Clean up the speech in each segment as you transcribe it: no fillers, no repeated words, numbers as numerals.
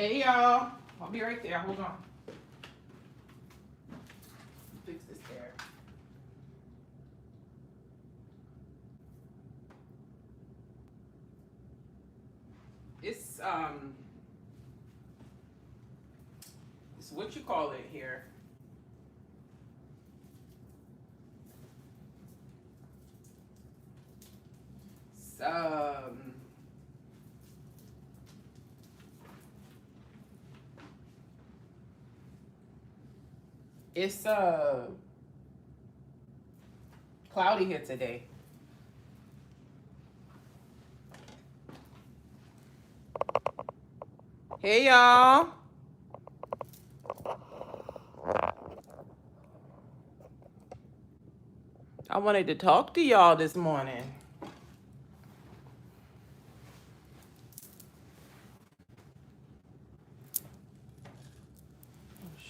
Hey y'all, I'll be right there. Hold on. Fix this hair. It's what you call it here. It's cloudy here today. Hey y'all. I wanted to talk to y'all this morning. Oh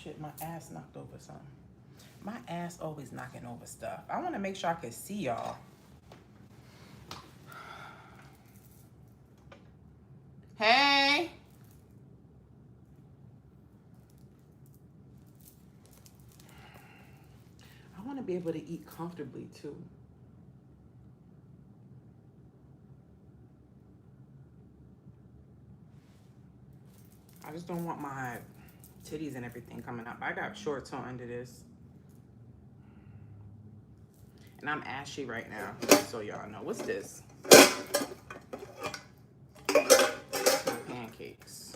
shit, my ass knocked over something. My ass always knocking over stuff. I want to make sure I can see y'all. Hey. I want to be able to eat comfortably too. I just don't want my titties and everything coming up. I got shorts on under this. And I'm ashy right now, so y'all know. What's this? Pancakes.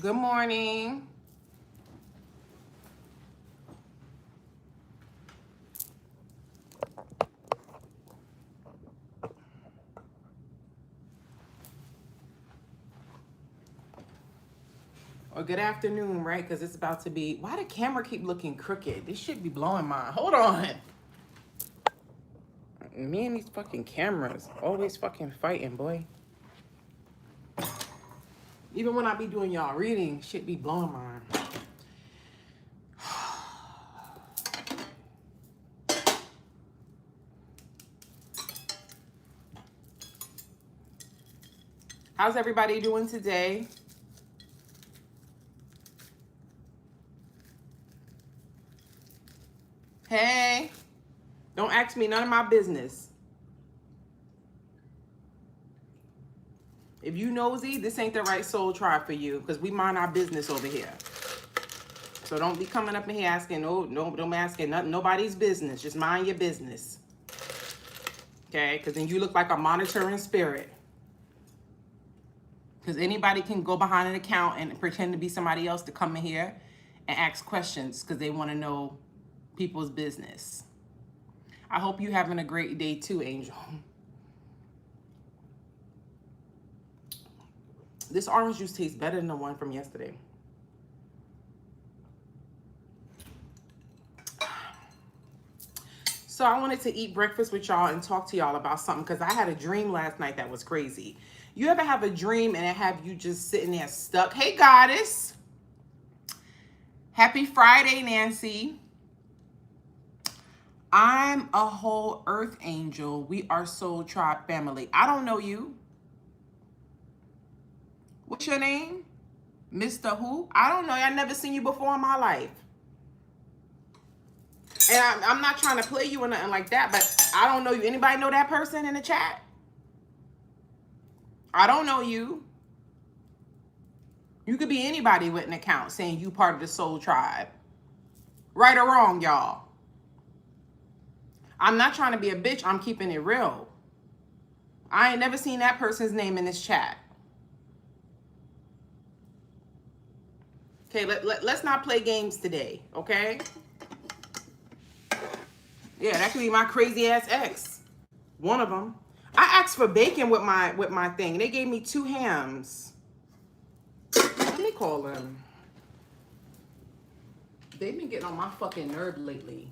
Good morning. Or good afternoon, right? Because it's about to be... Why the camera keep looking crooked? This should be blowing my... Hold on. Me and these fucking cameras always fucking fighting, boy. Even when I be doing y'all reading, shit be blowing mine. How's everybody doing today? Hey, don't ask me none of my business. If you nosy, this ain't the right soul tribe for you, because we mind our business over here. So don't be coming up in here asking, no, don't be asking nobody's business. Just mind your business. Okay, because then you look like a monitoring spirit. Because anybody can go behind an account and pretend to be somebody else to come in here and ask questions because they want to know people's business. I hope you're having a great day too, Angel. This orange juice tastes better than the one from yesterday. So I wanted to eat breakfast with y'all and talk to y'all about something because I had a dream last night that was crazy. You ever have a dream and it have you just sitting there stuck? Hey, goddess. Happy Friday, Nancy. I'm a whole earth angel. We are soul tribe family. I don't know you. What's your name? Mr. Who? I don't know. I've never seen you before in my life. And I'm not trying to play you or nothing like that, but I don't know you. Anybody know that person in the chat? I don't know you. You could be anybody with an account saying you part of the soul tribe. Right or wrong, y'all. I'm not trying to be a bitch. I'm keeping it real. I ain't never seen that person's name in this chat. Okay, let's not play games today, okay? Yeah, that could be my crazy ass ex. One of them. I asked for bacon with my thing. They gave me 2 hams. Let me call them. They've been getting on my fucking nerve lately.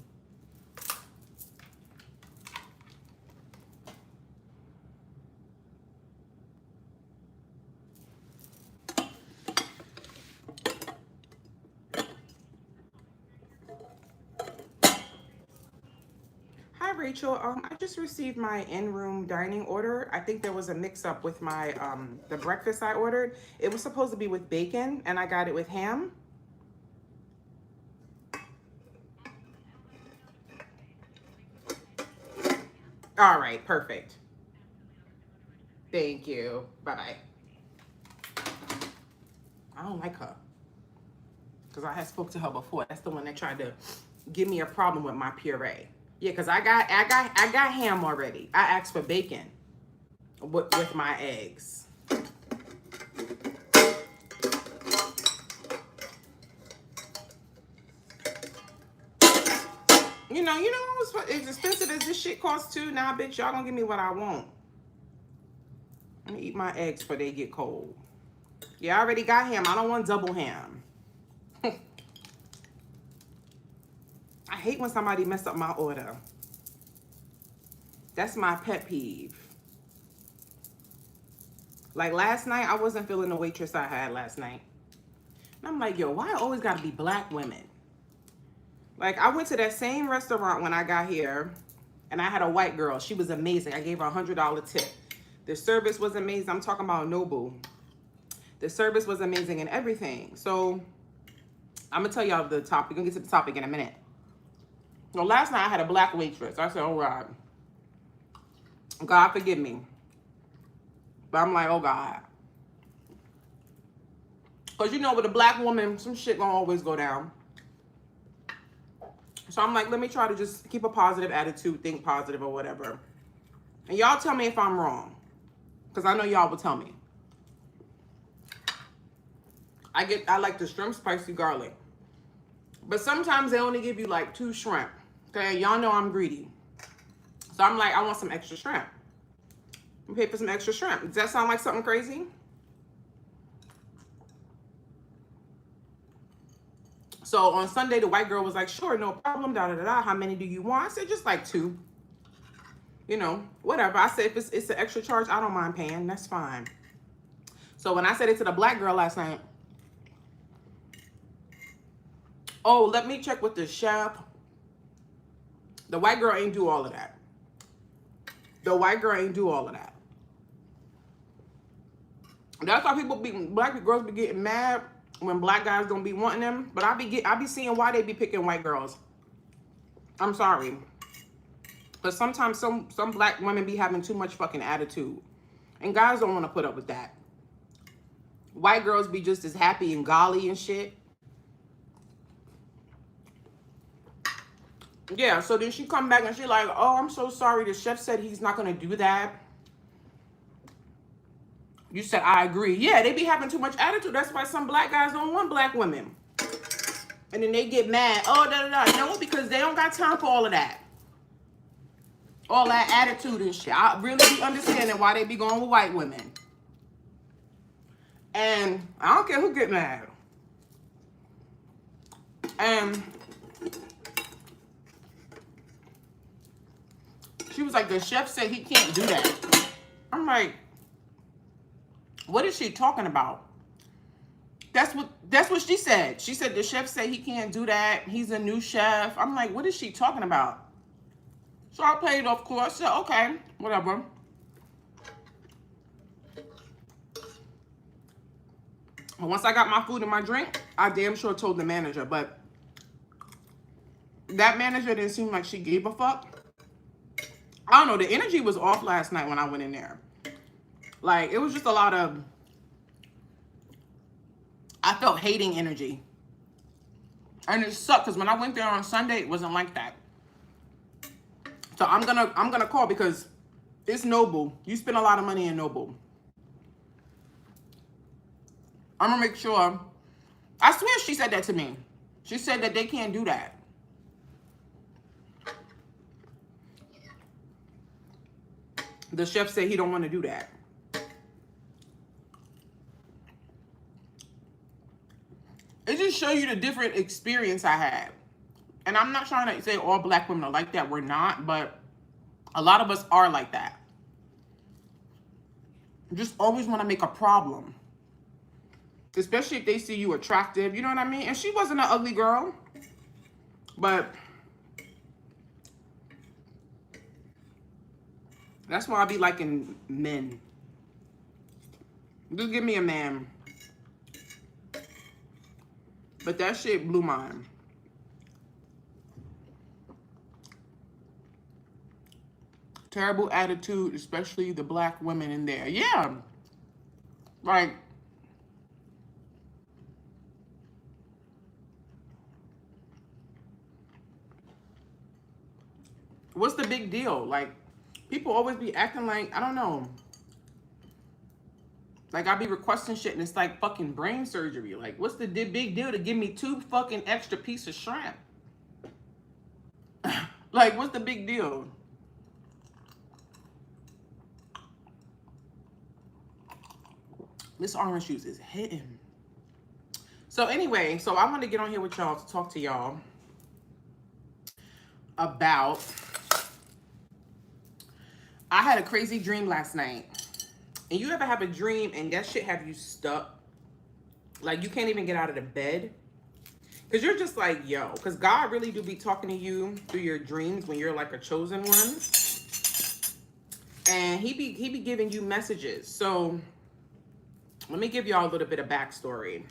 Rachel. I just received my in-room dining order. I think there was a mix-up with my the breakfast I ordered. It was supposed to be with bacon, and I got it with ham. All right, perfect. Thank you. Bye-bye. I don't like her because I had spoke to her before. That's the one that tried to give me a problem with my puree. Yeah, because I got ham already. I asked for bacon with my eggs. You know, as expensive as this shit costs too. Now, bitch, y'all gonna give me what I want. Let me eat my eggs before they get cold. Yeah, I already got ham. I don't want double ham. I hate when somebody mess up my order. That's my pet peeve. Like last night, I wasn't feeling the waitress I had last night. And I'm like, yo, why always gotta be black women? Like, I went to that same restaurant when I got here, and I had a white girl. She was amazing. I gave her a $100 tip. The service was amazing. I'm talking about Nobu. The service was amazing and everything. So, I'm going to tell y'all the topic. We're going to get to the topic in a minute. So, last night, I had a black waitress. I said, all right. God forgive me. But I'm like, oh, God. Because, you know, with a black woman, some shit going to always go down. So I'm like, let me try to just keep a positive attitude, think positive or whatever. And y'all tell me if I'm wrong. Because I know y'all will tell me. I like the shrimp spicy garlic. But sometimes they only give you like 2 shrimp. Okay, y'all know I'm greedy. So I'm like, I want some extra shrimp. I'm pay for some extra shrimp. Does that sound like something crazy? So on Sunday, the white girl was like, sure, no problem, da-da-da-da. How many do you want? I said, just like 2. You know, whatever. I said, if it's an extra charge, I don't mind paying. That's fine. So when I said it to the black girl last night, oh, let me check with the chef. The white girl ain't do all of that. The white girl ain't do all of that. That's why black girls be getting mad when black guys don't be wanting them. But I be seeing why they be picking white girls. I'm sorry. But sometimes some black women be having too much fucking attitude. And guys don't want to put up with that. White girls be just as happy and golly and shit. Yeah, so then she come back and she like, oh, I'm so sorry. The chef said he's not going to do that. You said, I agree. Yeah, they be having too much attitude. That's why some black guys don't want black women. And then they get mad. Oh, da-da-da. No, because they don't got time for all of that. All that attitude and shit. I really be understanding why they be going with white women. And I don't care who get mad. And she was like, the chef said he can't do that. I'm like, what is she talking about? That's what she said. She said the chef said he can't do that. He's a new chef. I'm like, what is she talking about? So I played off course. I said, okay, whatever. And once I got my food and my drink, I damn sure told the manager. But that manager didn't seem like she gave a fuck. I don't know. The energy was off last night when I went in there. Like, it was just a lot of, I felt hating energy. And it sucked because when I went there on Sunday, it wasn't like that. So I'm gonna call because it's Nobu. You spend a lot of money in Nobu. I'm gonna make sure. I swear she said that to me. She said that they can't do that. The chef said he don't want to do that. It just shows you the different experience I had. And I'm not trying to say all black women are like that. We're not, but a lot of us are like that. Just always want to make a problem. Especially if they see you attractive, you know what I mean? And she wasn't an ugly girl. But That's why I be liking men. Just give me a man. But that shit blew mine. Terrible attitude, especially the black women in there. Yeah. Like, what's the big deal? Like, people always be acting like, I don't know. Like, I be requesting shit and it's like fucking brain surgery. Like, what's the big deal to give me 2 fucking extra pieces of shrimp? Like, what's the big deal? This orange juice is hitting. So anyway, so I want to get on here with y'all to talk to y'all about, I had a crazy dream last night. And you ever have a dream and that shit have you stuck? Like, you can't even get out of the bed? Because you're just like, yo. Because God really do be talking to you through your dreams when you're like a chosen one. And he be giving you messages. So, let me give y'all a little bit of backstory.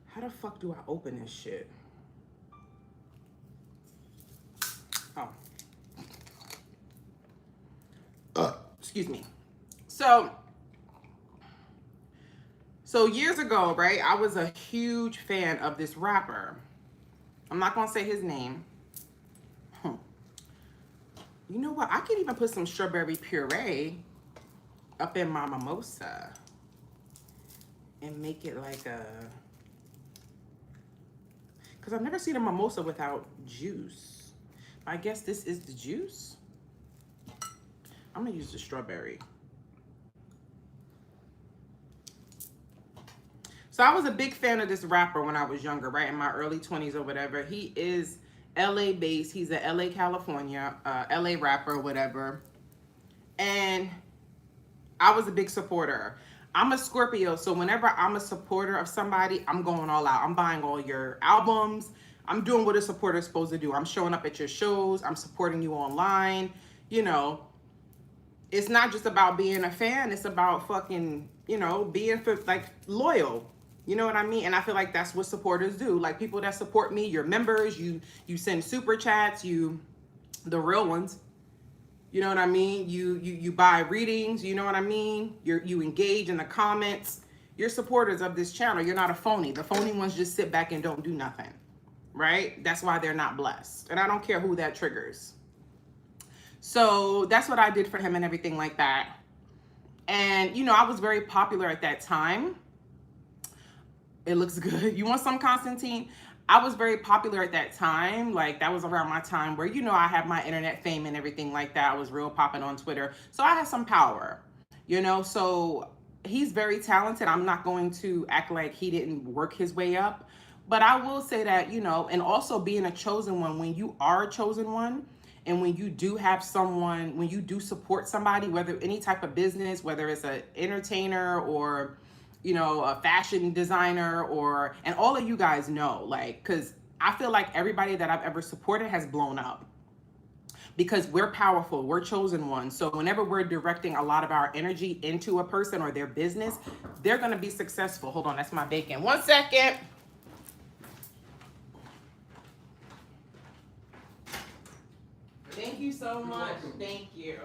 How the fuck do I open this shit? Oh. Excuse me. So years ago, right, I was a huge fan of this rapper. I'm not going to say his name. You know what? I could even put some strawberry puree up in my mimosa and make it like a... Because I've never seen a mimosa without juice. I guess this is the juice. I'm going to use the strawberry. So I was a big fan of this rapper when I was younger, right? In my early 20s or whatever. He is LA based. He's a LA, California, LA rapper, whatever. And I was a big supporter. I'm a Scorpio, so whenever I'm a supporter of somebody, I'm going all out. I'm buying all your albums. I'm doing what a supporter is supposed to do. I'm showing up at your shows. I'm supporting you online. You know, it's not just about being a fan. It's about fucking, you know, being like loyal. You know what I mean? And I feel like that's what supporters do. Like, people that support me, your members, you send super chats, the real ones. You know what I mean? You buy readings, you know what I mean? You engage in the comments. You're supporters of this channel. You're not a phony. The phony ones just sit back and don't do nothing. Right? That's why they're not blessed. And I don't care who that triggers. So that's what I did for him and everything like that. And, you know, I was very popular at that time. It looks good. You want some, Constantine? I was very popular at that time. Like, that was around my time where, you know, I had my internet fame and everything like that. I was real popping on Twitter. So I had some power, you know? So he's very talented. I'm not going to act like he didn't work his way up. But I will say that, you know, and also being a chosen one, when you are a chosen one, and when you do have someone, when you do support somebody, whether any type of business, whether it's an entertainer or, you know, a fashion designer, or, and all of you guys know, like, because I feel like everybody that I've ever supported has blown up because we're powerful, we're chosen ones. So whenever we're directing a lot of our energy into a person or their business, they're going to be successful. Hold on, that's my bacon. 1 second. Thank you so much. Thank you.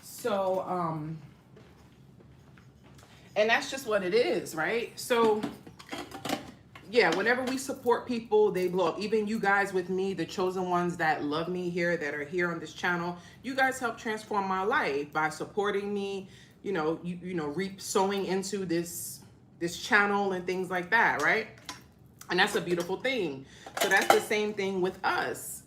So, and that's just what it is, right? So, yeah, whenever we support people, they blow up. Even you guys with me, the chosen ones that love me here, that are here on this channel, you guys help transform my life by supporting me, you know, sowing into this channel and things like that, right? And that's a beautiful thing. So that's the same thing with us.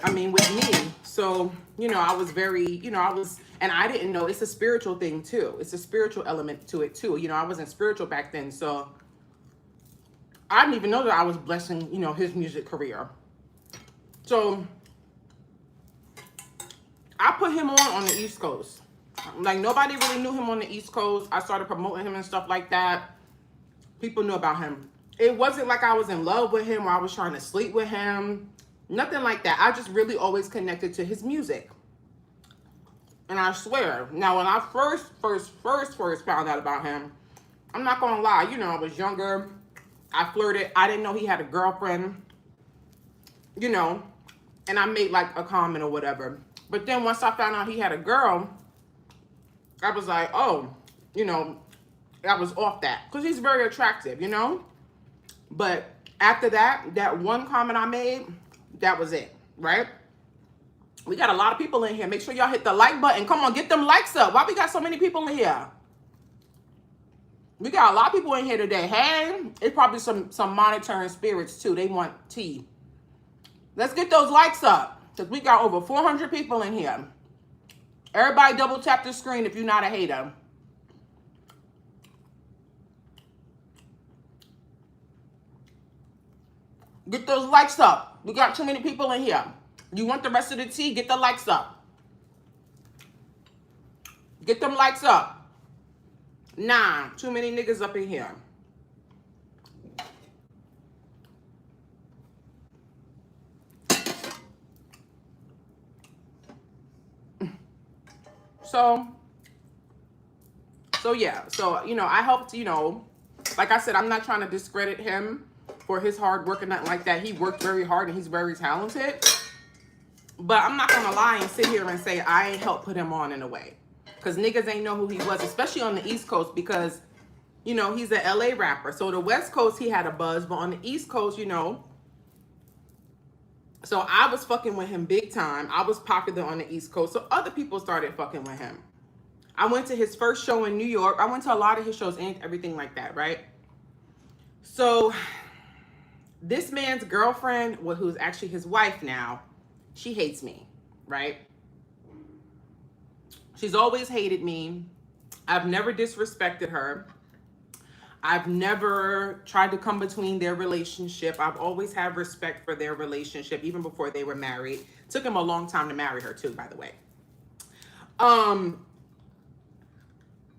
I mean, with me. So, you know, I was very, you know, and I didn't know, it's a spiritual thing too. It's a spiritual element to it too. You know, I wasn't spiritual back then. So I didn't even know that I was blessing, you know, his music career. So I put him on the East Coast. Like, nobody really knew him on the East Coast. I started promoting him and stuff like that. People knew about him. It wasn't like I was in love with him or I was trying to sleep with him. Nothing like that. I just really always connected to his music. And I swear, now when I first found out about him, I'm not gonna lie, you know, I was younger. I flirted. I didn't know he had a girlfriend, you know, and I made like a comment or whatever. But then once I found out he had a girl, I was like, oh, you know, I was off that. Because he's very attractive, you know? But after that, that one comment I made, that was it, right? We got a lot of people in here. Make sure y'all hit the like button. Come on, get them likes up. Why we got so many people in here? We got a lot of people in here today. Hey, it's probably some monitoring spirits too. They want tea. Let's get those likes up. Because we got over 400 people in here. Everybody double tap the screen if you're not a hater. Get those likes up. We got too many people in here. You want the rest of the tea? Get the likes up. Get them likes up. Nah, too many niggas up in here. So yeah. So, you know, I helped, you know, like I said, I'm not trying to discredit him for his hard work and nothing like that. He worked very hard and he's very talented. But I'm not going to lie and sit here and say I ain't helped put him on in a way. Because niggas ain't know who he was, especially on the East Coast because, you know, he's a LA rapper. So the West Coast, he had a buzz. But on the East Coast, you know. So I was fucking with him big time. I was popular on the East Coast. So other people started fucking with him. I went to his first show in New York. I went to a lot of his shows and everything like that, right? So this man's girlfriend, well, who's actually his wife now, she hates me, right? She's always hated me. I've never disrespected her. I've never tried to come between their relationship. I've always had respect for their relationship, even before they were married. Took him a long time to marry her too, by the way.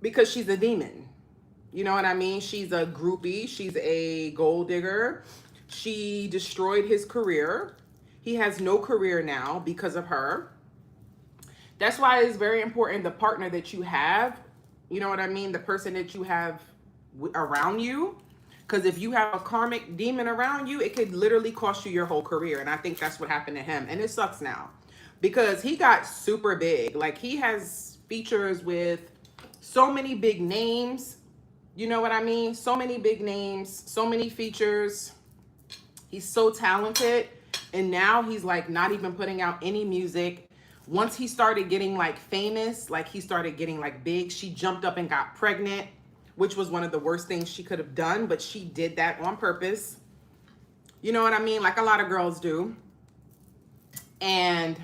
Because she's a demon. You know what I mean? She's a groupie. She's a gold digger. She destroyed his career. He has no career now because of her. That's why it's very important the partner that you have, you know what I mean? The person that you have around you. Because if you have a karmic demon around you, it could literally cost you your whole career. And I think that's what happened to him. And it sucks now. Because he got super big. Like, he has features with so many big names. You know what I mean? So many big names. So many features. He's so talented. And now he's like not even putting out any music. Once he started getting like famous, like he started getting like big, she jumped up and got pregnant, which was one of the worst things she could have done, but she did that on purpose. You know what I mean? Like a lot of girls do. And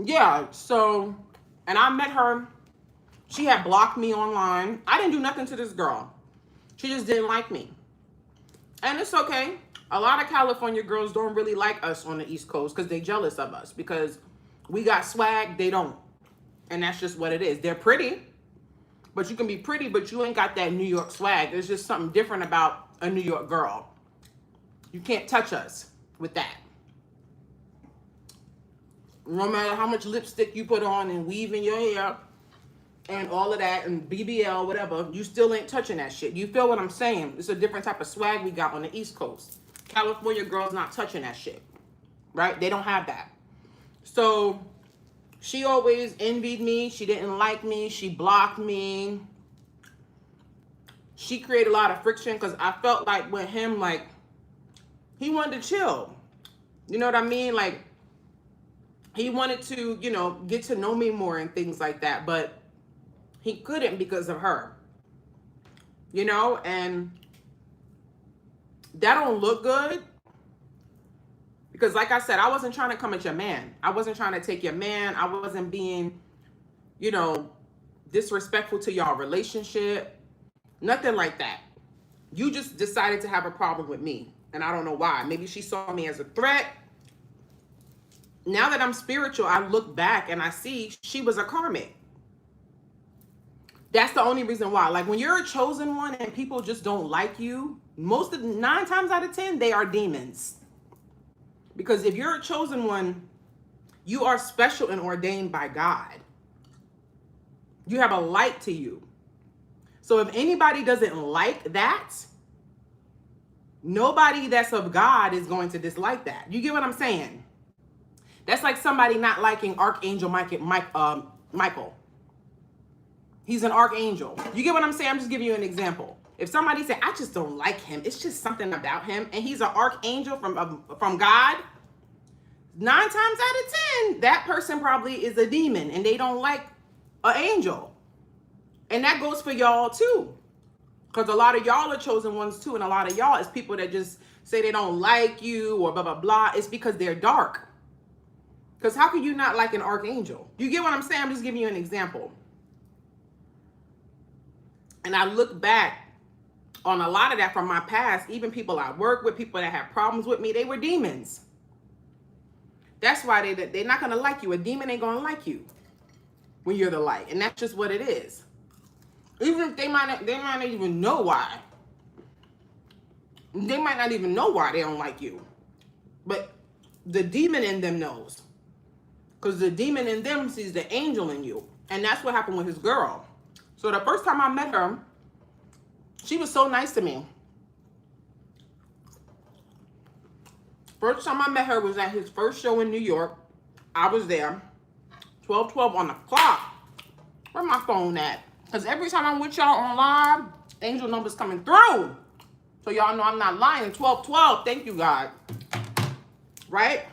yeah, so, and I met her. She had blocked me online. I didn't do nothing to this girl. She just didn't like me. And it's okay. A lot of California girls don't really like us on the East Coast because they jealous of us because we got swag, they don't. And that's just what it is. They're pretty, but you can be pretty, but you ain't got that New York swag. There's just something different about a New York girl. You can't touch us with that. No matter how much lipstick you put on and weave in your hair and all of that and BBL, whatever, you still ain't touching that shit. You feel what I'm saying? It's a different type of swag we got on the East Coast. California girls not touching that shit, right? They don't have that. So she always envied me. She didn't like me. She blocked me. She created a lot of friction because I felt like with him, like, he wanted to chill. You know what I mean? Like, he wanted to, you know, get to know me more and things like that. But he couldn't because of her. You know? And that don't look good. Because like I said, I wasn't trying to come at your man. I wasn't trying to take your man. I wasn't being, you know, disrespectful to y'all relationship. Nothing like that. You just decided to have a problem with me. And I don't know why. Maybe she saw me as a threat. Now that I'm spiritual, I look back and I see she was a karmic. That's the only reason why. Like when you're a chosen one and people just don't like you, most of 9 times out of 10, they are demons. Because if you're a chosen one, you are special and ordained by God. You have a light to you. So if anybody doesn't like that, nobody that's of God is going to dislike that. You get what I'm saying? That's like somebody not liking Archangel Michael. He's an archangel. You get what I'm saying? I'm just giving you an example. If somebody said, I just don't like him, it's just something about him, and he's an archangel from God, 9 times out of 10, that person probably is a demon, and they don't like an angel. And that goes for y'all too. Because a lot of y'all are chosen ones too, and a lot of y'all is people that just say they don't like you or blah, blah, blah. It's because they're dark. Because how can you not like an archangel? You get what I'm saying? I'm just giving you an example. And I look back on a lot of that from my past, even people I work with, people that have problems with me, they were demons. That's why they're not going to like you. A demon ain't going to like you when you're the light. And that's just what it is. Even if they might not even know why. They might not even know why they don't like you. But the demon in them knows. Because the demon in them sees the angel in you. And that's what happened with his girl. So the first time I met her, she was so nice to me. First time I met her was at his first show in New York. I was there. 12:12 on the clock. Where my phone at? Because every time I'm with y'all on live, angel numbers coming through. So y'all know I'm not lying. 12:12. Thank you, God. Right?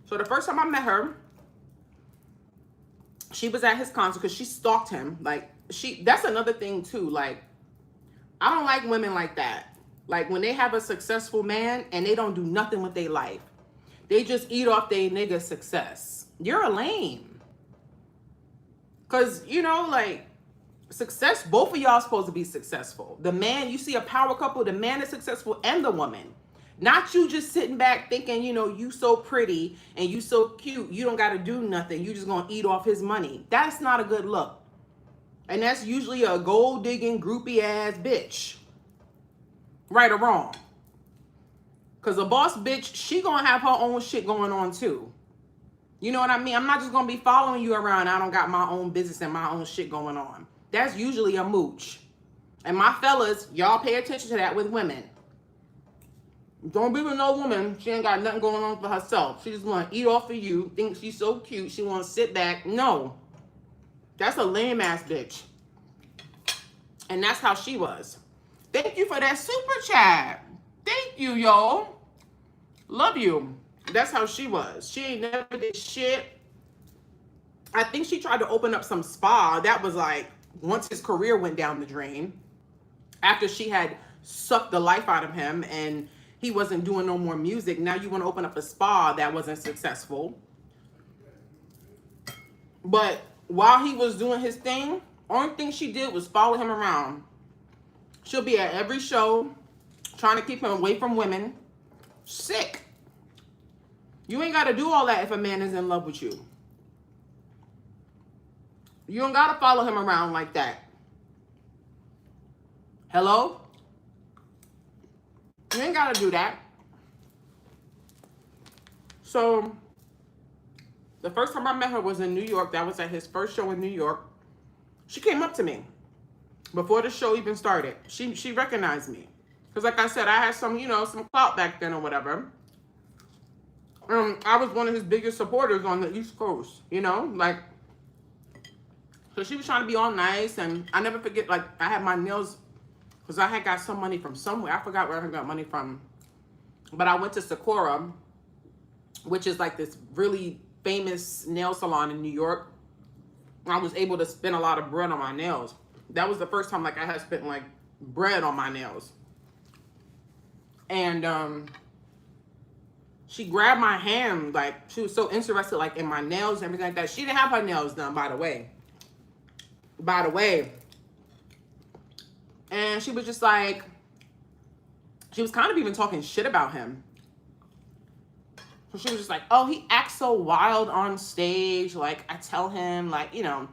So the first time I met her, she was at his concert because she stalked him. Like, that's another thing too. Like, I don't like women like that. Like, when they have a successful man and they don't do nothing with their life. They just eat off their nigga success. You're a lame. Because, you know, like, success, both of y'all supposed to be successful. The man, you see a power couple, the man is successful and the woman. Not you just sitting back thinking, you know, you so pretty and you so cute. You don't got to do nothing. You just going to eat off his money. That's not a good look. And that's usually a gold digging, groupie ass bitch. Right or wrong. Because a boss bitch, she going to have her own shit going on too. You know what I mean? I'm not just going to be following you around. I don't got my own business and my own shit going on. That's usually a mooch. And my fellas, y'all pay attention to that with women. Don't be with no woman. She ain't got nothing going on for herself. She just want to eat off of you. Think she's so cute. She want to sit back. No. That's a lame ass bitch. And that's how she was. Thank you for that super chat. Thank you, y'all. Love you. That's how she was. She ain't never did shit. I think she tried to open up some spa. That was like, once his career went down the drain. After she had sucked the life out of him and he wasn't doing no more music. Now you want to open up a spa that wasn't successful. But while he was doing his thing, only thing she did was follow him around. She'll be at every show trying to keep him away from women. Sick. You ain't got to do all that if a man is in love with you. You don't got to follow him around like that. Hello? You ain't got to do that. So, the first time I met her was in New York. That was at his first show in New York. She came up to me before the show even started. She recognized me. Because like I said, I had some, you know, some clout back then or whatever. I was one of his biggest supporters on the East Coast, you know, like, so she was trying to be all nice, and I never forget, like, I had my nails, because I had got some money from somewhere. I forgot where I got money from, but I went to Sakura, which is like this really famous nail salon in New York. I was able to spend a lot of bread on my nails. That was the first time, like, I had spent, like, bread on my nails. And, she grabbed my hand, like, she was so interested, like, in my nails and everything like that. She didn't have her nails done, by the way. By the way. And she was just like, she was kind of even talking shit about him. So she was just like, oh, he acts so wild on stage. Like, I tell him, like, you know,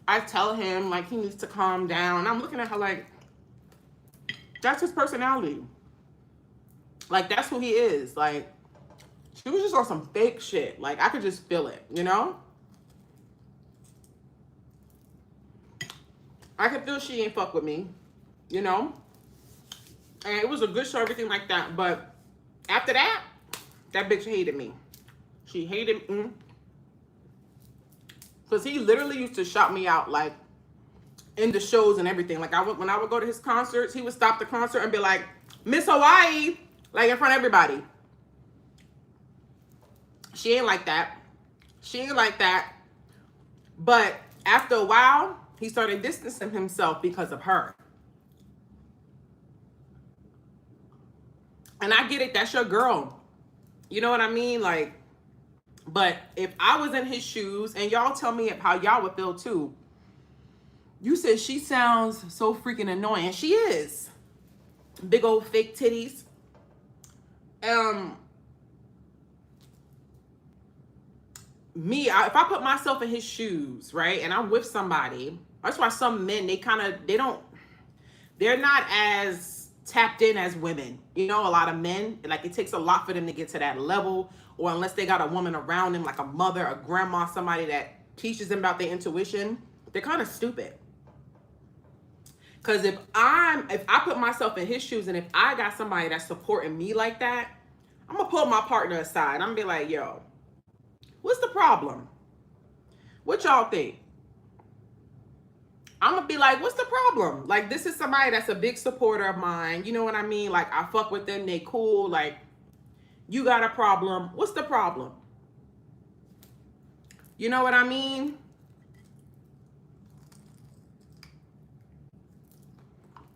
I tell him, like, he needs to calm down. And I'm looking at her like, that's his personality. Like, that's who he is. Like, She was just on some fake shit. Like, I could just feel it, you know? I could feel she ain't fuck with me, you know? And it was a good show, everything like that. But after that, that bitch hated me. She hated me. Because he literally used to shout me out, like, in the shows and everything. Like, when I would go to his concerts, he would stop the concert and be like, Miss Hawaii, like, in front of everybody. She ain't like that. She ain't like that. But after a while, he started distancing himself because of her. And I get it. That's your girl. You know what I mean? Like, but if I was in his shoes, and y'all tell me how y'all would feel too. You said she sounds so freaking annoying. She is. Big old fake titties. If I put myself in his shoes, right, and I'm with somebody, that's why some men, they're not as tapped in as women. You know, a lot of men, like, it takes a lot for them to get to that level, or unless they got a woman around them, like a mother, a grandma, somebody that teaches them about their intuition, they're kind of stupid. Because if I put myself in his shoes, and if I got somebody that's supporting me like that, I'm going to pull my partner aside. I'm going to be like, yo, what's the problem? What y'all think? I'm going to be like, what's the problem? Like, this is somebody that's a big supporter of mine. You know what I mean? Like, I fuck with them. They cool. Like, you got a problem. What's the problem? You know what I mean?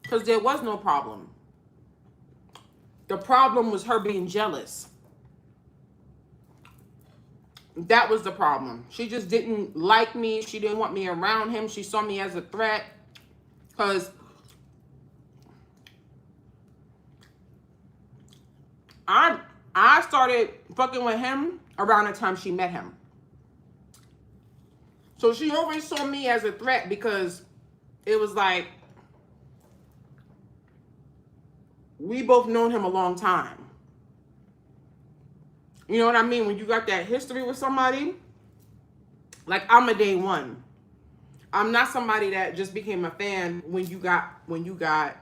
Because there was no problem. The problem was her being jealous. That was the problem. She just didn't like me. She didn't want me around him. She saw me as a threat. Because I started fucking with him around the time she met him. So she always saw me as a threat because it was like, we both known him a long time. You know what I mean? When you got that history with somebody, like, I'm a day one. I'm not somebody that just became a fan when you got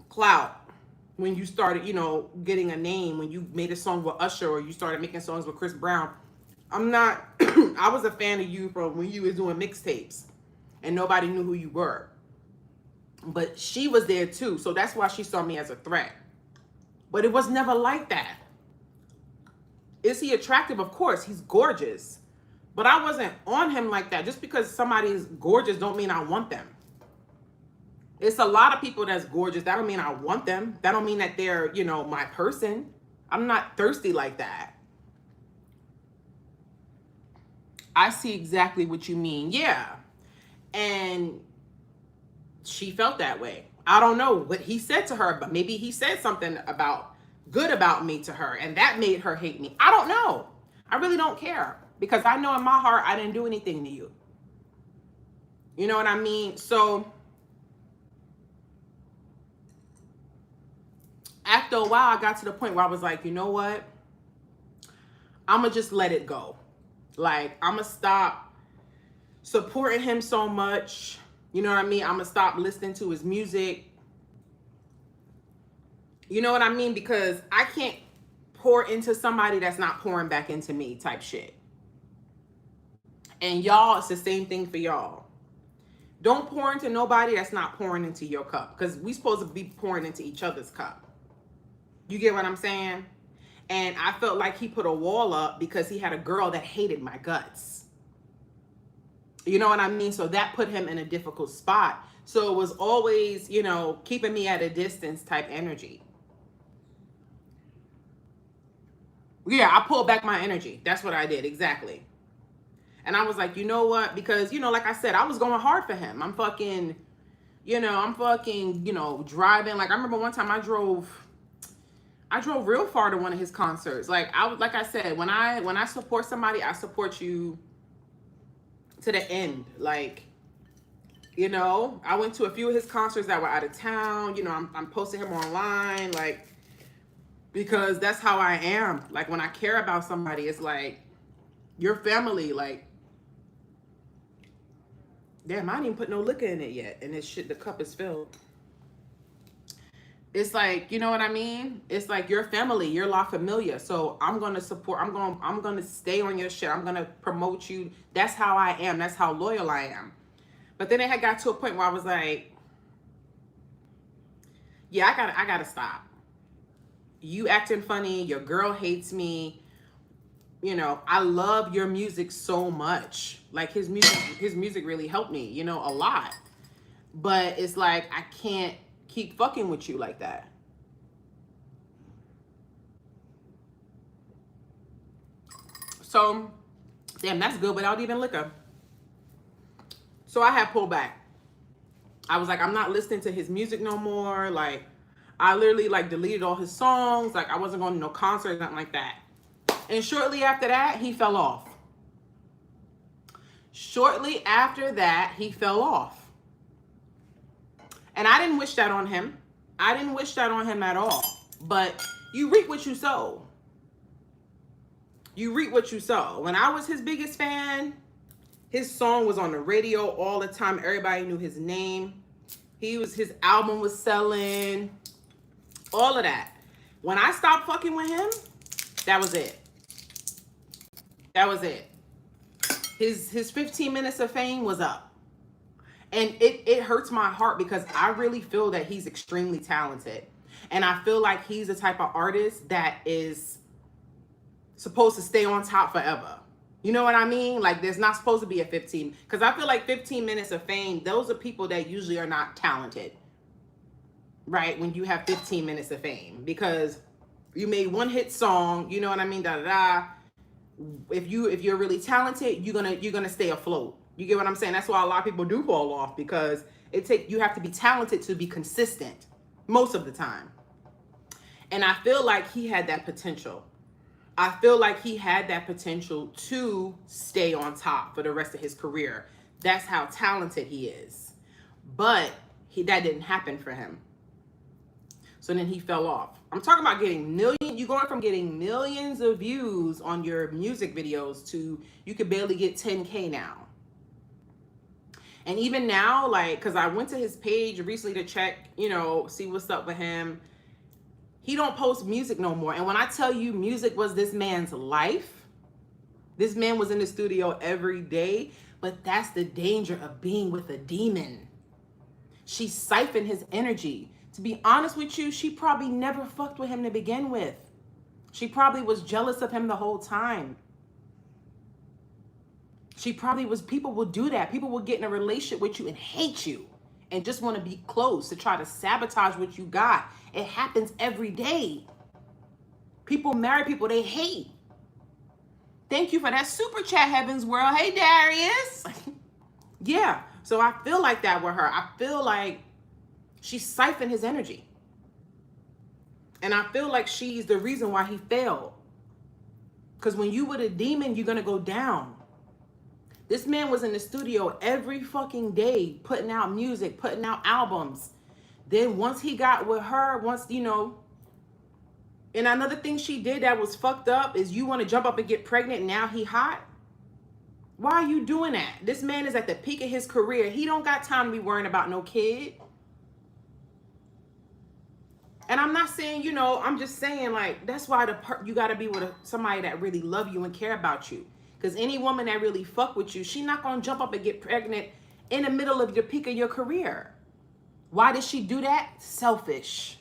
clout, when you started, you know, getting a name, when you made a song with Usher, or you started making songs with Chris Brown. I'm not, I was a fan of you from when you was doing mixtapes and nobody knew who you were. But she was there too, so that's why she saw me as a threat. But it was never like that. Is he attractive? Of course, he's gorgeous. But I wasn't on him like that. Just because somebody's gorgeous don't mean I want them. It's a lot of people that's gorgeous. That don't mean I want them. That don't mean that they're, you know, my person. I'm not thirsty like that. I see exactly what you mean. Yeah. And she felt that way. I don't know what he said to her, but maybe he said something good about me to her, and that made her hate me. I don't know. I really don't care, because I know in my heart I didn't do anything to you. You know what I mean? So after a while, I got to the point where I was like, you know what? I'm going to just let it go. Like, I'm going to stop supporting him so much. You know what I mean? I'm going to stop listening to his music. You know what I mean? Because I can't pour into somebody that's not pouring back into me type shit. And y'all, it's the same thing for y'all. Don't pour into nobody that's not pouring into your cup. Because we supposed to be pouring into each other's cup. You get what I'm saying? And I felt like he put a wall up because he had a girl that hated my guts. You know what I mean? So that put him in a difficult spot. So it was always, you know, keeping me at a distance type energy. Yeah, I pulled back my energy. That's what I did. Exactly. And I was like, you know what? Because, you know, like I said, I was going hard for him. I'm fucking, you know, driving. Like, I remember one time I drove real far to one of his concerts. Like I said, when I support somebody, I support you to the end. Like, you know, I went to a few of his concerts that were out of town. You know, I'm posting him online. Like, because that's how I am. Like, when I care about somebody, it's like, your family, like, damn, I didn't even put no liquor in it yet, and this shit, the cup is filled. It's like, you know what I mean? It's like your family, you're La Familia. So I'm gonna support, I'm gonna stay on your shit. I'm gonna promote you. That's how I am. That's how loyal I am. But then it had got to a point where I was like, yeah, I gotta stop. You acting funny, your girl hates me. You know, I love your music so much. Like, his music really helped me, you know, a lot. But it's like, I can't keep fucking with you like that. So, damn, that's good without even liquor. So I had pulled back. I was like, I'm not listening to his music no more. Like, I literally like deleted all his songs. Like, I wasn't going to no concerts, nothing like that. And shortly after that, he fell off. Shortly after that, he fell off. And I didn't wish that on him. I didn't wish that on him at all. But you reap what you sow. You reap what you sow. When I was his biggest fan, his song was on the radio all the time. Everybody knew his name. His album was selling. All of that. When I stopped fucking with him, that was it. That was it. His 15 minutes of fame was up. And it hurts my heart because I really feel that he's extremely talented. And I feel like he's the type of artist that is supposed to stay on top forever. You know what I mean? Like, there's not supposed to be a 15. Because I feel like 15 minutes of fame, those are people that usually are not talented. Right? When you have 15 minutes of fame. Because you made one hit song, you know what I mean? Da da da. If you're really talented, you're gonna stay afloat. You get what I'm saying? That's why a lot of people do fall off, because you have to be talented to be consistent most of the time. And I feel like he had that potential. I feel like he had that potential to stay on top for the rest of his career. That's how talented he is. But that didn't happen for him. So then he fell off. I'm talking about you're going from getting millions of views on your music videos to you could barely get 10K now. And even now, like, because I went to his page recently to check, you know, see what's up with him. He don't post music no more. And when I tell you music was this man's life, this man was in the studio every day. But that's the danger of being with a demon. She siphoned his energy. To be honest with you, she probably never fucked with him to begin with. She probably was jealous of him the whole time. She probably was, people will do that. People will get in a relationship with you and hate you and just want to be close to try to sabotage what you got. It happens every day. People marry people they hate. Thank you for that super chat, Heaven's World. Hey, Darius. Yeah, so I feel like that with her. I feel like she siphoned his energy. And I feel like she's the reason why he failed. Because when you with a demon, you're going to go down. This man was in the studio every fucking day, putting out music, putting out albums. Then once he got with her, you know, and another thing she did that was fucked up is you want to jump up and get pregnant and now he hot? Why are you doing that? This man is at the peak of his career. He don't got time to be worrying about no kid. And I'm not saying, you know, I'm just saying, like, that's why you got to be with somebody that really love you and care about you. Because any woman that really fuck with you, she not going to jump up and get pregnant in the middle of the peak of your career. Why did she do that? Selfish.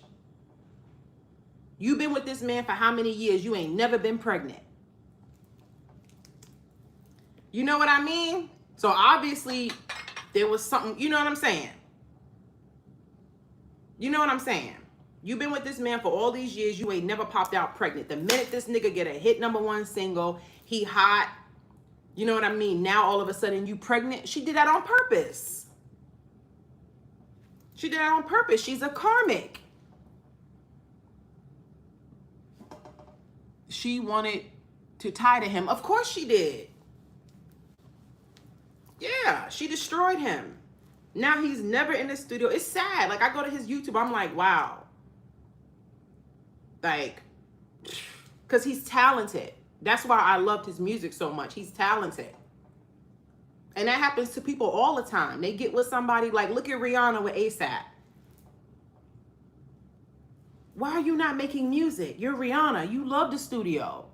You've been with this man for how many years? You ain't never been pregnant. You know what I mean? So obviously there was something, you know what I'm saying? You know what I'm saying? You've been with this man for all these years. You ain't never popped out pregnant. The minute this nigga get a hit #1 single, he hot. You know what I mean? Now all of a sudden you pregnant. She did that on purpose. She did that on purpose. She's a karmic. She wanted to tie to him. Of course she did. Yeah, she destroyed him. Now he's never in the studio. It's sad. Like, I go to his YouTube. I'm like, wow. Like, Because he's talented. That's why I loved his music so much. He's talented. And that happens to people all the time. They get with somebody, like, look at Rihanna with ASAP. Why are you not making music? You're Rihanna. You love the studio.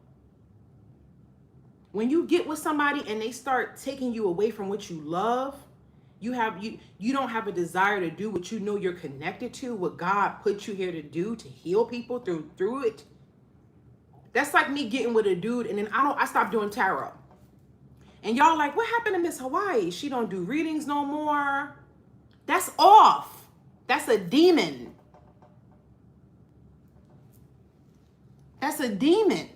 When you get with somebody and they start taking you away from what you love, you don't have a desire to do what you know you're connected to, what God put you here to do, to heal people through it. That's like me getting with a dude and then I stopped doing tarot. And y'all like, what happened to Miss Hawaii? She don't do readings no more. That's off. That's a demon. That's a demon.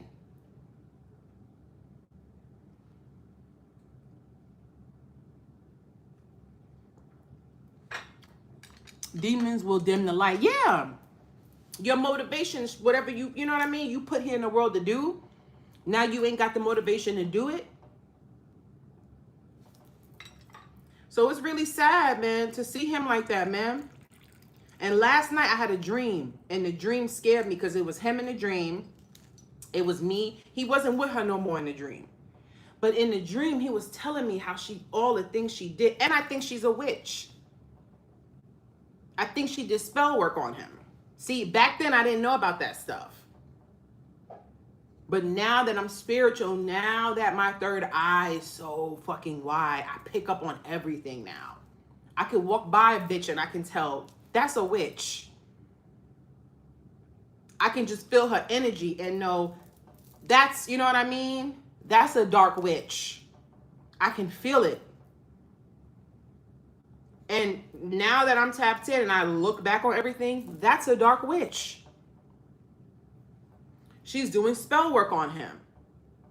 Demons will dim the light. Yeah. Your motivations, whatever you know what I mean? You put here in the world to do. Now you ain't got the motivation to do it. So it's really sad, man, to see him like that, man. And last night I had a dream, and the dream scared me because it was him in the dream. It was me. He wasn't with her no more in the dream. But in the dream, he was telling me how all the things she did. And I think she's a witch. I think she did spell work on him. See, back then I didn't know about that stuff. But now that I'm spiritual, now that my third eye is so fucking wide, I pick up on everything now. I can walk by a bitch and I can tell that's a witch. I can just feel her energy and know that's, you know what I mean? That's a dark witch. I can feel it. And now that I'm tapped in and I look back on everything, that's a dark witch. She's doing spell work on him.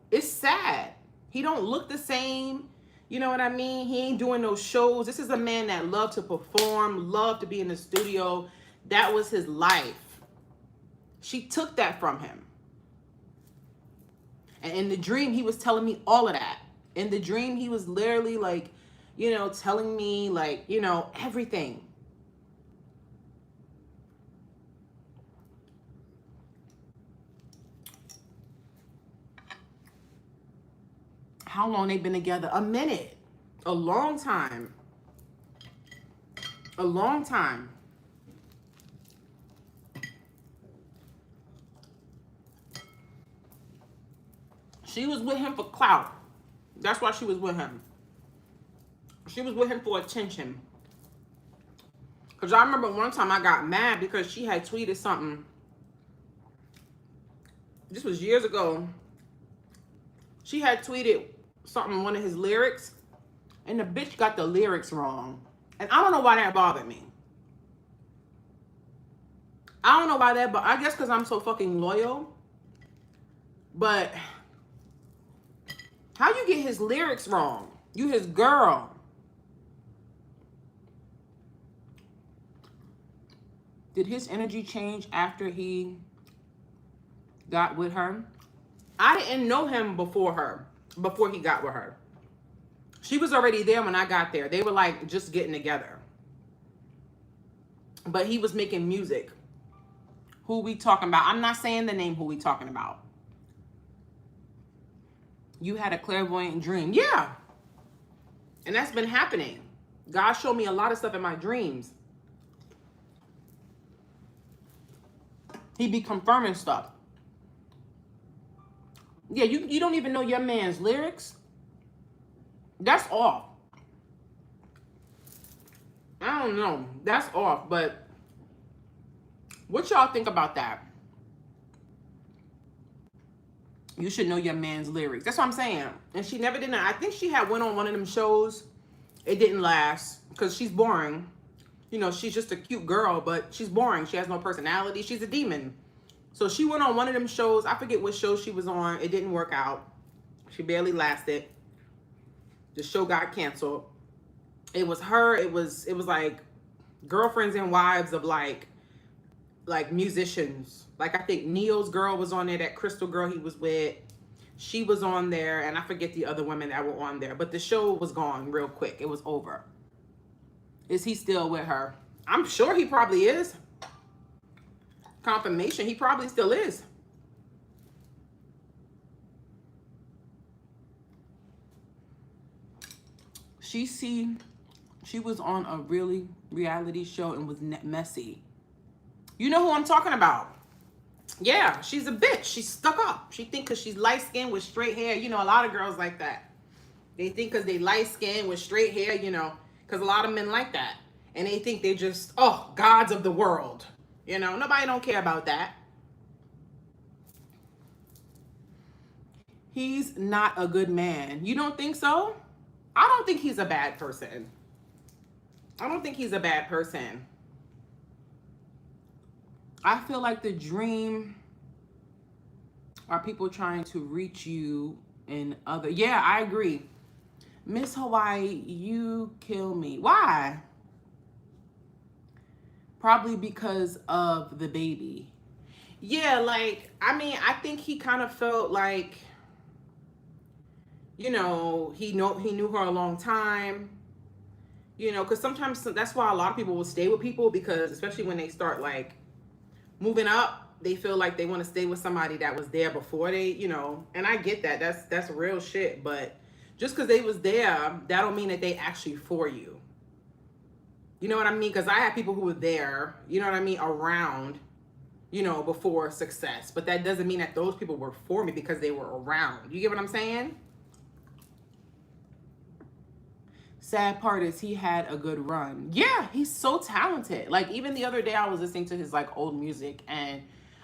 It's sad. He don't look the same. You know what I mean? He ain't doing no shows. This is a man that loved to perform, loved to be in the studio. That was his life. She took that from him. And in the dream, he was telling me all of that. In the dream, he was literally like, you know, telling me like, you know, everything. How long they been together? A minute. A long time. A long time. She was with him for clout. That's why she was with him. She was with him for attention. Because I remember one time I got mad because she had tweeted something. This was years ago. She had tweeted something, one of his lyrics, and the bitch got the lyrics wrong. And I don't know why that bothered me. I don't know why that, but I guess because I'm so fucking loyal. But how you get his lyrics wrong? You his girl. Did his energy change after he got with her? I didn't know him before he got with her. She was already there when I got there. They were like just getting together. But he was making music. Who we talking about? I'm not saying the name who we talking about. You had a clairvoyant dream. Yeah. And that's been happening. God showed me a lot of stuff in my dreams. He be confirming stuff. Yeah, you don't even know your man's lyrics. That's off. I don't know. That's off. But what y'all think about that? You should know your man's lyrics. That's what I'm saying. And she never did that. I think she had went on one of them shows. It didn't last because she's boring. You know, she's just a cute girl, but she's boring. She has no personality. She's a demon. So she went on one of them shows. I forget what show she was on. It didn't work out. She barely lasted. The show got canceled. It was her. It was like girlfriends and wives of like musicians. Like I think Neil's girl was on there. That Crystal girl he was with. She was on there. And I forget the other women that were on there. But the show was gone real quick. It was over. Is he still with her? I'm sure he probably is. Confirmation, he probably still is. she was on a really reality show and was messy. You know who I'm talking about. Yeah, she's a bitch. She's stuck up. She think because she's light-skinned with straight hair. You know, a lot of girls like that. They think because they light-skinned with straight hair, you know, because a lot of men like that. And they think they're just, oh, gods of the world. You know, nobody don't care about that. He's not a good man. You don't think so? I don't think he's a bad person. I don't think he's a bad person. I feel like the dream are people trying to reach you in other. Yeah, I agree. Miss Hawaii, you kill me. Why? Probably because of the baby. Yeah, like, I mean, I think he kind of felt like, you know, he knew her a long time. You know, because sometimes that's why a lot of people will stay with people, because especially when they start like moving up, they feel like they want to stay with somebody that was there before they, you know, and I get that. That's real shit. But just because they was there, that don't mean that they actually for you. You know what I mean? Because I have people who were there, you know what I mean, around, you know, before success. But that doesn't mean that those people were for me because they were around. You get what I'm saying? Sad part is he had a good run. Yeah, he's so talented. Like, even the other day I was listening to his like old music and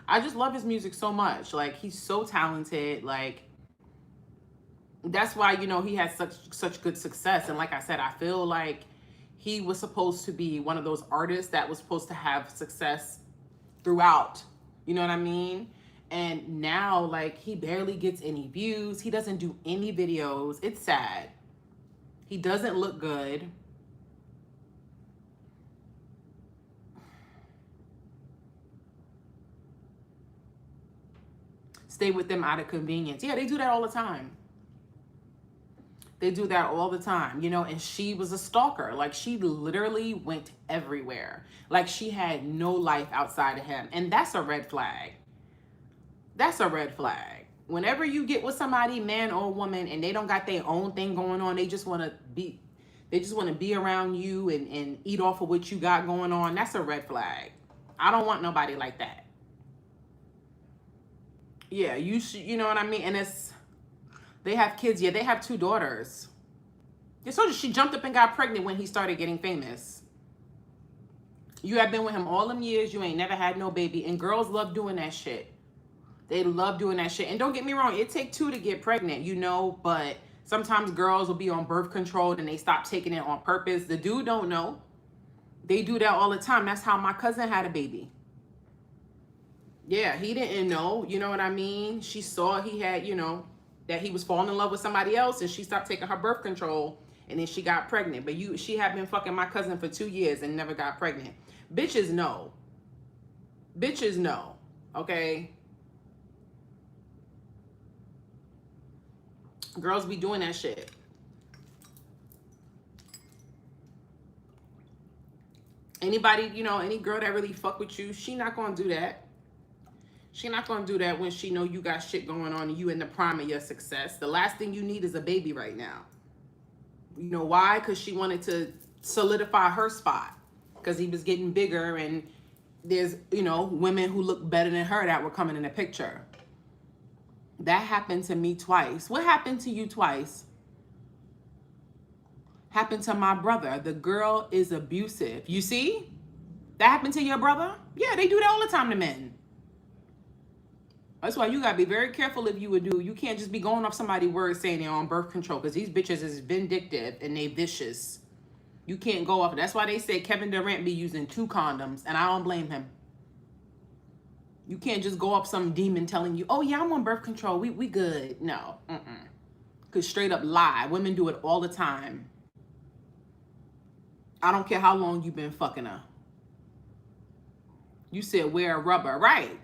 I just love his music so much. Like, he's so talented. Like, that's why, you know, he had such good success. And like I said, I feel like he was supposed to be one of those artists that was supposed to have success throughout. You know what I mean? And now, like, he barely gets any views. He doesn't do any videos. It's sad. He doesn't look good. Stay with them out of convenience. Yeah, they do that all the time. They do that all the time, you know, and she was a stalker. Like, she literally went everywhere. Like, she had no life outside of him. And that's a red flag. That's a red flag. Whenever you get with somebody, man or woman, and they don't got their own thing going on, they just want to be around you and eat off of what you got going on. That's a red flag. I don't want nobody like that. Yeah, you should, you know what I mean? And they have kids. Yeah, they have 2 daughters. Yeah, so she jumped up and got pregnant when he started getting famous. You have been with him all them years. You ain't never had no baby. And girls love doing that shit. They love doing that shit. And don't get me wrong, it take 2 to get pregnant, you know, but sometimes girls will be on birth control and they stop taking it on purpose. The dude don't know. They do that all the time. That's how my cousin had a baby. Yeah, he didn't know, you know what I mean? She saw he had, you know, that he was falling in love with somebody else and she stopped taking her birth control and then she got pregnant. But she had been fucking my cousin for 2 years and never got pregnant. Bitches know. Bitches know, okay? Girls be doing that shit. Anybody, you know, any girl that really fuck with you, she not gonna do that. She not gonna do that when she know you got shit going on and you in the prime of your success. The last thing you need is a baby right now. You know why? Because she wanted to solidify her spot. Because he was getting bigger and there's, you know, women who look better than her that were coming in the picture. That happened to me twice. What happened to you twice? Happened to my brother. The girl is abusive. You see? That happened to your brother? Yeah, they do that all the time to men. That's why you gotta be very careful if you would do. You can't just be going off somebody's word saying they're on birth control, because these bitches is vindictive and they vicious. You can't go off. That's why they say Kevin Durant be using 2 condoms, and I don't blame him. You can't just go up some demon telling you, oh yeah, I'm on birth control. We good. No. Because straight up lie. Women do it all the time. I don't care how long you've been fucking her. You said wear a rubber. Right.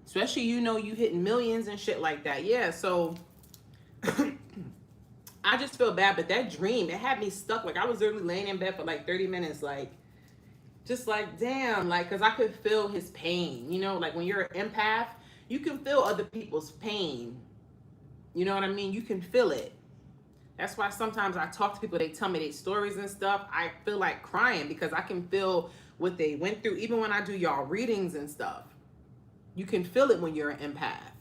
Especially, you know, you hitting millions and shit like that. Yeah, so I just feel bad. But that dream, it had me stuck. Like, I was literally laying in bed for like 30 minutes. Like, just like, damn, like, because I could feel his pain. You know, like when you're an empath, you can feel other people's pain. You know what I mean? You can feel it. That's why sometimes I talk to people, they tell me their stories and stuff. I feel like crying because I can feel what they went through. Even when I do y'all readings and stuff, you can feel it when you're an empath.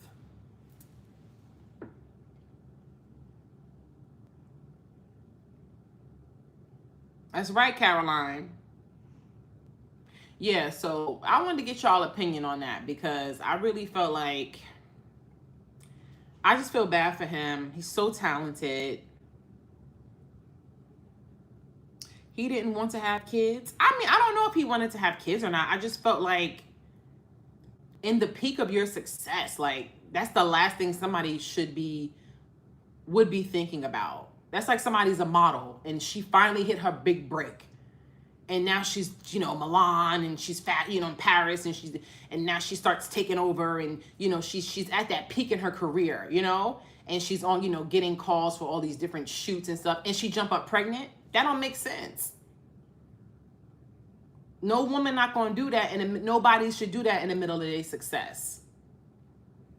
That's right, Caroline. Yeah, so I wanted to get y'all opinion on that because I really felt like, I just feel bad for him. He's so talented. He didn't want to have kids. I mean, I don't know if he wanted to have kids or not. I just felt like in the peak of your success, like that's the last thing somebody would be thinking about. That's like somebody's a model and she finally hit her big break. And now she's, Milan, and she's fat, in Paris, and now she starts taking over, and she's at that peak in her career, and she's on, getting calls for all these different shoots and stuff, and she jump up pregnant. That don't make sense. No woman not gonna do that, and nobody should do that in the middle of their success.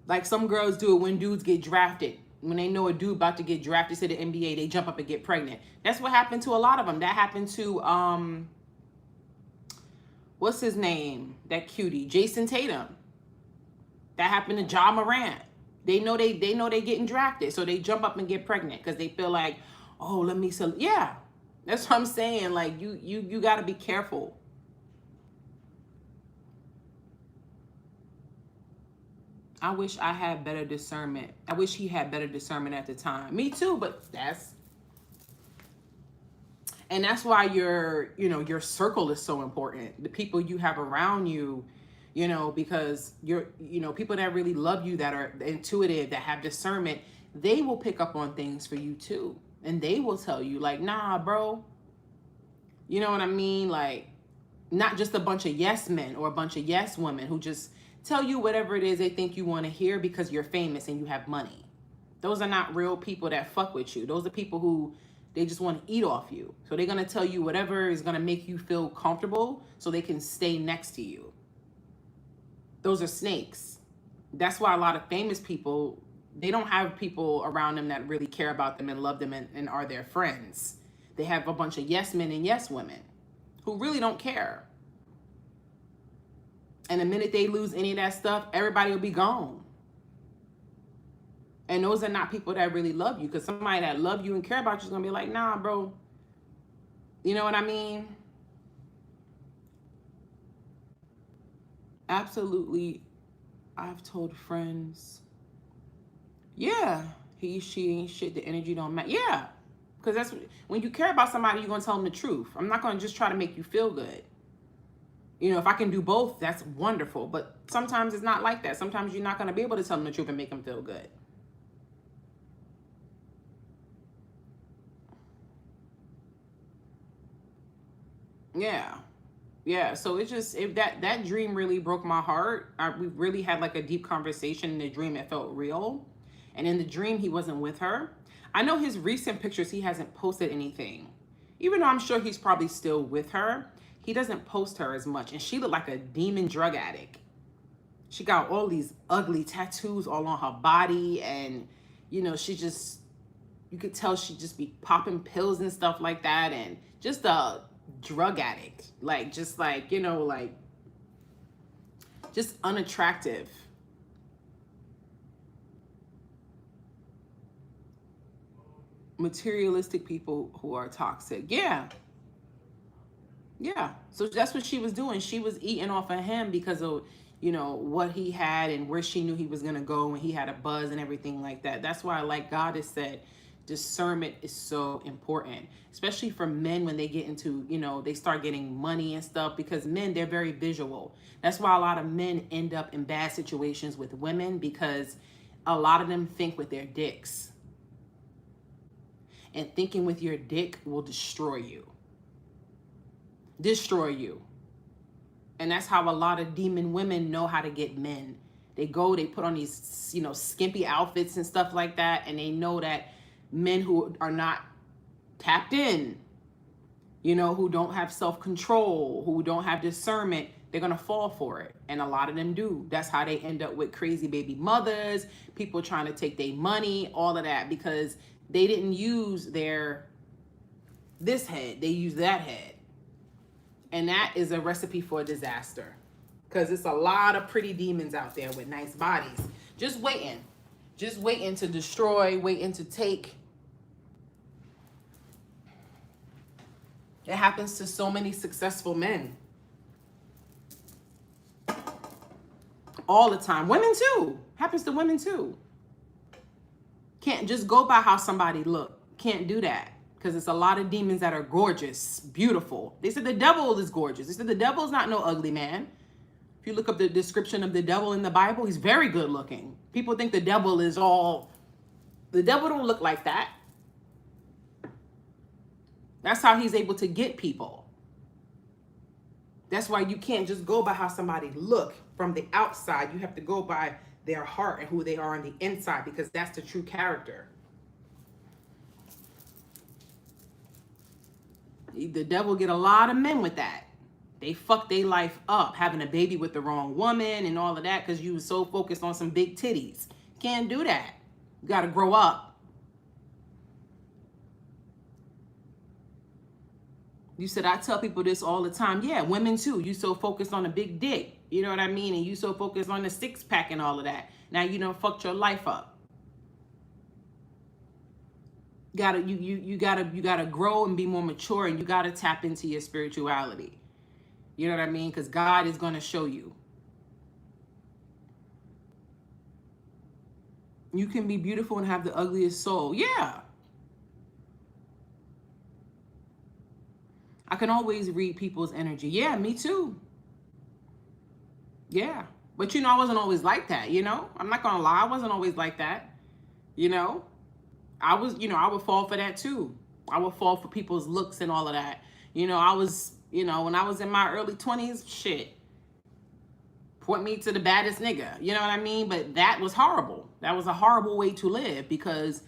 Like some girls do it when dudes get drafted. When they know a dude about to get drafted to the NBA, they jump up and get pregnant. That's what happened to a lot of them. That happened to what's his name? That cutie, Jason Tatum. That happened to Ja Morant. They know they getting drafted, so they jump up and get pregnant because they feel like, oh, let me sell. Yeah, that's what I'm saying. Like you got to be careful. I wish I had better discernment. I wish he had better discernment at the time. Me too, but that's why your circle is so important. The people you have around you, because people that really love you, that are intuitive, that have discernment, they will pick up on things for you too. And they will tell you like, nah, bro. You know what I mean? Like, not just a bunch of yes men or a bunch of yes women who just tell you whatever it is they think you want to hear because you're famous and you have money. Those are not real people that fuck with you. Those are people who, they just want to eat off you. So they're going to tell you whatever is going to make you feel comfortable so they can stay next to you. Those are snakes. That's why a lot of famous people, they don't have people around them that really care about them and love them and are their friends. They have a bunch of yes men and yes women who really don't care. And the minute they lose any of that stuff, everybody will be gone. And those are not people that really love you, because somebody that love you and care about you is going to be like, nah, bro. You know what I mean? Absolutely. I've told friends, yeah, he, she ain't shit. The energy don't matter. Yeah. Because that's when you care about somebody, you're going to tell them the truth. I'm not going to just try to make you feel good. If I can do both, that's wonderful. But sometimes it's not like that. Sometimes you're not going to be able to tell them the truth and make them feel good. Yeah. So it just, if that dream really broke my heart. We really had like a deep conversation in the dream. It felt real. And in the dream, he wasn't with her. I know his recent pictures, he hasn't posted anything. Even though I'm sure he's probably still with her, he doesn't post her as much. And she looked like a demon drug addict. She got all these ugly tattoos all on her body. And, she just, you could tell she just be popping pills and stuff like that. And just a drug addict. Like, just like, just unattractive. Materialistic people who are toxic. Yeah. So that's what she was doing. She was eating off of him because of, what he had and where she knew he was going to go when he had a buzz and everything like that. That's why, like God has said, discernment is so important, especially for men when they get into, they start getting money and stuff, because men, they're very visual. That's why a lot of men end up in bad situations with women, because a lot of them think with their dicks. And thinking with your dick will destroy you. And that's how a lot of demon women know how to get men. They put on these, skimpy outfits and stuff like that. And they know that men who are not tapped in, who don't have self-control, who don't have discernment, they're going to fall for it. And a lot of them do. That's how they end up with crazy baby mothers, people trying to take their money, all of that, because they didn't use this head. They used that head. And that is a recipe for disaster. Because it's a lot of pretty demons out there with nice bodies. Just waiting to destroy, waiting to take. It happens to so many successful men. All the time. Women too. Happens to women too. Can't just go by how somebody look. Can't do that. Because it's a lot of demons that are gorgeous, beautiful. They said the devil is gorgeous. They said the devil is not no ugly man. If you look up the description of the devil in the Bible, he's very good looking. People think the devil is all... The devil don't look like that. That's how he's able to get people. That's why you can't just go by how somebody look from the outside. You have to go by their heart and who they are on the inside, because that's the true character. The devil get a lot of men with that. They fuck their life up, having a baby with the wrong woman and all of that, because you was so focused on some big titties. Can't do that. You got to grow up. You said, I tell people this all the time. Yeah, women too. You so focused on a big dick. You know what I mean? And you so focused on the six pack and all of that. Now you done fucked your life up. You gotta grow and be more mature, and you gotta tap into your spirituality. You know what I mean? Because God is gonna show you. You can be beautiful and have the ugliest soul. Yeah. I can always read people's energy. Yeah, me too. Yeah. But you know, I wasn't always like that, you know? I'm not gonna lie, I wasn't always like that. You know? I would fall for that too. I would fall for people's looks and all of that. You know, when I was in my early 20s, shit. Point me to the baddest nigga. You know what I mean? But that was horrible. That was a horrible way to live, because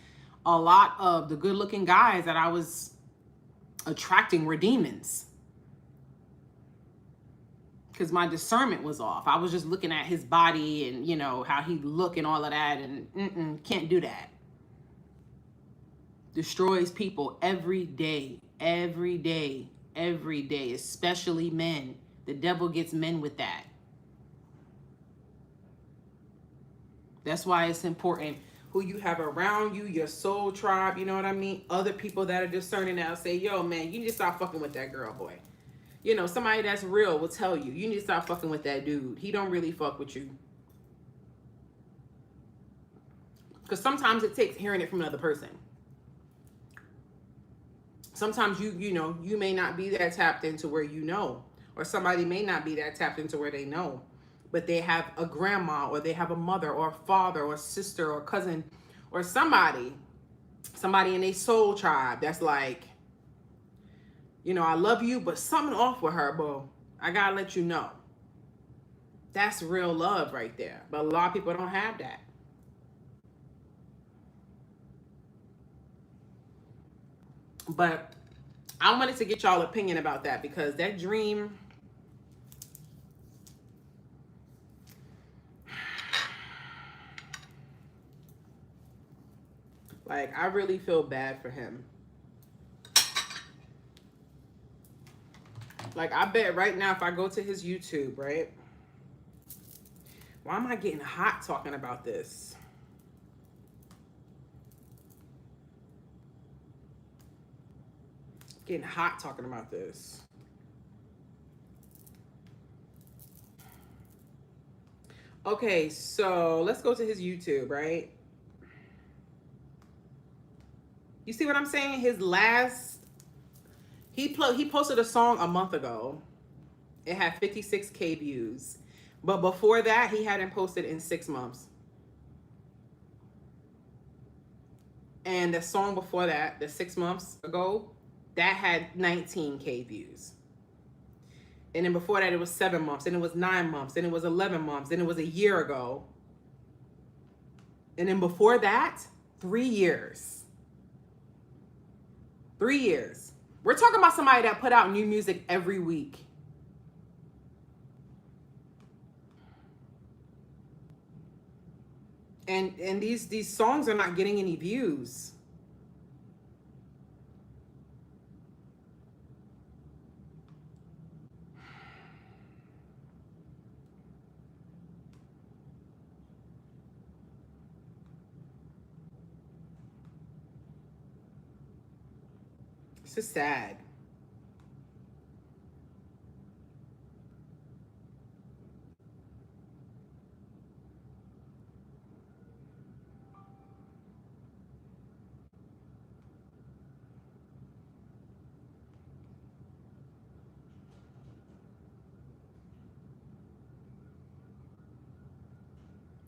a lot of the good looking guys that I was attracting were demons. Because my discernment was off. I was just looking at his body and, you know, how he look and all of that, and can't do that. Destroys people every day, especially men. The devil gets men with that. That's why it's important who you have around you, your soul tribe, you know what I mean? Other people that are discerning now say, yo, man, you need to stop fucking with that girl, boy. You know, somebody that's real will tell you, you need to stop fucking with that dude. He don't really fuck with you. Because sometimes it takes hearing it from another person. Sometimes you may not be that tapped into where you know, or somebody may not be that tapped into where they know, but they have a grandma, or they have a mother, or a father, or a sister, or a cousin, or somebody in a soul tribe that's like, you know, I love you, but something off with her, bro. I gotta let you know. That's real love right there. But a lot of people don't have that. But I wanted to get y'all opinion about that, because that dream, like, I really feel bad for him. Like, I bet right now if I go to his YouTube, right? Why am I getting hot talking about this? Getting hot talking about this. Okay, so let's go to his YouTube, right? You see what I'm saying? His last, he posted a song a month ago. It had 56K views. But before that, he hadn't posted in 6 months. And the song before that, the 6 months ago, that had 19K views. And then before that, it was 7 months. And it was 9 months. And it was 11 months. And it was a year ago. And then before that, 3 years. 3 years. We're talking about somebody that put out new music every week. And these songs are not getting any views. It's just sad.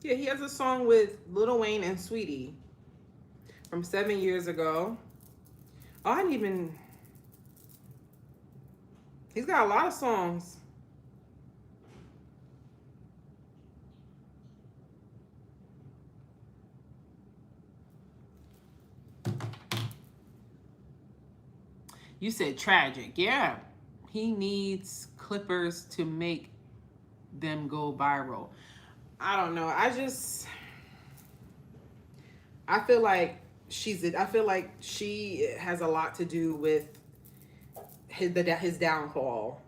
Yeah, he has a song with Lil Wayne and Sweetie from 7 years ago. Oh, I didn't even. He's got a lot of songs. You said tragic. Yeah. He needs clippers to make them go viral. I don't know. I feel like I feel like she has a lot to do with his downfall.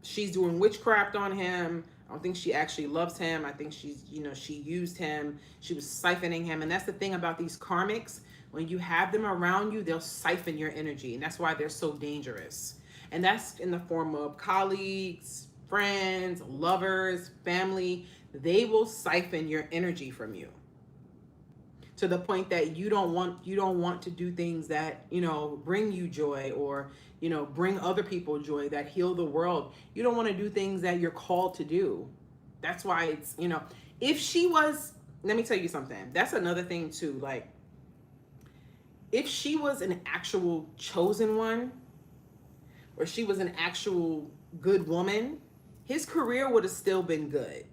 She's doing witchcraft on him. I don't think she actually loves him. I think she used him. She was siphoning him. And that's the thing about these karmics. When you have them around you, they'll siphon your energy. And that's why they're so dangerous. And that's in the form of colleagues, friends, lovers, family. They will siphon your energy from you to the point that you don't want to do things that, bring you joy, or, bring other people joy, that heal the world. You don't want to do things that you're called to do. That's why it's, if she was, let me tell you something. That's another thing too. Like, if she was an actual chosen one, or she was an actual good woman, his career would have still been good.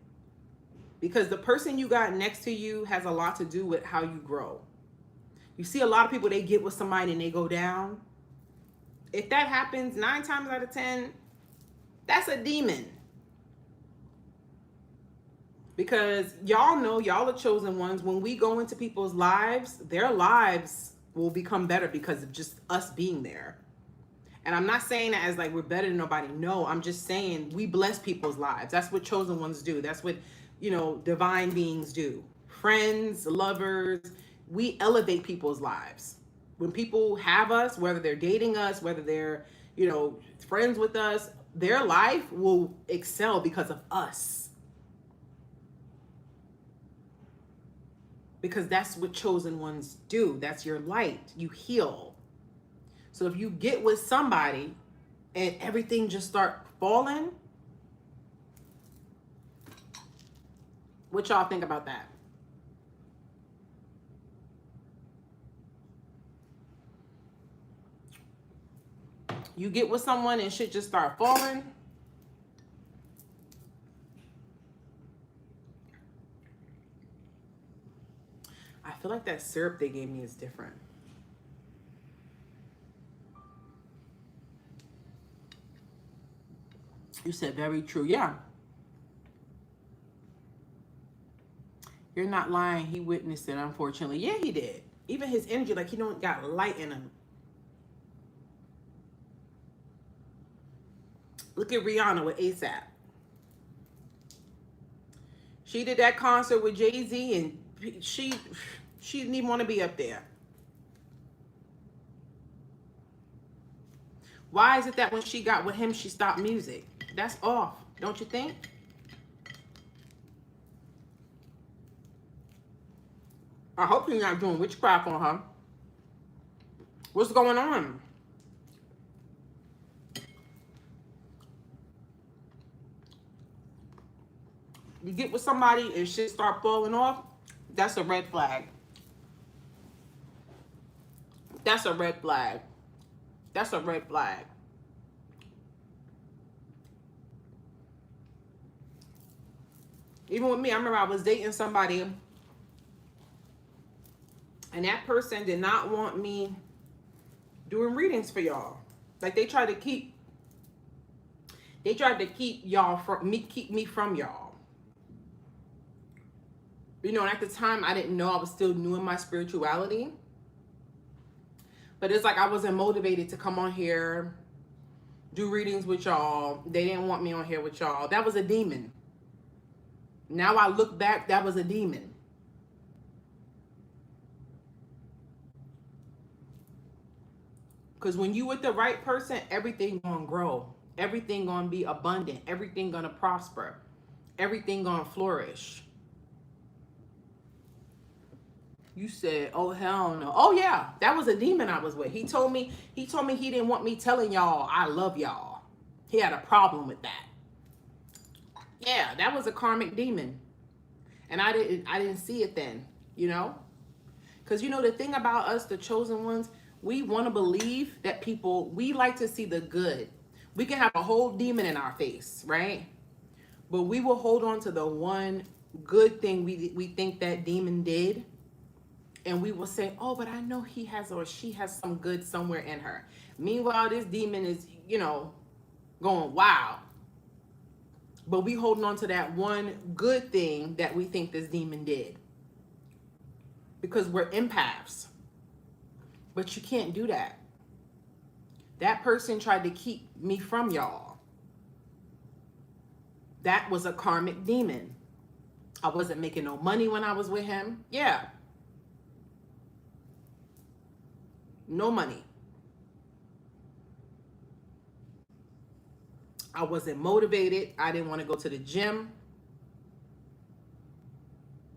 Because the person you got next to you has a lot to do with how you grow. You see a lot of people, they get with somebody and they go down. If that happens 9 times out of 10, that's a demon. Because y'all know, y'all are chosen ones. When we go into people's lives, their lives will become better because of just us being there. And I'm not saying that as like we're better than nobody. No, I'm just saying we bless people's lives. That's what chosen ones do. That's what, divine beings do. Friends, lovers, we elevate people's lives. When people have us, whether they're dating us, whether they're, friends with us, their life will excel because of us. Because that's what chosen ones do. That's your light. You heal. So if you get with somebody and everything just start falling, what y'all think about that? You get with someone and shit just start falling. I feel like that syrup they gave me is different. You said very true. Yeah. You're not lying. He witnessed it, unfortunately. Yeah, he did. Even his energy, like he don't got light in him. Look at Rihanna with ASAP. She did that concert with Jay-Z and she didn't even want to be up there. Why is it that when she got with him, she stopped music? That's off, don't you think? I hope you're not doing witchcraft on her. What's going on? You get with somebody and shit start falling off, that's a red flag. That's a red flag. That's a red flag. Even with me, I remember I was dating somebody and that person did not want me doing readings for y'all. Like they tried to keep y'all from me, keep me from y'all. You know, and at the time, I didn't know, I was still new in my spirituality. But it's like I wasn't motivated to come on here, do readings with y'all. They didn't want me on here with y'all. That was a demon. Now I look back, that was a demon. Because when you with the right person, everything gonna grow. Everything gonna be abundant. Everything gonna prosper. Everything gonna flourish. You said, oh, hell no. Oh, yeah, that was a demon I was with. He told me he didn't want me telling y'all I love y'all. He had a problem with that. Yeah, that was a karmic demon. And I didn't see it then, you know? Because, you know, the thing about us, the chosen ones, we want to believe that we like to see the good. We can have a whole demon in our face, right? But we will hold on to the one good thing we think that demon did. And we will say, oh, but I know he has or she has some good somewhere in her. Meanwhile, this demon is, you know, going wild. But we holding on to that one good thing that we think this demon did. Because we're empaths. But you can't do that. That person tried to keep me from y'all. That was a karmic demon. I wasn't making no money when I was with him. Yeah. No money. I wasn't motivated. I didn't want to go to the gym.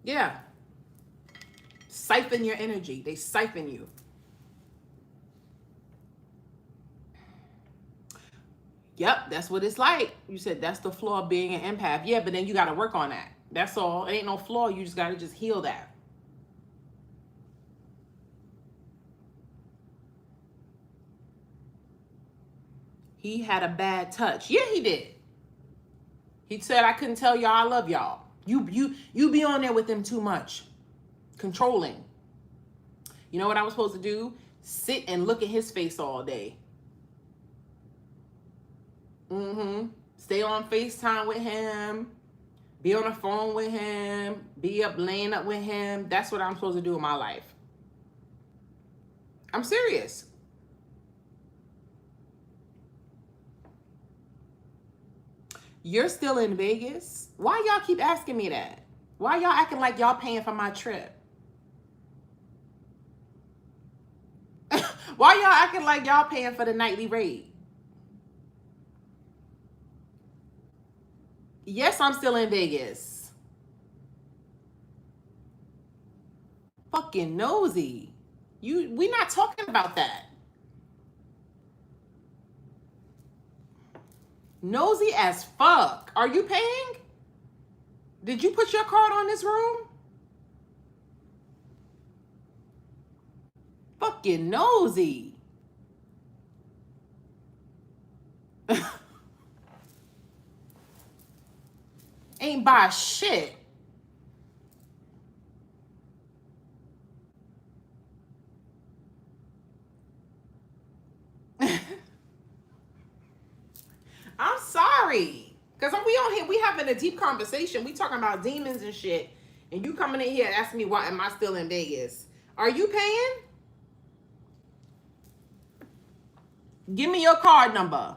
Yeah. Siphon your energy. They siphon you. Yep, that's what it's like. You said that's the flaw of being an empath. Yeah, but then you got to work on that. That's all. It ain't no flaw. You just got to just heal that. He had a bad touch. Yeah, he did. He said I couldn't tell y'all I love y'all. You be on there with them too much. Controlling. You know what I was supposed to do? Sit and look at his face all day. Stay on FaceTime with him. Be on the phone with him. Be up laying up with him. That's what I'm supposed to do in my life. I'm serious. You're still in Vegas? Why y'all keep asking me that? Why y'all acting like y'all paying for my trip? Why y'all acting like y'all paying for the nightly rate? Yes, I'm still in Vegas. Fucking nosy. We not talking about that. Nosy as fuck. Are you paying? Did you put your card on this room? Fucking nosy. Ain't buy shit. I'm sorry. Because we on here, we having a deep conversation. We talking about demons and shit. And you coming in here asking me why am I still in Vegas? Are you paying? Give me your card number.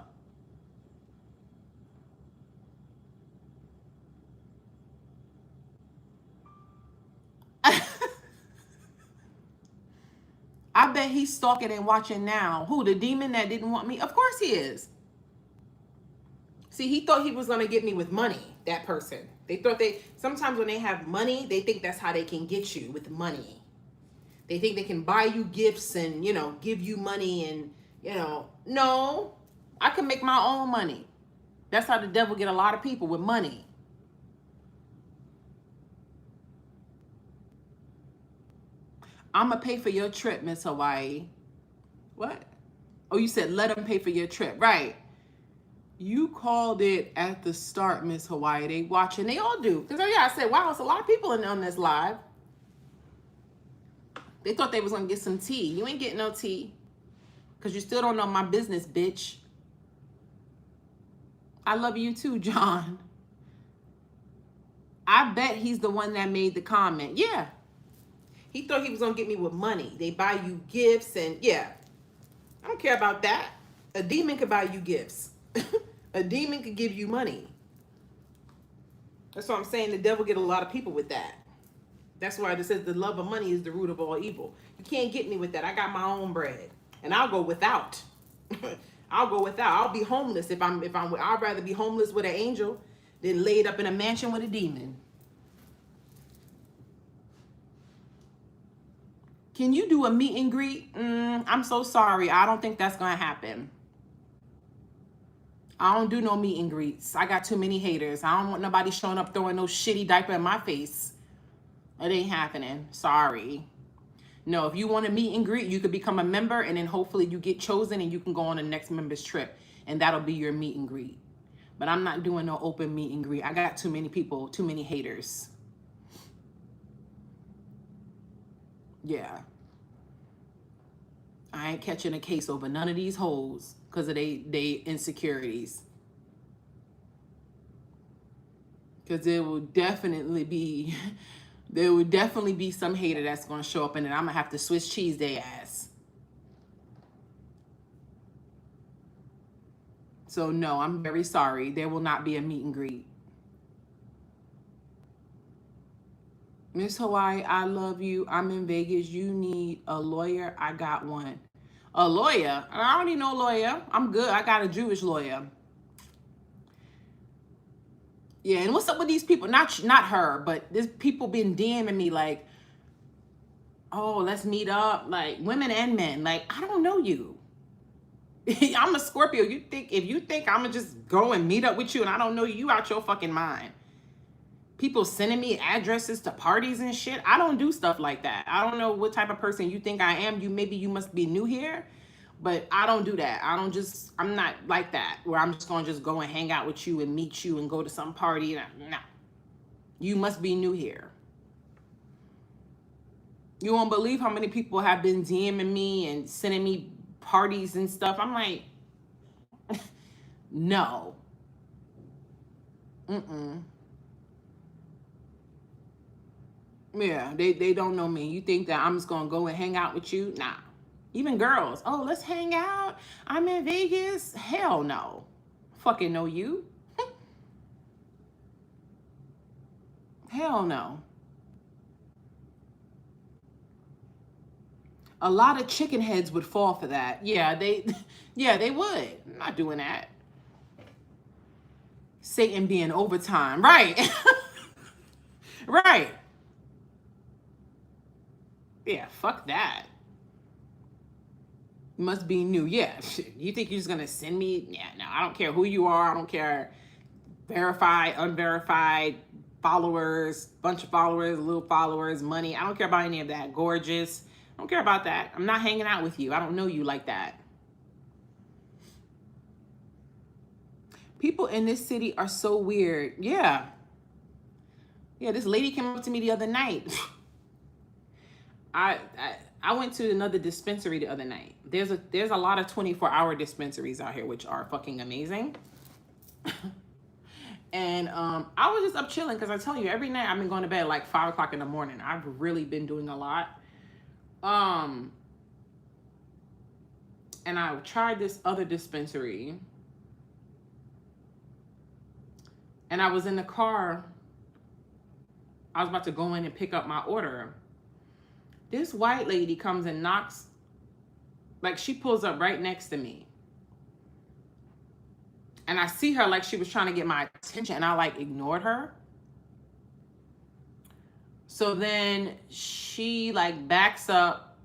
I bet he's stalking and watching now. Who, the demon that didn't want me? Of course he is. See, he thought he was going to get me with money, that person. They thought sometimes when they have money, they think that's how they can get you, with money. They think they can buy you gifts and, you know, give you money and, you know, no, I can make my own money. That's how the devil get a lot of people, with money. I'm going to pay for your trip, Miss Hawaii. What? Oh, you said let them pay for your trip. Right. You called it at the start, Miss Hawaii. They watching. They all do. Because, yeah, I said, wow, it's a lot of people on this live. They thought they was going to get some tea. You ain't getting no tea. Because you still don't know my business, bitch. I love you too, John. I bet he's the one that made the comment. Yeah. He thought he was going to get me with money. They buy you gifts and yeah. I don't care about that. A demon could buy you gifts. A demon could give you money. That's what I'm saying. The devil get a lot of people with that. That's why it says the love of money is the root of all evil. You can't get me with that. I got my own bread. And I'll go without. I'll go without. I'll be homeless I'd rather be homeless with an angel than laid up in a mansion with a demon. Can you do a meet and greet? I'm so sorry. I don't think that's gonna happen. I don't do no meet and greets. I got too many haters. I don't want nobody showing up throwing no shitty diaper in my face. It ain't happening. Sorry. No, if you want to meet and greet, you could become a member and then hopefully you get chosen and you can go on the next member's trip and that'll be your meet and greet. But I'm not doing no open meet and greet. I got too many people, too many haters. Yeah. I ain't catching a case over none of these hoes because of they insecurities. Because there would definitely be some hater that's going to show up and then I'm going to have to Swiss cheese their ass. So no, I'm very sorry. There will not be a meet and greet. Miss Hawaii, I love you. I'm in Vegas. You need a lawyer. I got one. A lawyer? I don't need no lawyer. I'm good. I got a Jewish lawyer. Yeah, and what's up with these people? Not her, but there's people been DMing me like, oh, let's meet up. Like women and men. Like, I don't know you. I'm a Scorpio. If you think I'm gonna just go and meet up with you and I don't know you out your fucking mind. People sending me addresses to parties and shit. I don't do stuff like that. I don't know what type of person you think I am. Maybe you must be new here, but I don't do that. I'm not like that where I'm just going to just go and hang out with you and meet you and go to some party. No. You must be new here. You won't believe how many people have been DMing me and sending me parties and stuff. I'm like, no. Yeah, they don't know me. You think that I'm just gonna go and hang out with you? Nah. Even girls. Oh, let's hang out. I'm in Vegas. Hell no. Fucking know you. Hell no. A lot of chicken heads would fall for that. Yeah, they would. I'm not doing that. Satan being overtime. Right. Right. Yeah, fuck that. Must be new. Yeah. You think you're just going to send me? Yeah, no, I don't care who you are. I don't care. Verified, unverified, followers, bunch of followers, little followers, money. I don't care about any of that. Gorgeous. I don't care about that. I'm not hanging out with you. I don't know you like that. People in this city are so weird. Yeah. Yeah, this lady came up to me the other night. I went to another dispensary the other night. There's a lot of 24-hour dispensaries out here, which are fucking amazing. And I was just up chilling because I tell you, every night I've been going to bed at like 5 o'clock in the morning. I've really been doing a lot. And I tried this other dispensary. And I was in the car. I was about to go in and pick up my order. This white lady comes and knocks, like she pulls up right next to me. And I see her like she was trying to get my attention and I like ignored her. So then she like backs up,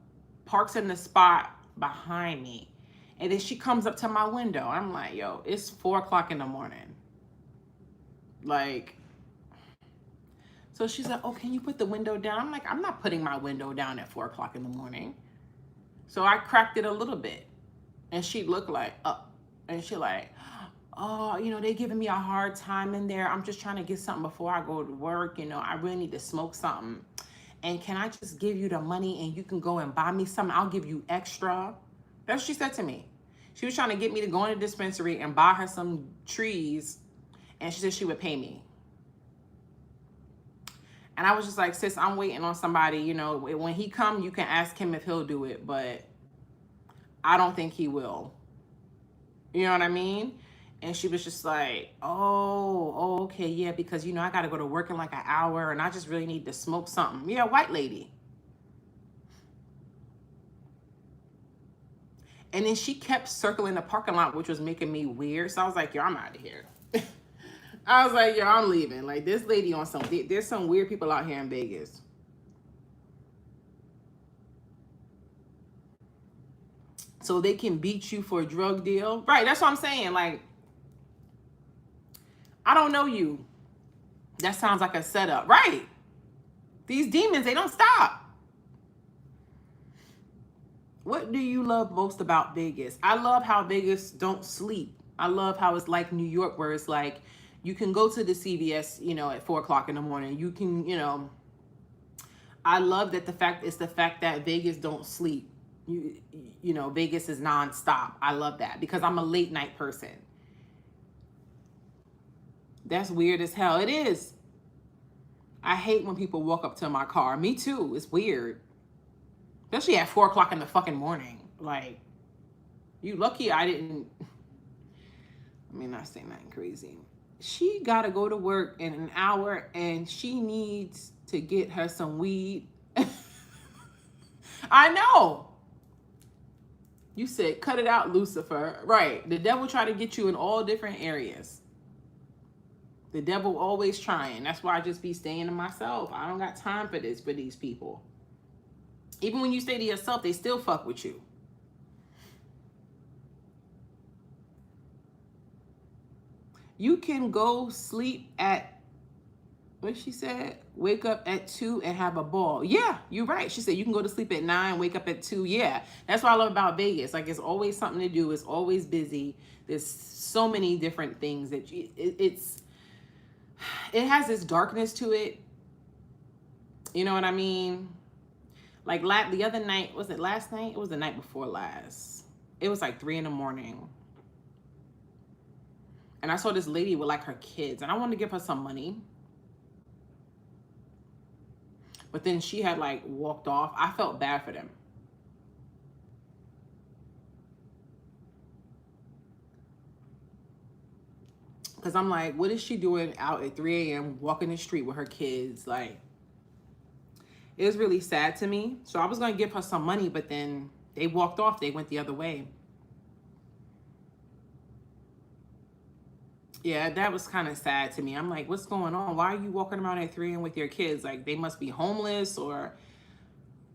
parks in the spot behind me. And then she comes up to my window. I'm like, yo, it's 4 o'clock in the morning. Like, so she's like, oh, can you put the window down? I'm like, I'm not putting my window down at 4 o'clock in the morning. So I cracked it a little bit. And she looked like, and she like, oh, you know, they giving me a hard time in there. I'm just trying to get something before I go to work. You know, I really need to smoke something. And can I just give you the money and you can go and buy me something? I'll give you extra. That's what she said to me. She was trying to get me to go in the dispensary and buy her some trees. And she said she would pay me. And I was just like, sis, I'm waiting on somebody, you know, when he come, you can ask him if he'll do it, but I don't think he will. You know what I mean? And she was just like, oh, okay, yeah, because, you know, I got to go to work in like an hour and I just really need to smoke something. Yeah, white lady. And then she kept circling the parking lot, which was making me weird. So I was like, yo, I'm out of here. I was like, yo, I'm leaving. Like, this lady on some, there's some weird people out here in Vegas. So they can beat you for a drug deal. Right, that's what I'm saying. Like, I don't know you. That sounds like a setup. Right. These demons, they don't stop. What do you love most about Vegas? I love how Vegas don't sleep. I love how it's like New York, where it's like you can go to the CVS, you know, at 4 o'clock in the morning. You can, you know, I love that the fact that Vegas don't sleep. You know, Vegas is nonstop. I love that because I'm a late night person. That's weird as hell. It is. I hate when people walk up to my car. Me too. It's weird. Especially at 4 o'clock in the fucking morning. Like, you lucky I didn't. I mean, not saying nothing crazy. She got to go to work in an hour and she needs to get her some weed. I know. You said, cut it out, Lucifer. Right. The devil try to get you in all different areas. The devil always trying. That's why I just be staying to myself. I don't got time for this, for these people. Even when you stay to yourself, they still fuck with you. You can go sleep at, what she said? Wake up at 2 and have a ball. Yeah, you're right. She said you can go to sleep at 9, wake up at 2. Yeah, that's what I love about Vegas. Like, it's always something to do. It's always busy. There's so many different things that it has this darkness to it. You know what I mean? Like the other night, was it last night? It was the night before last. It was like 3 in the morning. And I saw this lady with like her kids and I wanted to give her some money. But then she had like walked off. I felt bad for them. Because I'm like, what is she doing out at 3 a.m. walking the street with her kids? Like, it was really sad to me. So I was going to give her some money, but then they walked off. They went the other way. Yeah, that was kind of sad to me. I'm like, what's going on? Why are you walking around at 3 a.m. with your kids? Like, they must be homeless or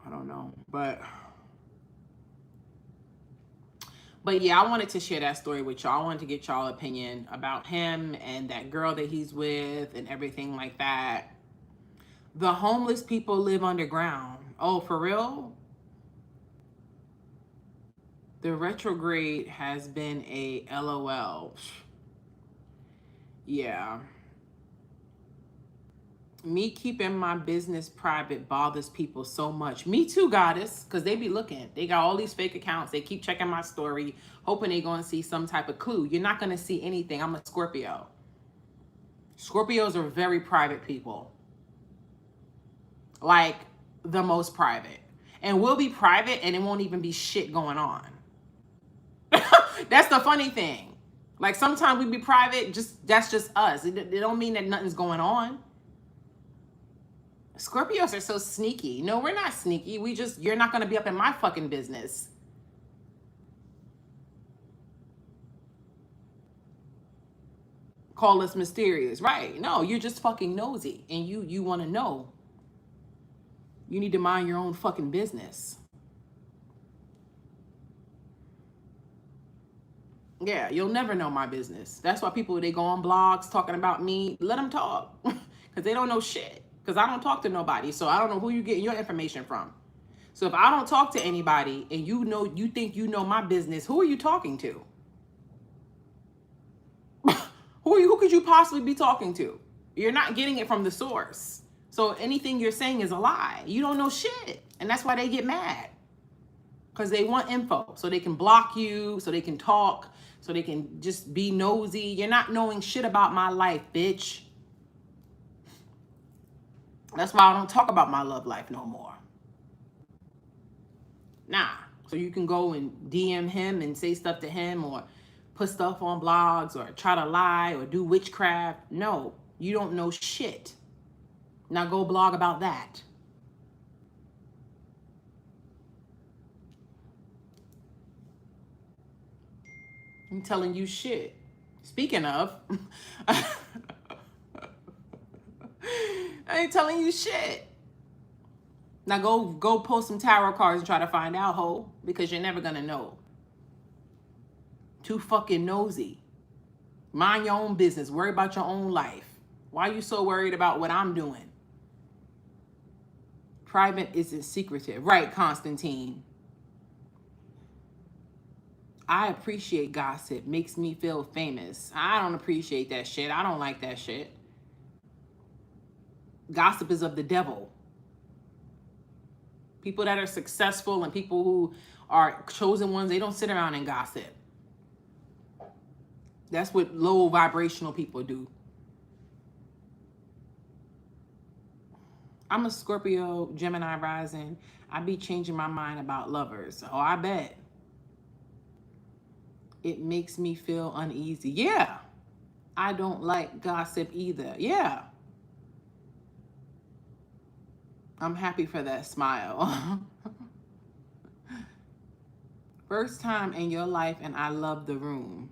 I don't know. But yeah, I wanted to share that story with y'all. I wanted to get y'all opinion about him and that girl that he's with and everything like that. The homeless people live underground. Oh, for real? The retrograde has been a LOL. Yeah. Me keeping my business private bothers people so much. Me too, goddess, because they be looking. They got all these fake accounts. They keep checking my story, hoping they're going to see some type of clue. You're not going to see anything. I'm a Scorpio. Scorpios are very private people. Like, the most private. And we'll be private and it won't even be shit going on. That's the funny thing. Like, sometimes we be private, that's just us. It don't mean that nothing's going on. Scorpios are so sneaky. No, we're not sneaky. You're not going to be up in my fucking business. Call us mysterious. Right. No, you're just fucking nosy. And you want to know. You need to mind your own fucking business. Yeah, you'll never know my business. That's why people, they go on blogs talking about me. Let them talk. Because they don't know shit. Because I don't talk to nobody. So I don't know who you're getting your information from. So if I don't talk to anybody and you think you know my business, who are you talking to? Who could you possibly be talking to? You're not getting it from the source. So anything you're saying is a lie. You don't know shit. And that's why they get mad. Because they want info. So they can block you. So they can talk. So they can just be nosy. You're not knowing shit about my life, bitch. That's why I don't talk about my love life no more. Nah. So you can go and DM him and say stuff to him or put stuff on blogs or try to lie or do witchcraft. No, you don't know shit. Now go blog about that. I'm telling you shit. Speaking of, I ain't telling you shit. Now go post some tarot cards and try to find out, ho, because you're never gonna know. Too fucking nosy. Mind your own business. Worry about your own life. Why are you so worried about what I'm doing? Private isn't secretive. Right, Constantine. I appreciate gossip. Makes me feel famous. I don't appreciate that shit. I don't like that shit. Gossip is of the devil. People that are successful and people who are chosen ones, they don't sit around and gossip. That's what low vibrational people do. I'm a Scorpio, Gemini rising. I be changing my mind about lovers. Oh, I bet. It makes me feel uneasy. Yeah. I don't like gossip either. Yeah. I'm happy for that smile. First time in your life and I love the room.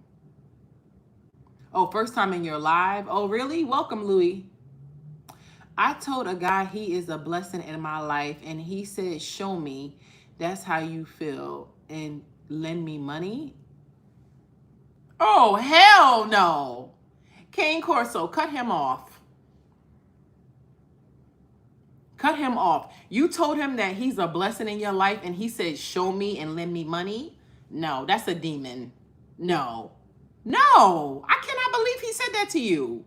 Oh, first time in your life? Oh, really? Welcome, Louis. I told a guy he is a blessing in my life and he said, show me. That's how you feel. And lend me money? Oh, hell no. Cane Corso, cut him off. Cut him off. You told him that he's a blessing in your life and he said, show me and lend me money? No, that's a demon. No. No, I cannot believe he said that to you.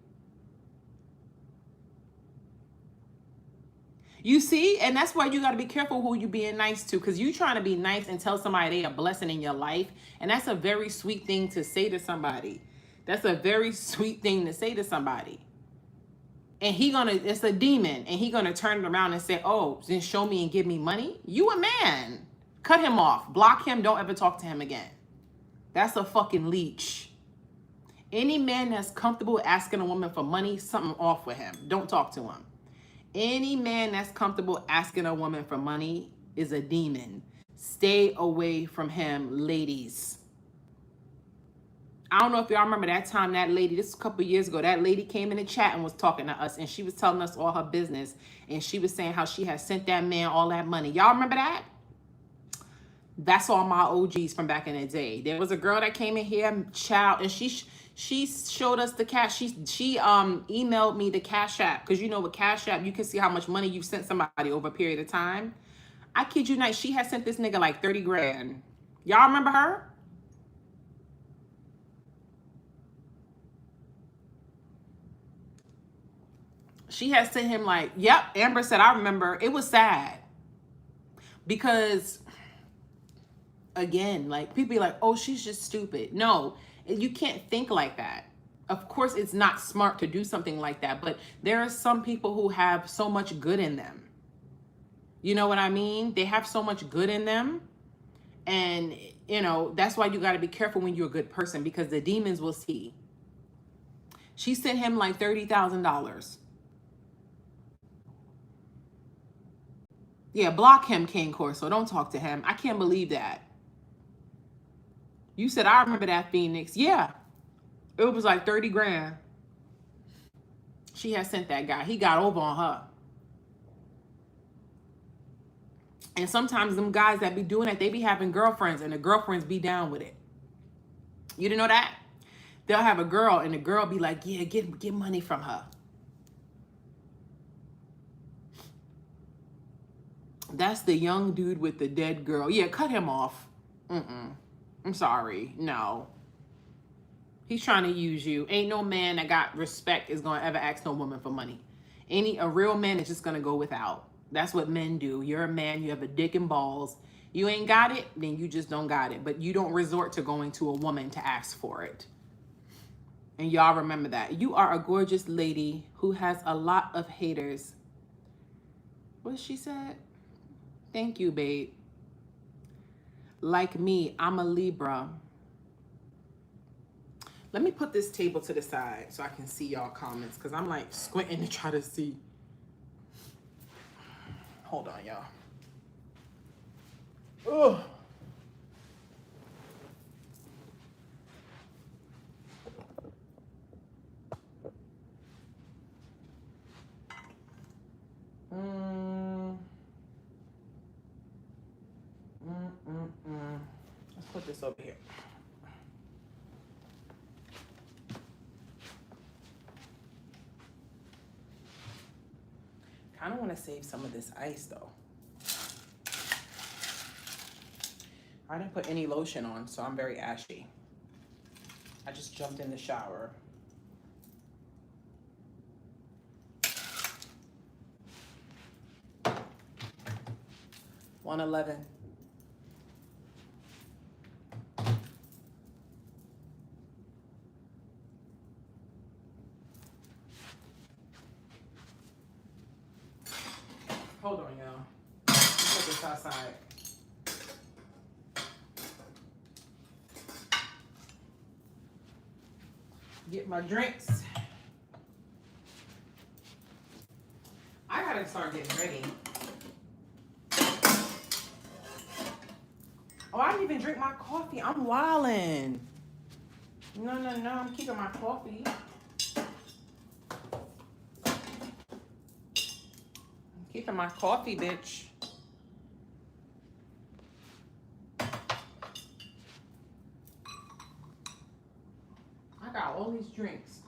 You see? And that's why you got to be careful who you being nice to, because you trying to be nice and tell somebody they a blessing in your life. And that's a very sweet thing to say to somebody. That's a very sweet thing to say to somebody. And it's a demon. And he gonna turn it around and say, oh, then show me and give me money? You a man. Cut him off. Block him. Don't ever talk to him again. That's a fucking leech. Any man that's comfortable asking a woman for money, something off with him. Don't talk to him. Any man that's comfortable asking a woman for money is a demon. Stay away from him, ladies. I don't know if y'all remember that time that lady, this was a couple years ago, that lady came in the chat and was talking to us and she was telling us all her business and she was saying how she had sent that man all that money. Y'all remember that? That's all my OGs from back in the day. There was a girl that came in here, child, and she showed us the cash. She emailed me the Cash App, because you know with Cash App you can see how much money you sent somebody over a period of time. I kid you not, she had sent this nigga like 30 grand. Y'all remember her? She had sent him like, yep, Amber said, I remember. It was sad. Because, again, like, people be like, oh, she's just stupid. No, you can't think like that. Of course, it's not smart to do something like that. But there are some people who have so much good in them. You know what I mean? They have so much good in them. And, you know, that's why you got to be careful when you're a good person, because the demons will see. She sent him like $30,000. Yeah, block him, King Corso. Don't talk to him. I can't believe that. You said, I remember that, Phoenix. Yeah. It was like 30 grand. She had sent that guy. He got over on her. And sometimes them guys that be doing that, they be having girlfriends and the girlfriends be down with it. You didn't know that? They'll have a girl and the girl be like, yeah, get money from her. That's the young dude with the dead girl. Yeah, cut him off. I'm sorry. No. He's trying to use you. Ain't no man that got respect is going to ever ask no woman for money. A real man is just going to go without. That's what men do. You're a man. You have a dick and balls. You ain't got it, then you just don't got it. But you don't resort to going to a woman to ask for it. And y'all remember that. You are a gorgeous lady who has a lot of haters. What she said? Thank you, babe. Like me, I'm a Libra. Let me put this table to the side so I can see y'all comments, because I'm like squinting to try to see. Hold on, y'all. Ugh. Let's put this over here. I don't want to save some of this ice though. I didn't put any lotion on, so I'm very ashy. I just jumped in the shower. $111. Hold on, y'all. Let's put this outside. Get my drinks. I gotta start getting ready. Oh, I didn't even drink my coffee. I'm wildin'. No, I'm keeping my coffee. Keeping my coffee, bitch. I got all these drinks.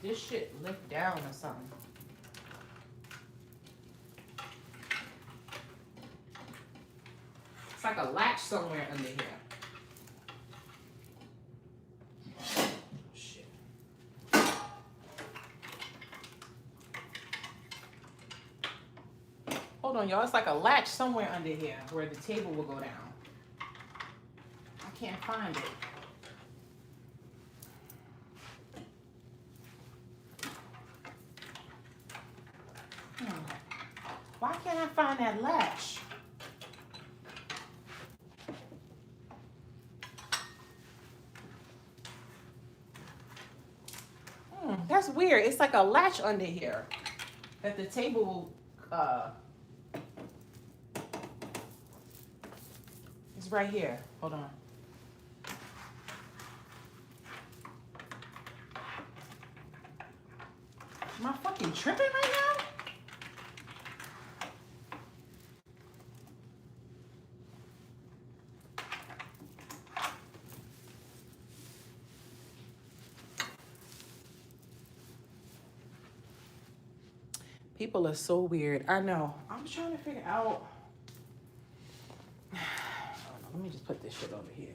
This shit lift down or something. It's like a latch somewhere under here. Shit. Hold on, y'all. It's like a latch somewhere under here where the table will go down. I can't find it. Why can't I find that latch? That's weird. It's like a latch under here that the table will, it's right here. Hold on. Am I fucking tripping right now? People are so weird. I know. I'm trying to figure out. Let me just put this shit over here.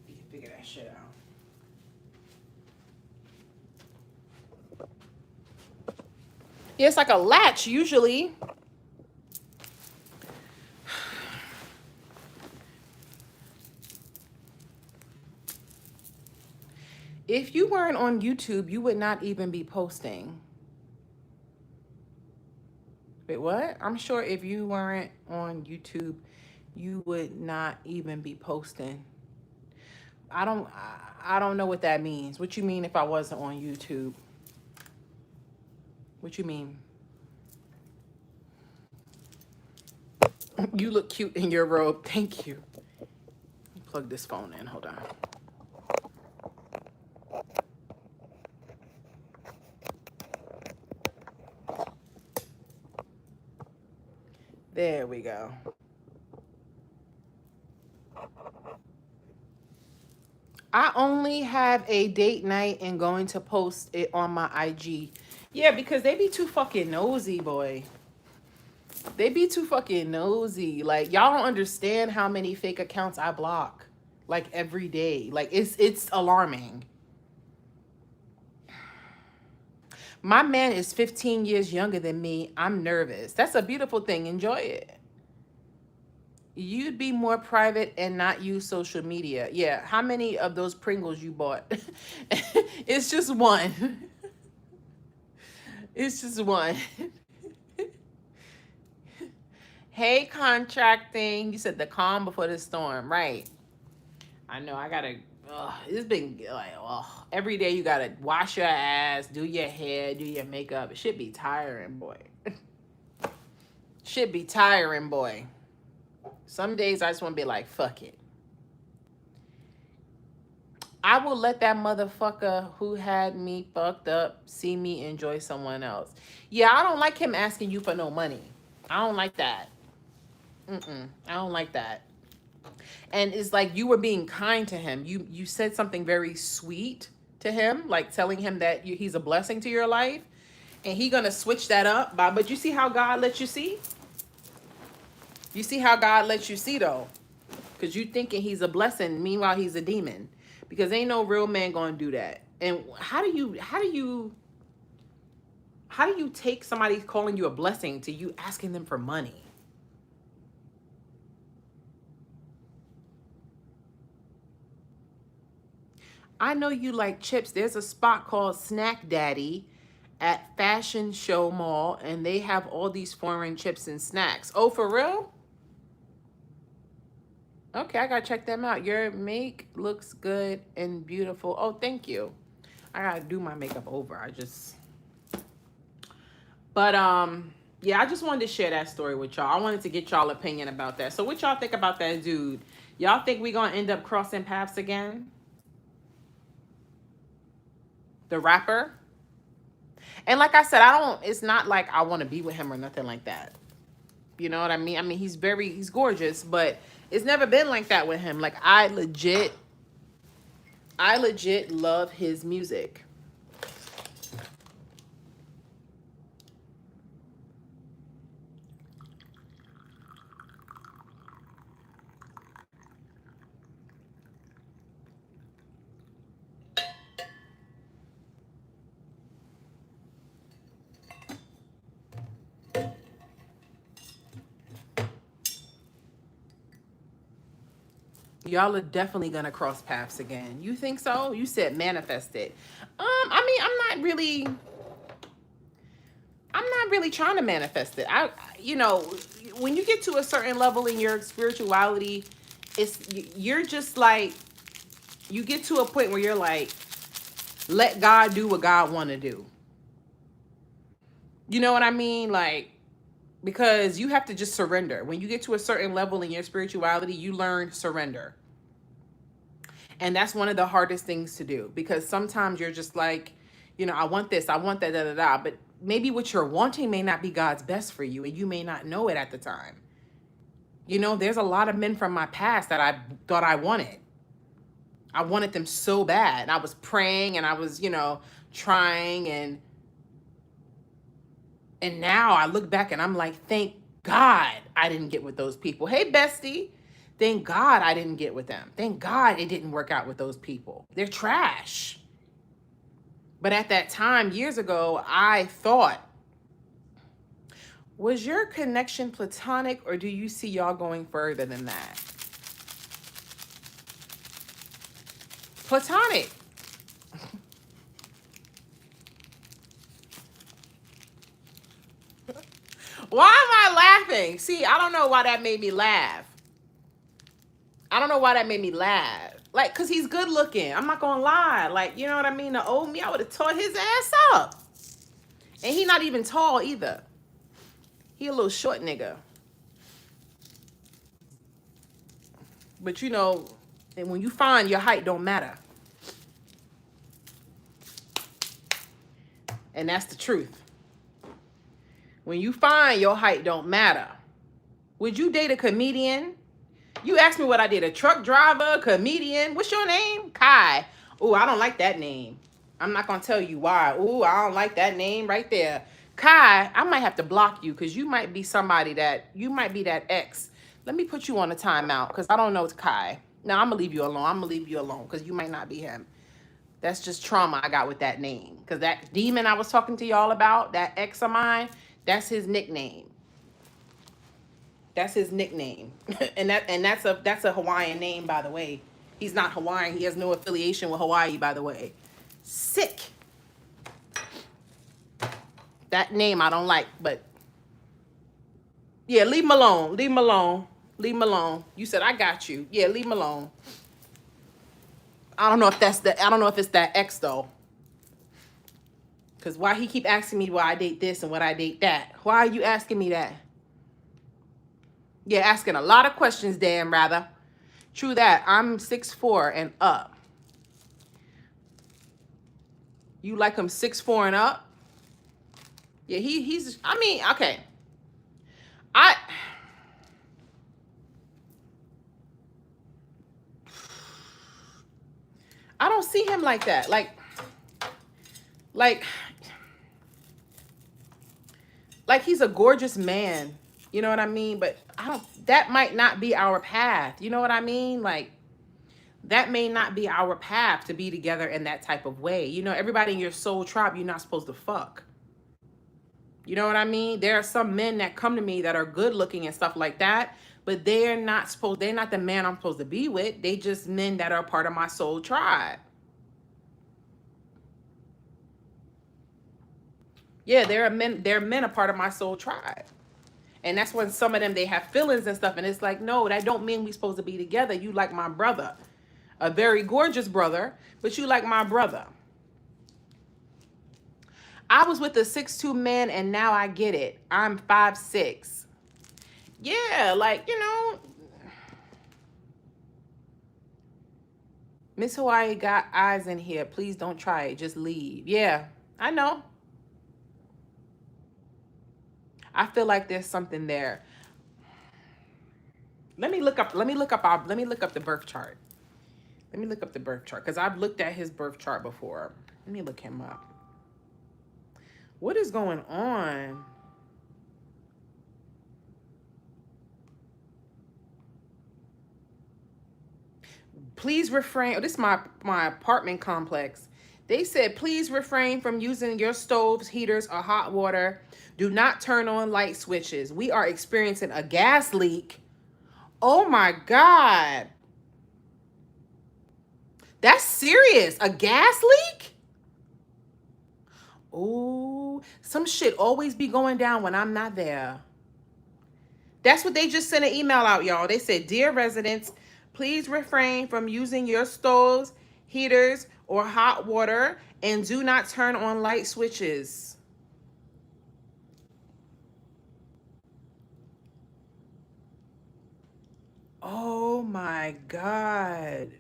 You can figure that shit out. Yeah, it's like a latch usually. If you weren't on YouTube, you would not even be posting. Wait, what? I'm sure if you weren't on YouTube, you would not even be posting. I don't know what that means. What you mean if I wasn't on YouTube? What you mean? You look cute in your robe. Thank you. Plug this phone in. Hold on. There we go. I only have a date night and going to post it on my IG. Yeah, because they be too fucking nosy, boy. They be too fucking nosy. Like, y'all don't understand how many fake accounts I block. Like, every day. Like, it's alarming. My man is 15 years younger than me. I'm nervous. That's a beautiful thing. Enjoy it. You'd be more private and not use social media. Yeah. How many of those Pringles you bought? It's just one. It's just one. Hey, contracting. You said the calm before the storm. Right. I know. I gotta. It's been like, every day you gotta wash your ass, do your hair, do your makeup. It should be tiring, boy. Should be tiring, boy. Some days I just want to be like, fuck it. I will let that motherfucker who had me fucked up see me enjoy someone else. Yeah, I don't like him asking you for no money. I don't like that. I don't like that. And it's like you were being kind to him. You said something very sweet to him, like telling him that he's a blessing to your life. And he gonna switch that up. But you see how God lets you see? You see how God lets you see, though? Because you thinking he's a blessing, meanwhile he's a demon. Because ain't no real man gonna do that. And how do you take somebody calling you a blessing to you asking them for money? I know you like chips. There's a spot called Snack Daddy at Fashion Show Mall, and they have all these foreign chips and snacks. Oh, for real? Okay, I gotta check them out. Your make looks good and beautiful. Oh, thank you. I gotta do my makeup over. But yeah, I just wanted to share that story with y'all. I wanted to get y'all opinion about that. So what y'all think about that dude? Y'all think we gonna end up crossing paths again? The rapper? And like I said, it's not like I want to be with him or nothing like that. You know what I mean? I mean, he's gorgeous, but it's never been like that with him. Like, I legit love his music. Y'all are definitely gonna cross paths again. You think so? You said manifest it. I mean, I'm not really trying to manifest it. You know, when you get to a certain level in your spirituality, you're just like, you get to a point where you're like, let God do what God want to do. You know what I mean? Like, because you have to just surrender. When you get to a certain level in your spirituality, you learn surrender. And that's one of the hardest things to do, because sometimes you're just like, you know, I want this, I want that, da, da, da. But maybe what you're wanting may not be God's best for you, and you may not know it at the time. You know, there's a lot of men from my past that I thought I wanted. I wanted them so bad. And I was praying and I was, you know, trying, and now I look back and I'm like, thank God I didn't get with those people. Hey, bestie. Thank God I didn't get with them. Thank God it didn't work out with those people. They're trash. But at that time, years ago, I thought, was your connection platonic, or do you see y'all going further than that? Platonic. Why am I laughing? See, I don't know why that made me laugh. I don't know why that made me laugh. Like, because he's good looking. I'm not going to lie. Like, you know what I mean? The old me, I would have tore his ass up. And he not even tall either. He a little short nigga. But, you know, and when you find your height don't matter. And that's the truth. When you find your height don't matter. Would you date a comedian? You asked me what I did. A truck driver, comedian. What's your name? Kai. Oh, I don't like that name. I'm not going to tell you why. Oh, I don't like that name right there. Kai, I might have to block you because you might be somebody that, you might be that ex. Let me put you on a timeout because I don't know it's Kai. No, I'm going to leave you alone. I'm going to leave you alone because you might not be him. That's just trauma I got with that name. Because that demon I was talking to y'all about, that ex of mine, that's his nickname. That's his nickname. and that's a Hawaiian name, by the way. He's not Hawaiian. He has no affiliation with Hawaii, by the way. Sick. That name I don't like, but yeah, leave him alone. Leave him alone. Leave him alone. You said I got you. Yeah, leave him alone. I don't know if it's that ex though. Cause why he keep asking me why I date this and what I date that? Why are you asking me that? Yeah, asking a lot of questions, damn rather. True that. I'm 6'4" and up. You like him 6'4" and up? Yeah, he's I mean, okay. I don't see him like that. Like he's a gorgeous man. You know what I mean? But that might not be our path. You know what I mean? Like, that may not be our path to be together in that type of way. You know, everybody in your soul tribe, you're not supposed to fuck. You know what I mean? There are some men that come to me that are good looking and stuff like that, but they're not the man I'm supposed to be with. They just men that are part of my soul tribe. Yeah, they're men a part of my soul tribe. And that's when some of them, they have feelings and stuff. And it's like, no, that don't mean we supposed to be together. You like my brother. A very gorgeous brother, but you like my brother. I was with a 6'2" man and now I get it. I'm 5'6". Yeah, like, you know. Miss Hawaii got eyes in here. Please don't try it. Just leave. Yeah, I know. I feel like there's something there. Let me look up the birth chart. Let me look up the birth chart because I've looked at his birth chart before. Let me look him up. What is going on? Please refrain. Oh, this is my apartment complex. They said, please refrain from using your stoves, heaters, or hot water. Do not turn on light switches. We are experiencing a gas leak. Oh my God. That's serious. A gas leak? Oh, some shit always be going down when I'm not there. That's what they just sent an email out, y'all. They said, dear residents, please refrain from using your stoves, heaters, or hot water, and do not turn on light switches. Oh my God.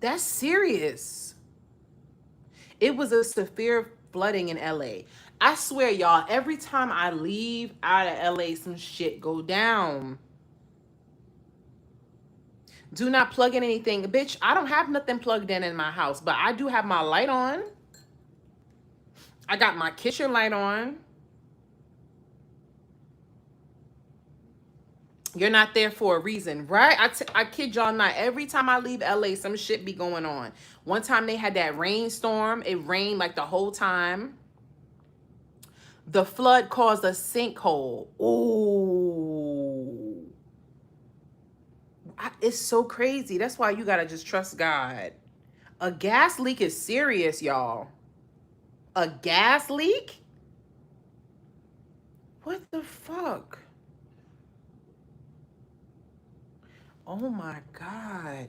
That's serious. It was a severe flooding in LA. I swear, y'all, every time I leave out of LA, some shit go down. Do not plug in anything. Bitch, I don't have nothing plugged in my house, but I do have my light on. I got my kitchen light on. You're not there for a reason, right? I kid y'all not. Every time I leave LA, some shit be going on. One time they had that rainstorm. It rained like the whole time. The flood caused a sinkhole. Ooh. It's so crazy. That's why you gotta just trust God. A gas leak is serious, y'all. A gas leak? What the fuck? Oh my God.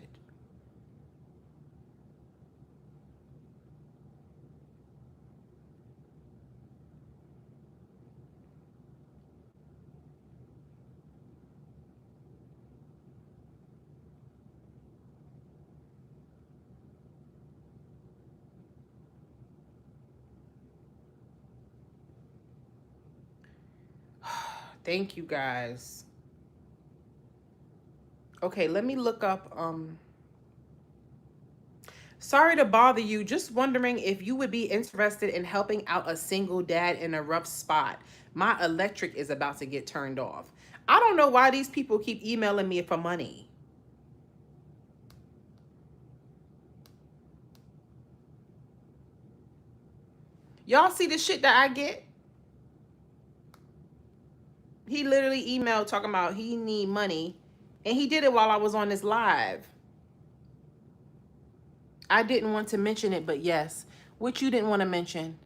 Thank you guys. Okay, let me look up. Sorry to bother you. Just wondering if you would be interested in helping out a single dad in a rough spot. My electric is about to get turned off. I don't know why these people keep emailing me for money. Y'all see the shit that I get? He literally emailed talking about he need money, and he did it while I was on this live. I didn't want to mention it, but yes. What you didn't want to mention?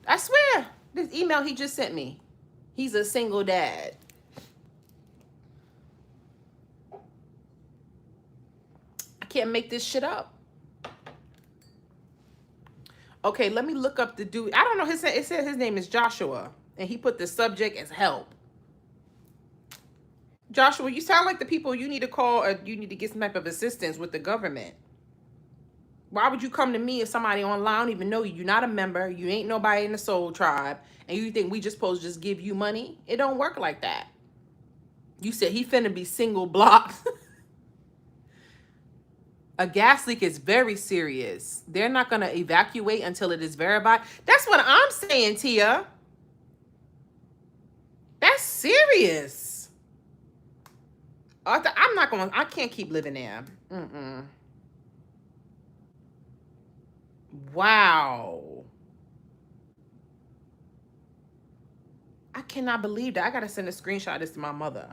I swear, this email he just sent me. He's a single dad. I can't make this shit up. Okay, let me look up the dude. I don't know. It said his name is Joshua, and he put the subject as help. Joshua, you sound like the people you need to call, or you need to get some type of assistance with the government. Why would you come to me if somebody online don't even know you? You're not a member. You ain't nobody in the soul tribe, and you think we just supposed to just give you money? It don't work like that. You said he finna be single blocked. A gas leak is very serious. They're not going to evacuate until it is verified. That's what I'm saying, Tia. That's serious. I'm not going, I can't keep living there. Wow. I cannot believe that. I got to send a screenshot of this to my mother.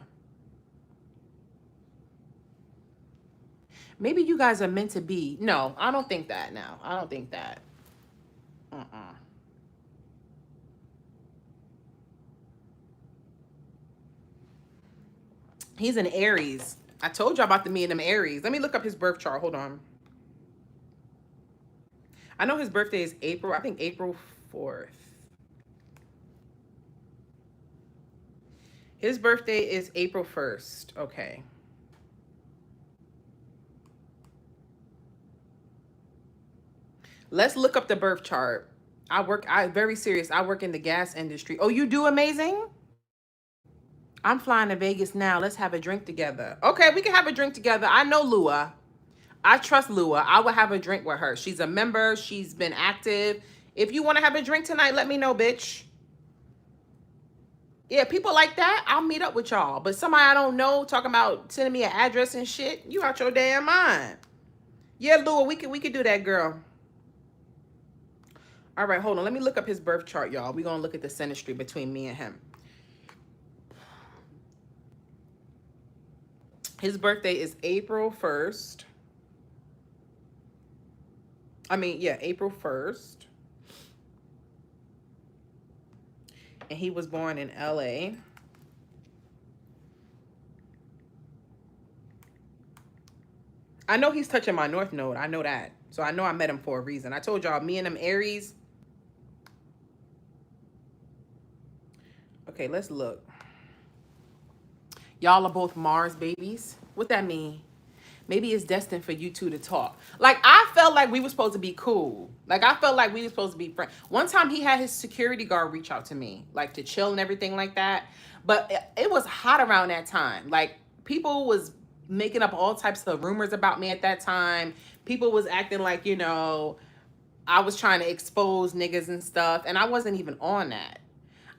Maybe you guys are meant to be. No, I don't think that now. I don't think that. He's an Aries. I told y'all about the me and them Aries. Let me look up his birth chart. Hold on. I know his birthday is April. I think April 4th. His birthday is April 1st. Okay. Let's look up the birth chart. Very serious. I work in the gas industry. Oh, you do amazing? I'm flying to Vegas now. Let's have a drink together. Okay, we can have a drink together. I know Lua. I trust Lua. I will have a drink with her. She's a member. She's been active. If you want to have a drink tonight, let me know, bitch. Yeah, people like that, I'll meet up with y'all. But somebody I don't know talking about sending me an address and shit, you out your damn mind. Yeah, Lua, we could do that, girl. All right, hold on. Let me look up his birth chart, y'all. We're going to look at the synastry between me and him. His birthday is April 1st. April 1st. And he was born in LA. I know he's touching my North Node. I know that. So I know I met him for a reason. I told y'all, me and them Aries. Okay, let's look. Y'all are both Mars babies. What that mean? Maybe it's destined for you two to talk. Like, I felt like we were supposed to be cool. Like, I felt like we were supposed to be friends. One time he had his security guard reach out to me, like to chill and everything like that. But it was hot around that time. Like, people was making up all types of rumors about me at that time. People was acting like, you know, I was trying to expose niggas and stuff. And I wasn't even on that.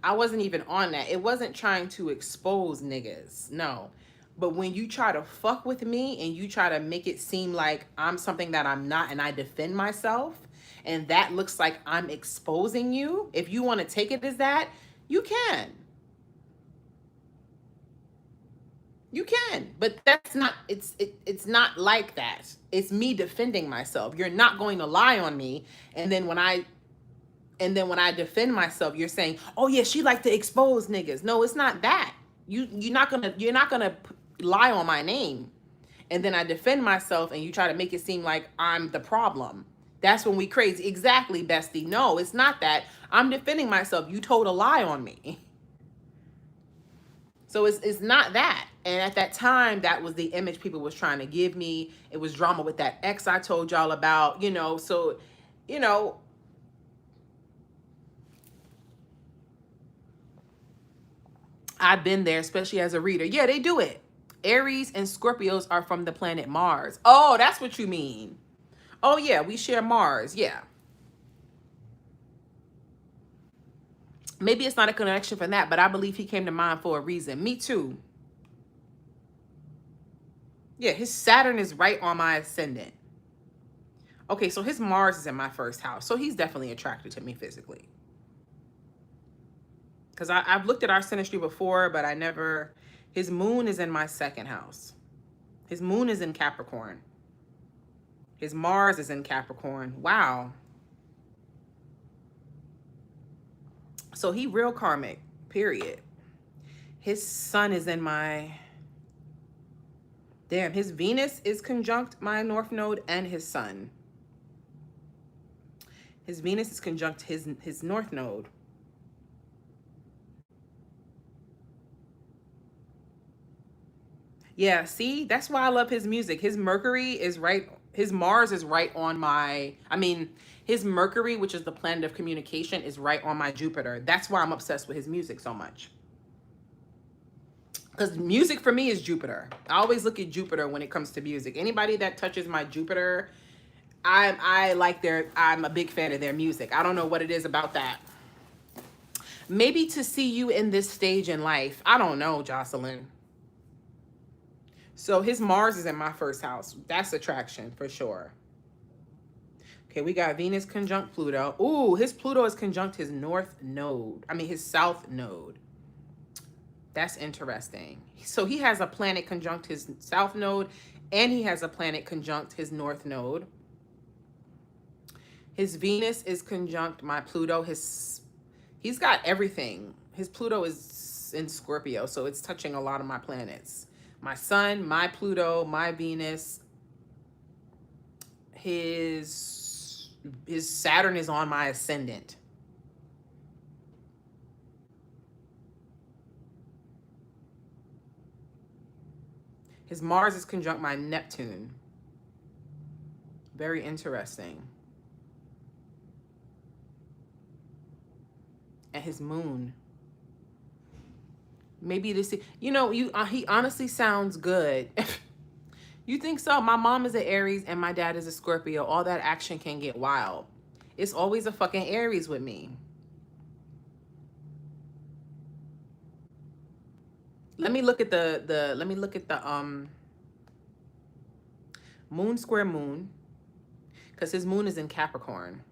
It wasn't trying to expose niggas. No. But when you try to fuck with me and you try to make it seem like I'm something that I'm not and I defend myself, and that looks like I'm exposing you, if you want to take it as that, you can. You can. But that's not, it's not like that. It's me defending myself. You're not going to lie on me. And then when I defend myself, you're saying, oh yeah, she like to expose niggas. No, it's not that. You're not gonna lie on my name. And then I defend myself and you try to make it seem like I'm the problem. That's when we crazy. Exactly, bestie. No, it's not that. I'm defending myself. You told a lie on me. So it's not that. And at that time, that was the image people was trying to give me. It was drama with that ex I told y'all about, you know. So, you know, I've been there, especially as a reader. Yeah, they do it. Aries and Scorpios are from the planet Mars. Oh, that's what you mean. Oh, yeah, we share Mars. Yeah. Maybe it's not a connection for that, but I believe he came to mind for a reason. Me too. Yeah, his Saturn is right on my ascendant. Okay, so his Mars is in my first house. So he's definitely attracted to me physically. Because I've looked at our synastry before, but I never... His moon is in my second house. His moon is in Capricorn. His Mars is in Capricorn. Wow. So he real karmic, period. His sun is in my... Damn, his Venus is conjunct my North Node and his sun. His Venus is conjunct his North Node. Yeah, see? That's why I love his music. His Mercury is right... His Mars is right on my... I mean, his Mercury, which is the planet of communication, is right on my Jupiter. That's why I'm obsessed with his music so much. Because music for me is Jupiter. I always look at Jupiter when it comes to music. Anybody that touches my Jupiter, I'm a big fan of their music. I don't know what it is about that. Maybe to see you in this stage in life. I don't know, Jocelyn. So his Mars is in my first house. That's attraction for sure. Okay, we got Venus conjunct Pluto. Ooh, his Pluto is conjunct his North Node. I mean, his South Node. That's interesting. So he has a planet conjunct his South Node, and he has a planet conjunct his North Node. His Venus is conjunct my Pluto. He's got everything. His Pluto is in Scorpio, so it's touching a lot of my planets. My Sun, my Pluto, my Venus. His Saturn is on my ascendant. His Mars is conjunct my Neptune. Very interesting. And his moon. Maybe this, you know, he honestly sounds good. You think so? My mom is an Aries and my dad is a Scorpio. All that action can get wild. It's always a fucking Aries with me. Let me look at the moon square moon, because his moon is in Capricorn.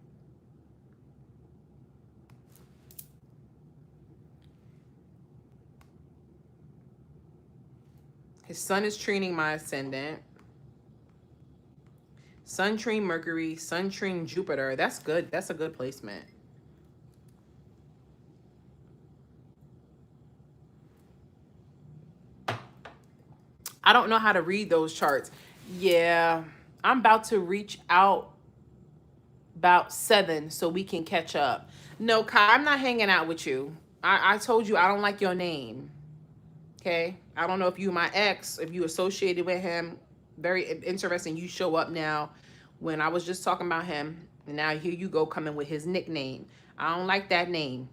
His sun is trining my ascendant. Sun trine Mercury, sun trine Jupiter. That's good. That's a good placement. I don't know how to read those charts. Yeah, I'm about to reach out about 7 so we can catch up. No, Kai, I'm not hanging out with you. I told you I don't like your name. Okay? I don't know if you my ex, if you associated with him. Very interesting. You show up now when I was just talking about him. And now here you go coming with his nickname. I don't like that name.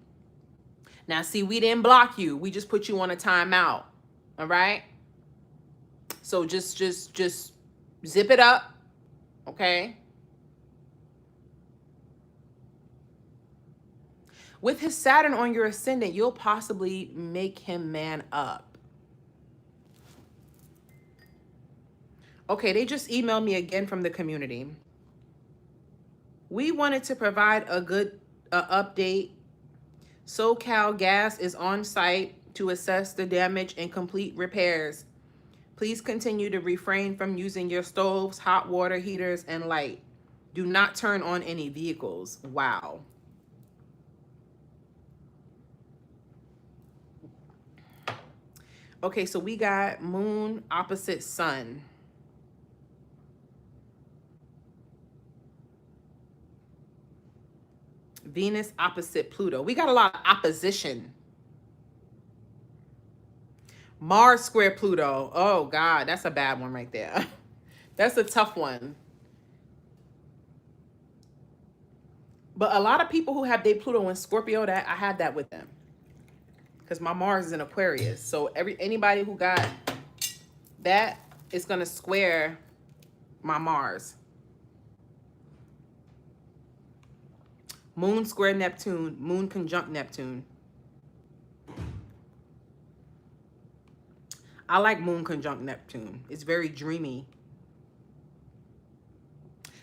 Now, see, we didn't block you. We just put you on a timeout. All right? So just zip it up, okay? With his Saturn on your ascendant, you'll possibly make him man up. Okay, they just emailed me again from the community. We wanted to provide a good update. SoCal Gas is on site to assess the damage and complete repairs. Please continue to refrain from using your stoves, hot water heaters, and light. Do not turn on any vehicles. Wow. Okay, so we got moon opposite sun. Venus opposite Pluto. We got a lot of opposition. Mars square Pluto. Oh, God, that's a bad one right there. That's a tough one. But a lot of people who have their Pluto in Scorpio, that I had that with them. because my Mars is in Aquarius. So anybody who got that is going to square my Mars. Moon square Neptune, Moon conjunct Neptune. I like Moon conjunct Neptune. It's very dreamy.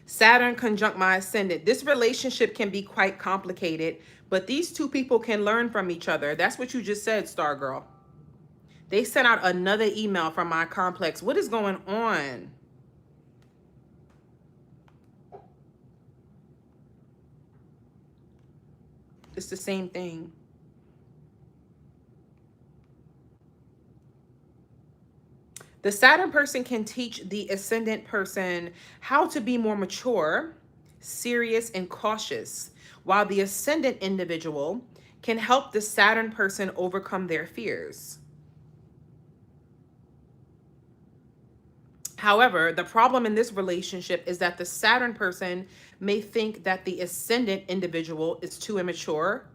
Saturn conjunct my ascendant. This relationship can be quite complicated, but these two people can learn from each other. That's what you just said, Star Girl. They sent out another email from my complex. What is going on? It's the same thing. The Saturn person can teach the ascendant person how to be more mature, serious, and cautious, while the ascendant individual can help the Saturn person overcome their fears. However, the problem in this relationship is that the Saturn person may think that the ascendant individual is too immature,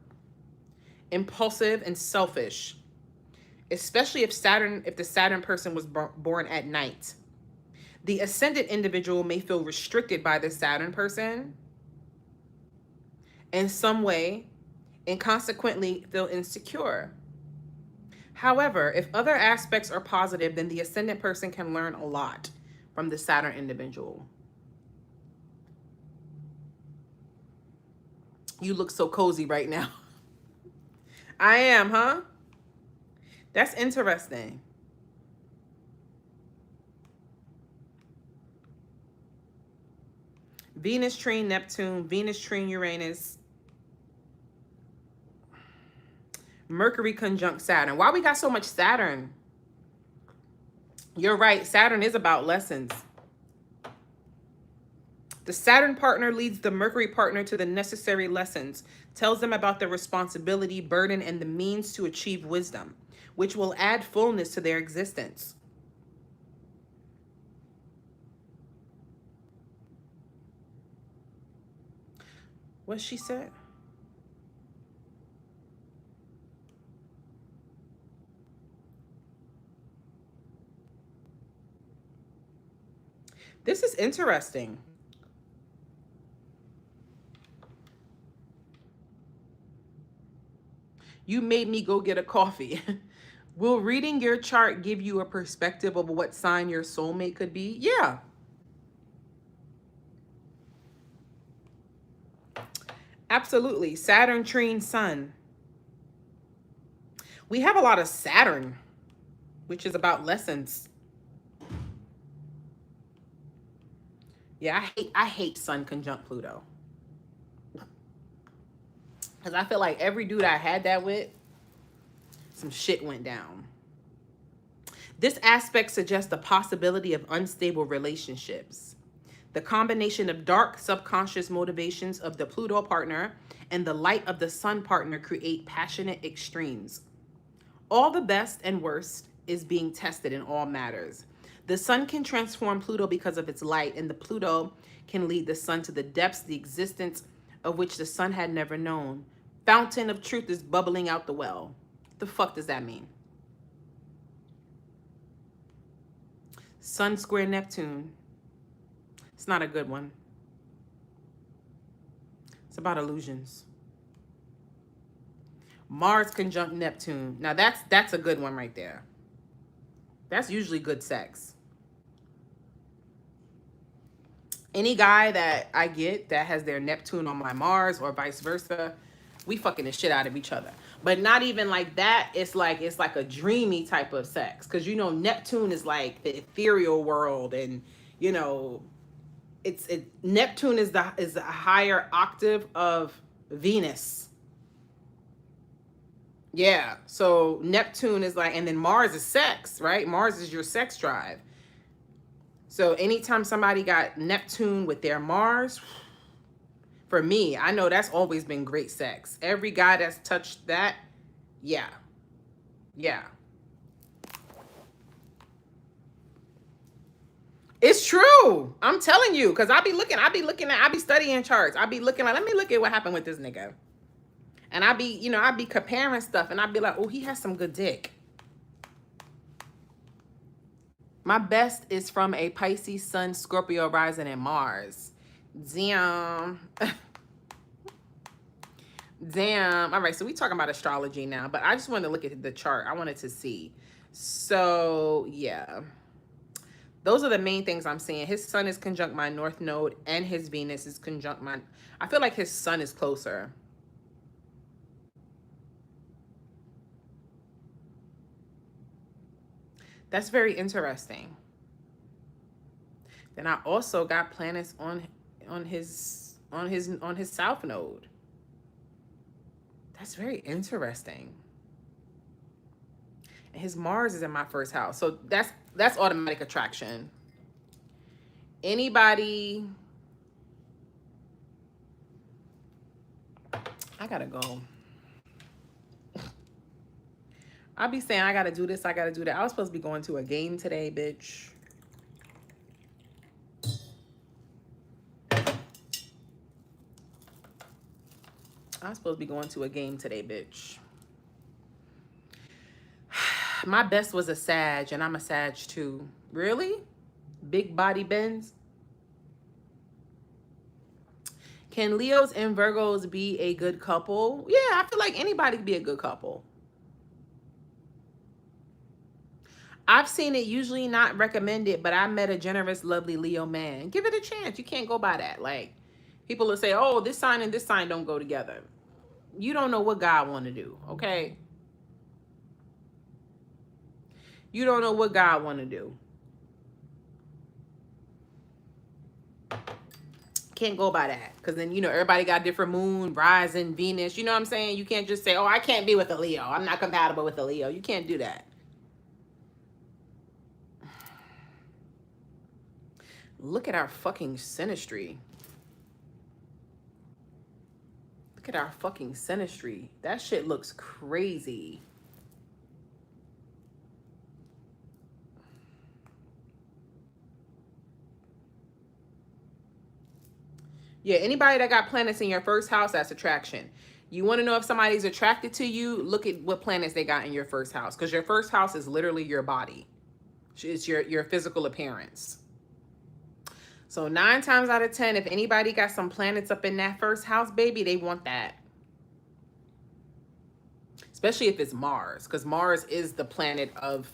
impulsive, and selfish, especially if the Saturn person was born at night. The ascendant individual may feel restricted by the Saturn person in some way and consequently feel insecure. However, if other aspects are positive, then the ascendant person can learn a lot from the Saturn individual. You look so cozy right now. I am, huh? That's interesting. Venus trine Neptune, Venus trine Uranus, Mercury conjunct Saturn. Why we got so much Saturn? You're right. Saturn is about lessons. The Saturn partner leads the Mercury partner to the necessary lessons, tells them about the responsibility, burden, and the means to achieve wisdom, which will add fullness to their existence. What she said? This is interesting. You made me go get a coffee. Will reading your chart give you a perspective of what sign your soulmate could be? Yeah. Absolutely. Saturn trine Sun. We have a lot of Saturn, which is about lessons. Yeah, I hate Sun conjunct Pluto. Because I feel like every dude I had that with, some shit went down. This aspect suggests the possibility of unstable relationships. The combination of dark subconscious motivations of the Pluto partner and the light of the Sun partner create passionate extremes. All the best and worst is being tested in all matters. The Sun can transform Pluto because of its light, and the Pluto can lead the Sun to the depths, the existence of which the Sun had never known. Fountain of truth is bubbling out the well. The fuck does that mean? Sun square Neptune. It's not a good one. It's about illusions. Mars conjunct Neptune. Now that's a good one right there. That's usually good sex. Any guy that I get that has their Neptune on my Mars or vice versa, we fucking the shit out of each other. But not even like that. It's like a dreamy type of sex. Because, you know, Neptune is like the ethereal world. And, you know, Neptune is the higher octave of Venus. Yeah. So Neptune is like, and then Mars is sex, right? Mars is your sex drive. So anytime somebody got Neptune with their Mars, for me, I know that's always been great sex. Every guy that's touched that, yeah. Yeah. It's true. I'm telling you, because I be studying charts. I be looking like, let me look at what happened with this nigga. And I be, you know, I be comparing stuff and I be like, oh, he has some good dick. My best is from a Pisces, Sun, Scorpio, rising, and Mars. Damn. Damn. All right, so we talking about astrology now, but I just wanted to look at the chart. I wanted to see. So, yeah. Those are the main things I'm seeing. His sun is conjunct my north node and his Venus is conjunct my... I feel like his sun is closer. That's very interesting. Then I also got planets on his south node. That's very interesting. And his Mars is in my first house. So that's automatic attraction. Anybody... I gotta go. I'll be saying I gotta do this, I gotta do that. I was supposed to be going to a game today, bitch. I was supposed to be going to a game today, bitch. My best was a Sag, and I'm a Sag too. Really? Big body bends? Can Leos and Virgos be a good couple? Yeah, I feel like anybody can be a good couple. I've seen it, usually not recommended, but I met a generous, lovely Leo man. Give it a chance. You can't go by that. Like, people will say, oh, this sign and this sign don't go together. You don't know what God want to do, okay? You don't know what God want to do. Can't go by that. Because then, you know, everybody got different moon, rising, Venus. You know what I'm saying? You can't just say, oh, I can't be with a Leo. I'm not compatible with a Leo. You can't do that. Look at our fucking synastry. Look at our fucking synastry. That shit looks crazy. Yeah, anybody that got planets in your first house, that's attraction. You want to know if somebody's attracted to you, look at what planets they got in your first house. Because your first house is literally your body. It's your physical appearance. So 9 times out of 10, if anybody got some planets up in that first house, baby, they want that. Especially if it's Mars. Because Mars is the planet of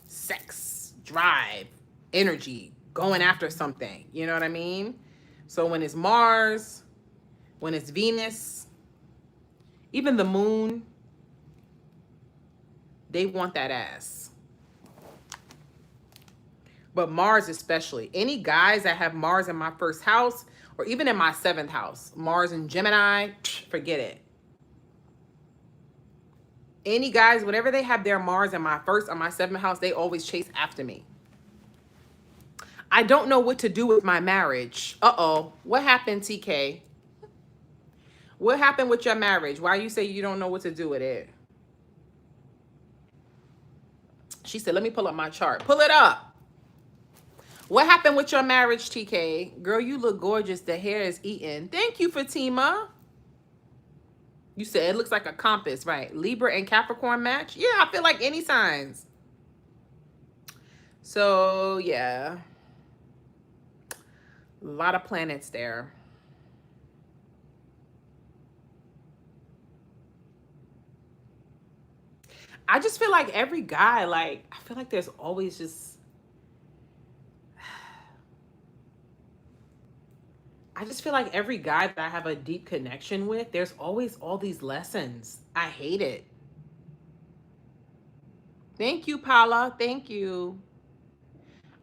sex, drive, energy, going after something. You know what I mean? So when it's Mars, when it's Venus, even the moon, they want that ass. But Mars especially. Any guys that have Mars in my first house, or even in my 7th house, Mars in Gemini, forget it. Any guys, whenever they have their Mars in my 1st or my 7th house, they always chase after me. I don't know what to do with my marriage. Uh-oh. What happened, TK? What happened with your marriage? Why you say you don't know what to do with it? She said, let me pull up my chart. Pull it up. What happened with your marriage, TK? Girl, you look gorgeous. The hair is eaten. Thank you, Fatima. You said it looks like a compass, right? Libra and Capricorn match? Yeah, I feel like any signs. So, yeah. A lot of planets there. I just feel like every guy, like, I feel like there's always just... I just feel like every guy that I have a deep connection with, there's always all these lessons. I hate it. Thank you, Paula. Thank you.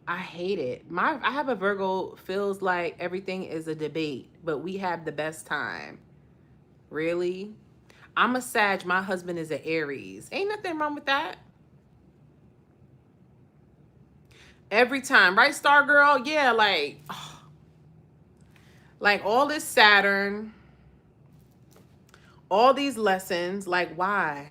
I hate it. I have a Virgo, feels like everything is a debate, but we have the best time. Really? I'm a Sag. My husband is an Aries. Ain't nothing wrong with that. Every time. Right, Star Girl? Yeah, like... Oh. Like all this Saturn, all these lessons, like why?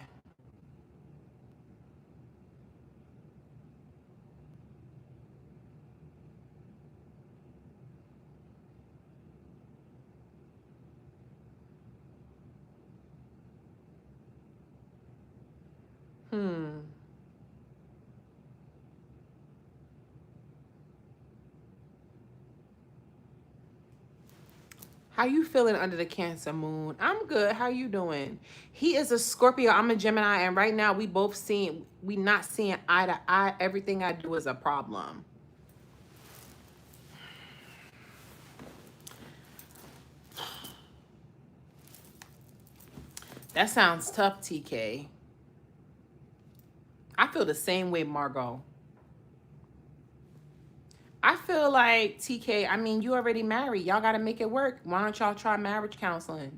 How you feeling under the Cancer moon? I'm good. How you doing? He is a Scorpio. I'm a Gemini, and right now we not seeing eye to eye. Everything I do is a problem. That sounds tough, TK. I feel the same way, Margot. I feel like, TK, I mean, you already married. Y'all got to make it work. Why don't y'all try marriage counseling?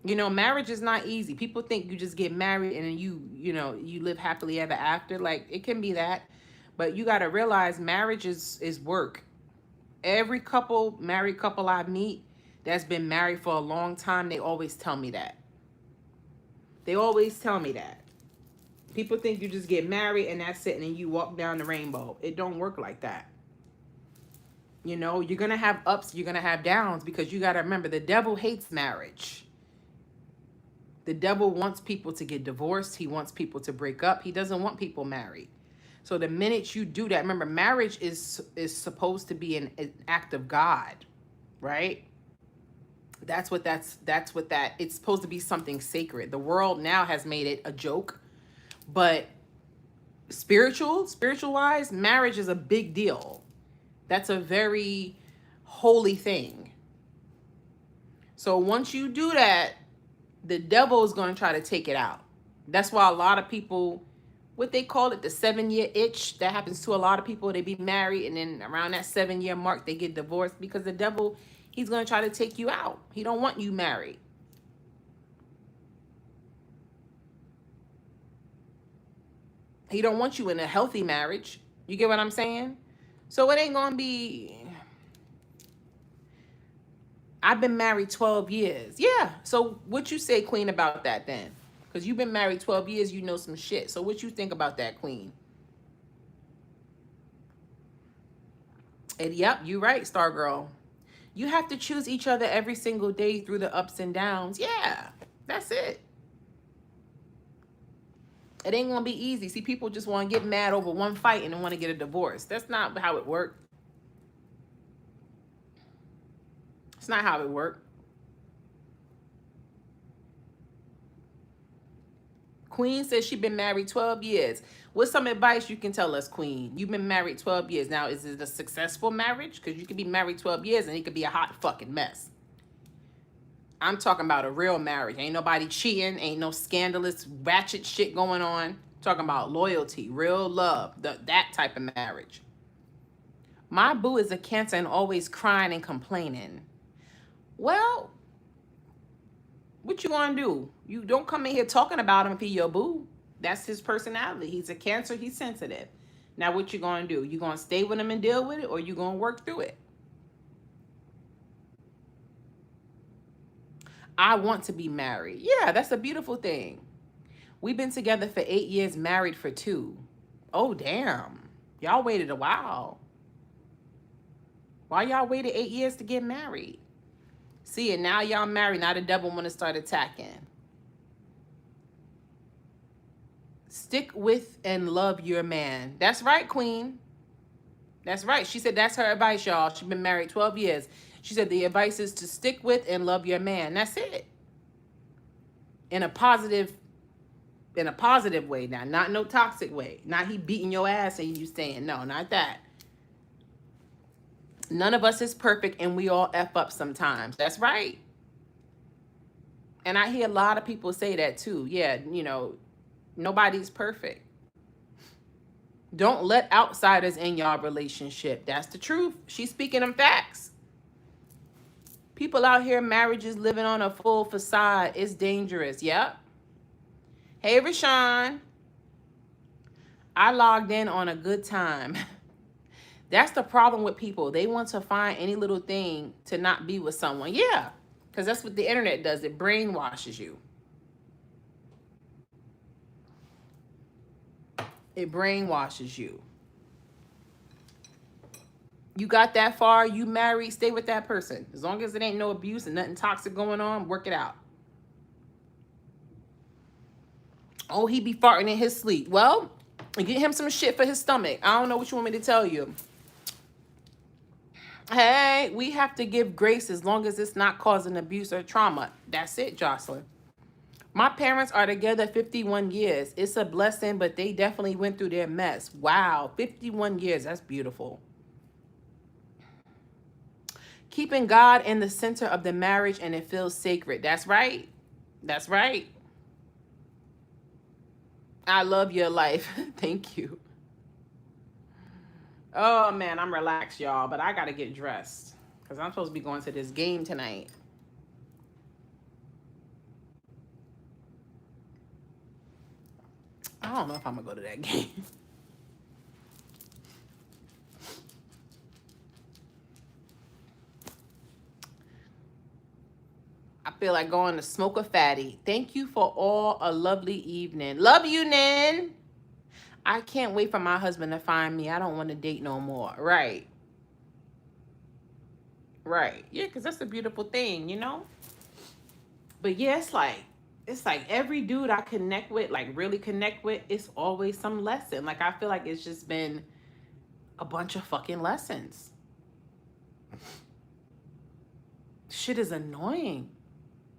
You know, marriage is not easy. People think you just get married and then you live happily ever after. Like, it can be that. But you got to realize marriage is work. Every married couple I meet that's been married for a long time, they always tell me that. They always tell me that. People think you just get married and that's it, and then you walk down the rainbow. It don't work like that. You know, you're going to have ups, you're going to have downs, because you got to remember, the devil hates marriage. The devil wants people to get divorced. He wants people to break up. He doesn't want people married. So the minute you do that, remember, marriage is supposed to be an act of God, right? That's what it's supposed to be, something sacred. The world now has made it a joke. But spiritual wise, marriage is a big deal. That's a very holy thing. So once you do that, the devil is going to try to take it out. That's why a lot of people, what they call it, the 7-year itch, that happens to a lot of people. They be married and then around that 7-year mark, they get divorced, because the devil, he's going to try to take you out. He don't want you married. He don't want you in a healthy marriage. You get what I'm saying? So it ain't going to be... I've been married 12 years. Yeah. So what you say, Queen, about that then? Because you've been married 12 years, you know some shit. So what you think about that, Queen? And yep, you're right, Star Girl. You have to choose each other every single day through the ups and downs. Yeah, that's it. It ain't going to be easy. See, people just want to get mad over one fight and then want to get a divorce. That's not how it works. It's not how it works. Queen says she's been married 12 years. What's some advice you can tell us, Queen? You've been married 12 years. Now, is it a successful marriage? Because you could be married 12 years and it could be a hot fucking mess. I'm talking about a real marriage. Ain't nobody cheating. Ain't no scandalous ratchet shit going on. Talking about loyalty, real love, that type of marriage. My boo is a Cancer and always crying and complaining. Well, what you gonna do? You don't come in here talking about him if he your boo. That's his personality. He's a Cancer. He's sensitive. Now, what you gonna do? You gonna stay with him and deal with it, or you gonna work through it? I want to be married. Yeah, that's a beautiful thing. We've been together for 8 years, married for 2. Oh, damn. Y'all waited a while. Why y'all waited 8 years to get married? See, and now y'all married. Now the devil want to start attacking. Stick with and love your man. That's right, Queen. That's right. She said that's her advice, y'all. She's been married 12 years. She said the advice is to stick with and love your man. That's it. In a positive way now. Not no toxic way. Not he beating your ass and you staying. No, not that. None of us is perfect and we all F up sometimes. That's right. And I hear a lot of people say that too. Yeah, you know, nobody's perfect. Don't let outsiders in y'all relationship. That's the truth. She's speaking them facts. People out here, marriages living on a full facade. It's dangerous. Yep. Hey, Rashawn. I logged in on a good time. That's the problem with people. They want to find any little thing to not be with someone. Yeah, because that's what the internet does. It brainwashes you. It brainwashes you. You got that far, you married, stay with that person. As long as it ain't no abuse and nothing toxic going on, work it out. Oh, he be farting in his sleep. Well, get him some shit for his stomach. I don't know what you want me to tell you. Hey, we have to give grace as long as it's not causing abuse or trauma. That's it, Jocelyn. My parents are together 51 years. It's a blessing, but they definitely went through their mess. Wow, 51 years. That's beautiful. Keeping God in the center of the marriage and it feels sacred. That's right. That's right. I love your life. Thank you. Oh, man, I'm relaxed, y'all, but I got to get dressed because I'm supposed to be going to this game tonight. I don't know if I'm going to go to that game. I feel like going to smoke a fatty. Thank you for all a lovely evening. Love you, Nin. I can't wait for my husband to find me. I don't want to date no more. Right. Right. Yeah, because that's a beautiful thing, you know? But yeah, it's like every dude I connect with, like really connect with, it's always some lesson. Like I feel like it's just been a bunch of fucking lessons. Shit is annoying.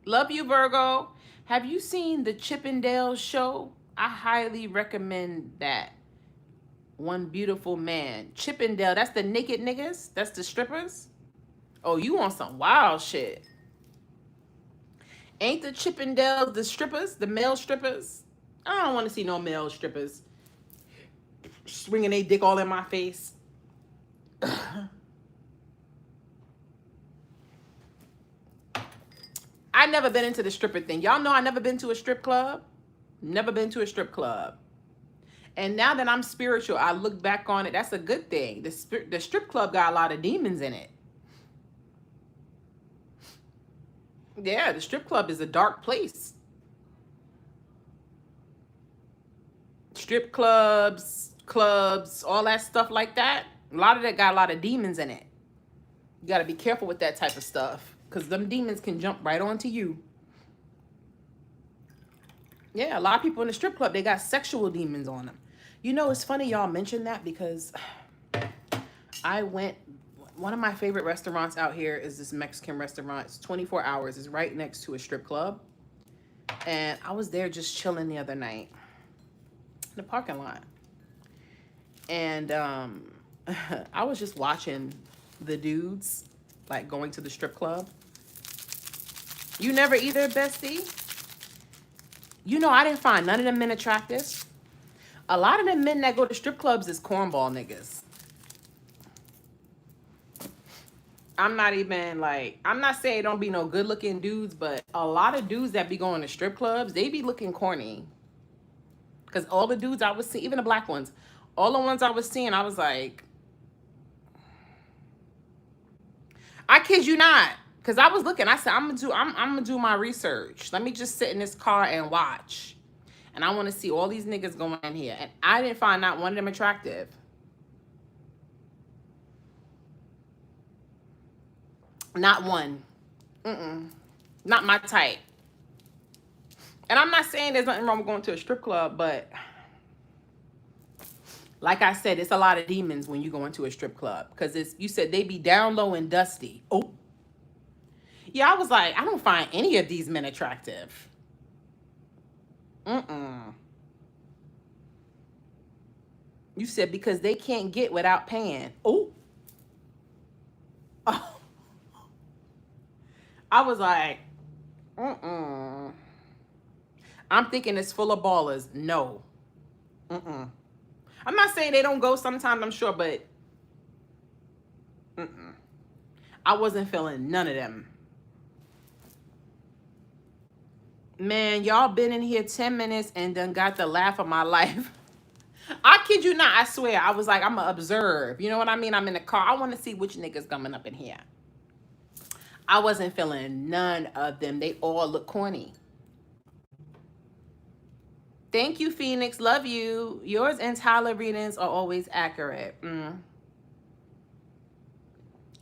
Love you, Virgo. Have you seen the Chippendale show? I highly recommend that. One Beautiful Man. Chippendale, that's the naked niggas? That's the strippers? Oh, you want some wild shit. Ain't the Chippendales the strippers? The male strippers? I don't want to see no male strippers swinging their dick all in my face. I never been into the stripper thing. Y'all know I never been to a strip club. Never been to a strip club. And now that I'm spiritual, I look back on it. That's a good thing. The strip club got a lot of demons in it. Yeah, the strip club is a dark place. Strip clubs, all that stuff like that. A lot of that got a lot of demons in it. You got to be careful with that type of stuff. Because them demons can jump right onto you. Yeah, a lot of people in the strip club, they got sexual demons on them. You know, it's funny y'all mentioned that because I went, one of my favorite restaurants out here is this Mexican restaurant. It's 24 hours. It's right next to a strip club. And I was there just chilling the other night in the parking lot. And I was just watching the dudes like going to the strip club. You never either, bestie? You know, I didn't find none of them men attractive. A lot of them men that go to strip clubs is cornball niggas. I'm not even like, I'm not saying don't be no good looking dudes, but a lot of dudes that be going to strip clubs, they be looking corny. Because all the dudes I was seeing, even the black ones, all the ones I was seeing, I was like, I kid you not. Because I was looking, I said, I'm gonna do my research. Let me just sit in this car and watch. And I want to see all these niggas going in here. And I didn't find not one of them attractive. Not one. Not my type. And I'm not saying there's nothing wrong with going to a strip club, but like I said, it's a lot of demons when you go into a strip club. Because it's, you said they be down low and dusty. Oh. Yeah, I was like, I don't find any of these men attractive. You said because they can't get without paying. Oh. Oh. I was like, I'm thinking it's full of ballers. No. I'm not saying they don't go sometimes, I'm sure, but I wasn't feeling none of them. Man, y'all been in here 10 minutes and done got the laugh of my life. I kid you not, I swear. I was like, I'm going to observe. You know what I mean? I'm in the car. I want to see which niggas coming up in here. I wasn't feeling none of them. They all look corny. Thank you, Phoenix. Love you. Yours and Tyler readings are always accurate.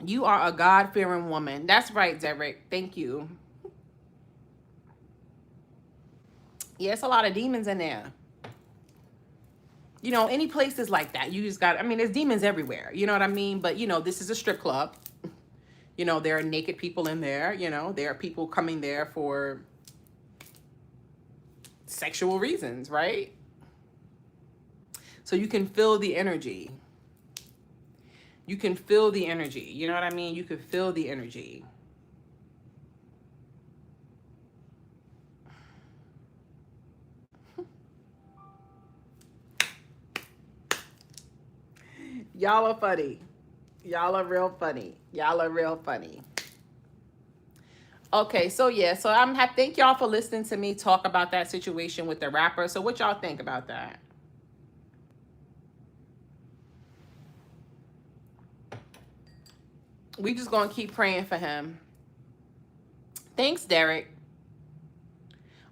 You are a God-fearing woman. That's right, Derek. Thank you. Yeah, it's a lot of demons in there. You know, any places like that, you just got, I mean, there's demons everywhere. You know what I mean? But, you know, this is a strip club. You know, there are naked people in there. You know, there are people coming there for sexual reasons, right? So you can feel the energy. You can feel the energy. You know what I mean? You can feel the energy. Y'all are funny. Y'all are real funny. Y'all are real funny. Okay, so yeah, so I'm happy. Thank y'all for listening to me talk about that situation with the rapper. So what y'all think about that? We just gonna keep praying for him. Thanks, Derek.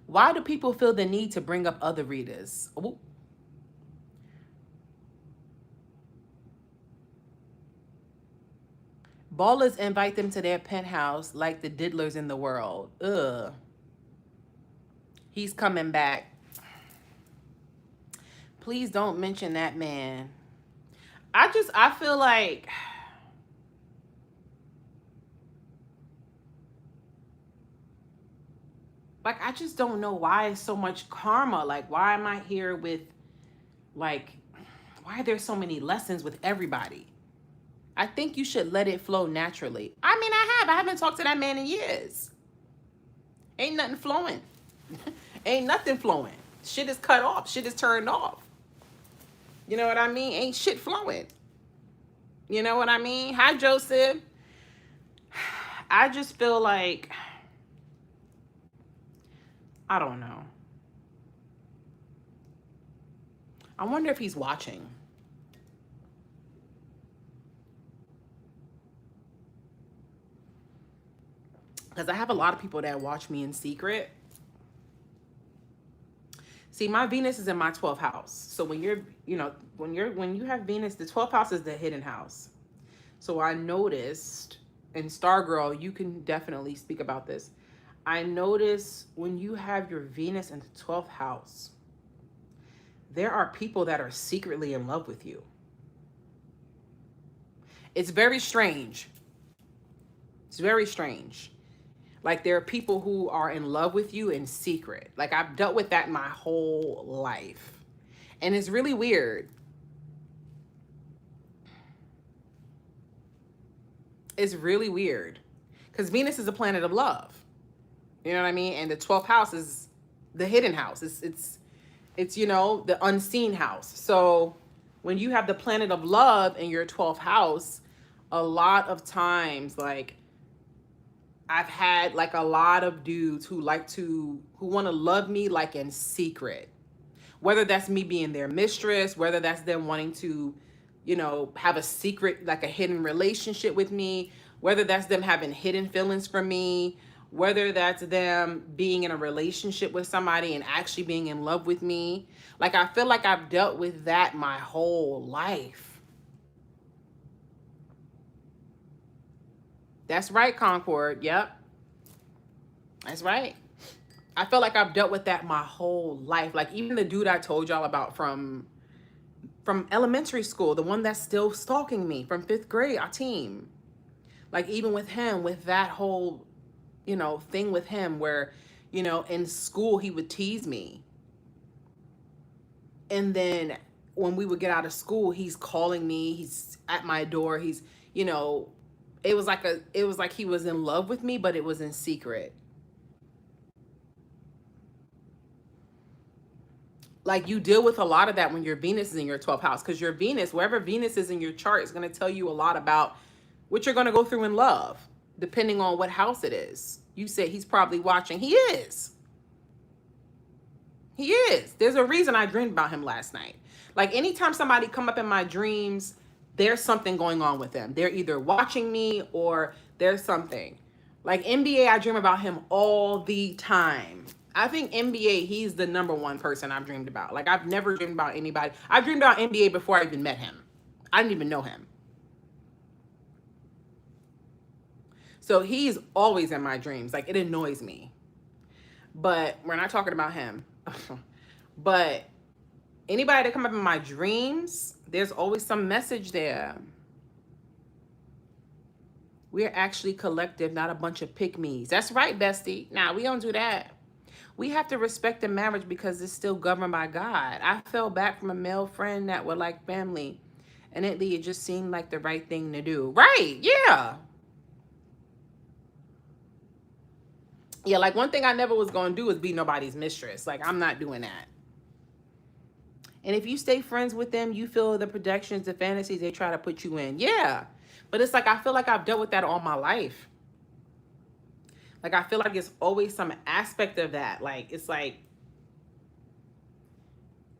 Why do people feel the need to bring up other readers? Ooh. Ballers invite them to their penthouse like the diddlers in the world. Ugh. He's coming back. Please don't mention that man. I feel like I just don't know why it's so much karma. Like, why am I here with, like, why are there so many lessons with everybody? I think you should let it flow naturally. I mean, I haven't talked to that man in years. Ain't nothing flowing. Ain't nothing flowing. Shit is cut off. Shit is turned off. You know what I mean? Ain't shit flowing. You know what I mean? Hi, Joseph. I just feel like, I don't know. I wonder if he's watching. Because I have a lot of people that watch me in secret. See, my Venus is in my 12th house. So when you're, you know, when you have Venus, the 12th house is the hidden house. So I noticed, and Stargirl, you can definitely speak about this. I notice when you have your Venus in the 12th house, there are people that are secretly in love with you. It's very strange. It's very strange. Like, there are people who are in love with you in secret. Like, I've dealt with that my whole life. And it's really weird. It's really weird. Because Venus is a planet of love. You know what I mean? And the 12th house is the hidden house. It's you know, the unseen house. So when you have the planet of love in your 12th house, a lot of times, like, I've had like a lot of dudes who want to love me like in secret. Whether that's me being their mistress, whether that's them wanting to, you know, have a secret, like a hidden relationship with me, whether that's them having hidden feelings for me, whether that's them being in a relationship with somebody and actually being in love with me. Like, I feel like I've dealt with that my whole life. That's right, Concord. Yep. That's right. I feel like I've dealt with that my whole life. Like, even the dude I told y'all about from elementary school, the one that's still stalking me from 5th grade, our team. Like, even with him, with that whole, you know, thing with him where, you know, in school he would tease me. And then when we would get out of school, he's calling me, he's at my door, he's, you know, it was like he was in love with me, but it was in secret. Like, you deal with a lot of that when your Venus is in your 12th house, because your Venus, wherever Venus is in your chart, is going to tell you a lot about what you're going to go through in love, depending on what house it is. You say he's probably watching. He is. He is. There's a reason I dreamed about him last night. Like, anytime somebody come up in my dreams, there's something going on with them. They're either watching me or there's something. Like, NBA, I dream about him all the time. I think NBA, he's the #1 person I've dreamed about. Like, I've never dreamed about anybody. I dreamed about NBA before I even met him. I didn't even know him. So he's always in my dreams. Like, it annoys me. But we're not talking about him. But anybody that come up in my dreams, there's always some message there. We're actually collective, not a bunch of pick-me's. That's right, bestie. Nah, we don't do that. We have to respect the marriage because it's still governed by God. I fell back from a male friend that were like family. And it just seemed like the right thing to do. Right, yeah. Yeah, like one thing I never was going to do is be nobody's mistress. Like, I'm not doing that. And if you stay friends with them, you feel the projections, the fantasies they try to put you in. Yeah. But it's like, I feel like I've dealt with that all my life. Like, I feel like it's always some aspect of that. Like, it's like,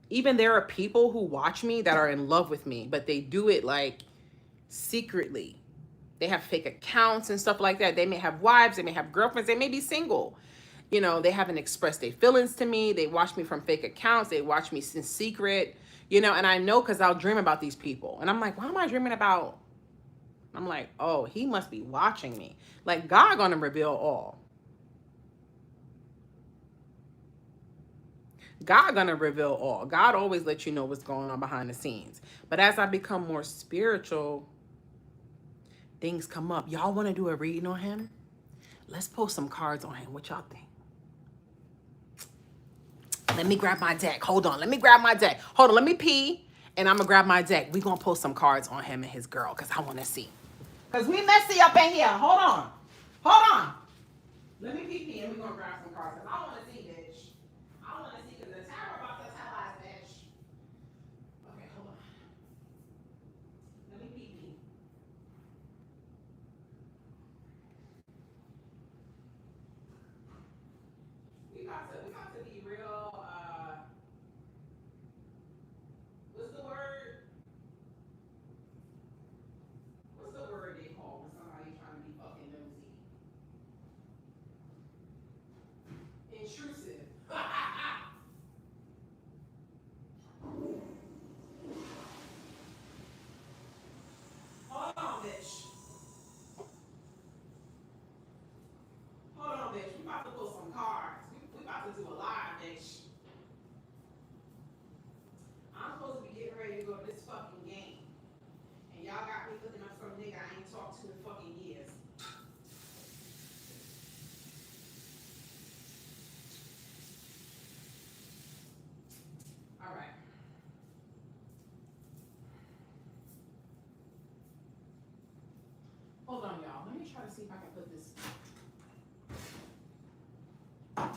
even there are people who watch me that are in love with me, but they do it like secretly. They have fake accounts and stuff like that. They may have wives, they may have girlfriends, they may be single. You know, they haven't expressed their feelings to me. They watch me from fake accounts. They watch me in secret, you know, and I know because I'll dream about these people. And I'm like, why am I dreaming about? I'm like, oh, he must be watching me. Like, God gonna reveal all. God gonna reveal all. God always lets you know what's going on behind the scenes. But as I become more spiritual, things come up. Y'all want to do a reading on him? Let's pull some cards on him. What y'all think? Let me grab my deck. Hold on. Let me grab my deck. Hold on. Let me pee. And I'm going to grab my deck. We're going to pull some cards on him and his girl because I want to see. Because we messy up in here. Hold on. Hold on. Let me pee and we're going to grab some cards because I want to see, bitch. I want to see because the tarot about to tell us, bitch. Okay, hold on. Let me pee. We about to be real, what's the word? What's the word they call when somebody trying to be fucking nosy? Intrusive. Hold on, bitch. Hold on, bitch. We about to pull some cards. We about to do a live, bitch. I'm supposed to be getting ready to go to this fucking game. And y'all got me looking up some nigga I ain't talked to in fucking years. All right. Hold on, y'all. Let me try to see if I can put this. Let me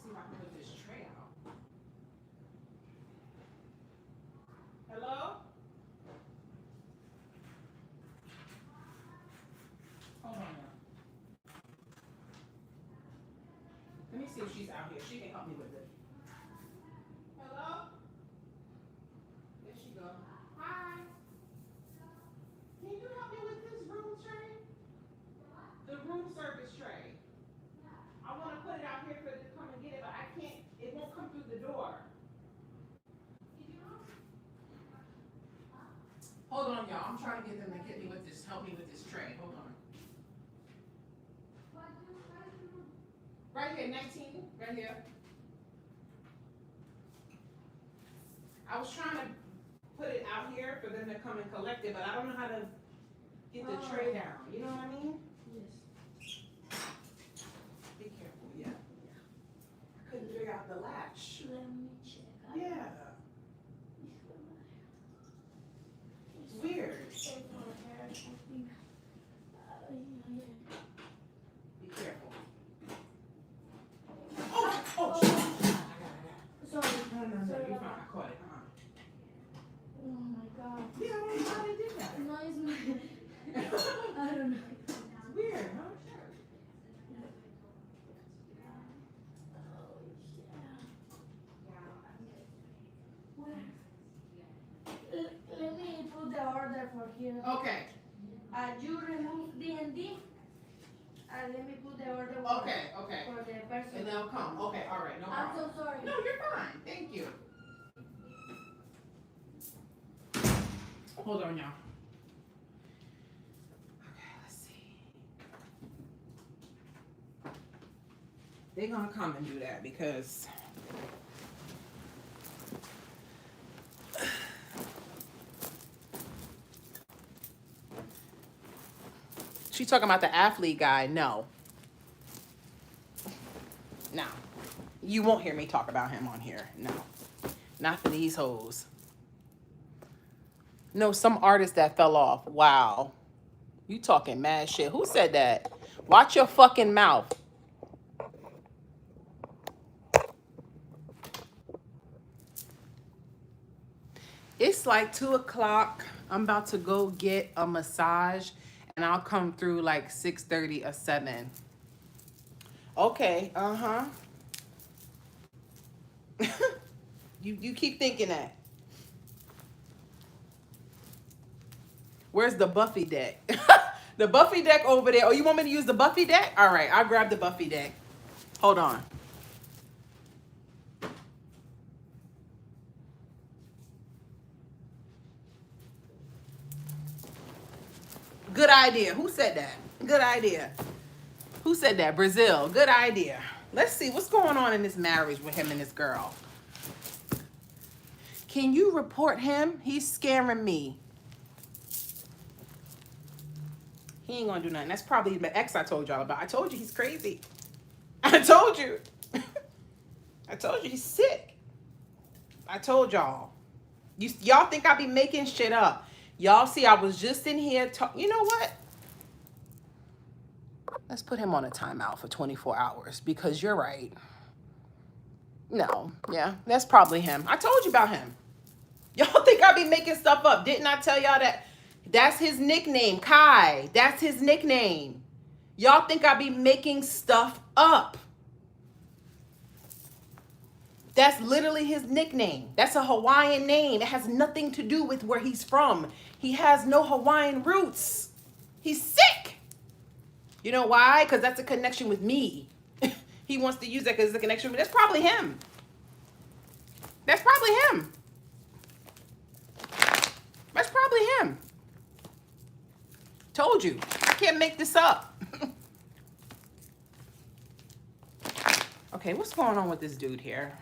see if I can put this tray out. Hello? Hold on, y'all. Let me see if she's out here. She can help me with it. Hello? There she go. Hi. Can you help me with this room tray? The room service tray. I want to put it out here for them to come and get it, but I can't. It won't come through the door. Hold on, y'all. I'm trying to get them to get me with this. Help me with this tray. Hold on. Right here, 19. Right here. I was trying to put it out here for them to come and collect it, but I don't know how to get the tray down. You know what I mean? Yes. Be careful, yeah. I couldn't figure out the latch. Let me check. Yeah. It's weird. Be careful. Oh, shit. I got it. Sorry. No, you're fine. I caught it. Oh my god. Yeah, I don't know how they did that. No, it's my. I don't know. It's weird, huh? Let me put the order for here. Okay. You remove D&D, and let me put the order for, Okay. for the person. And they'll come. Okay, all right, no I'm problem. so sorry. No, you're fine. Thank you. Hold on, y'all. Okay, let's see. They're gonna come and do that because she talking about the athlete guy. No. No. You won't hear me talk about him on here. No. Not for these hoes. No, some artist that fell off. Wow. You talking mad shit. Who said that? Watch your fucking mouth. It's like 2 o'clock. I'm about to go get a massage and I'll come through like 6:30 or 7. Okay, You keep thinking that. Where's the Buffy deck? The Buffy deck over there. Oh, you want me to use the Buffy deck? All right, I'll grab the Buffy deck. Hold on. Good idea. Who said that? Good idea. Who said that? Brazil. Good idea. Let's see what's going on in this marriage with him and this girl. Can you report him? He's scaring me. He ain't gonna do nothing. That's probably the ex I told y'all about. I told you he's crazy. I told you. I told you he's sick. I told y'all. Y'all think I be making shit up. Y'all see I was just in here. You know what? Let's put him on a timeout for 24 hours because you're right. No. Yeah, that's probably him. I told you about him. Y'all think I be making stuff up. Didn't I tell y'all that? That's his nickname, Kai. That's his nickname. Y'all think I be making stuff up. That's literally his nickname. That's a Hawaiian name. It has nothing to do with where he's from. He has no Hawaiian roots. He's sick. You know why? Because that's a connection with me. He wants to use that because it's a connection with me. That's probably him. That's probably him. That's probably him. Told you. I can't make this up. Okay, what's going on with this dude here?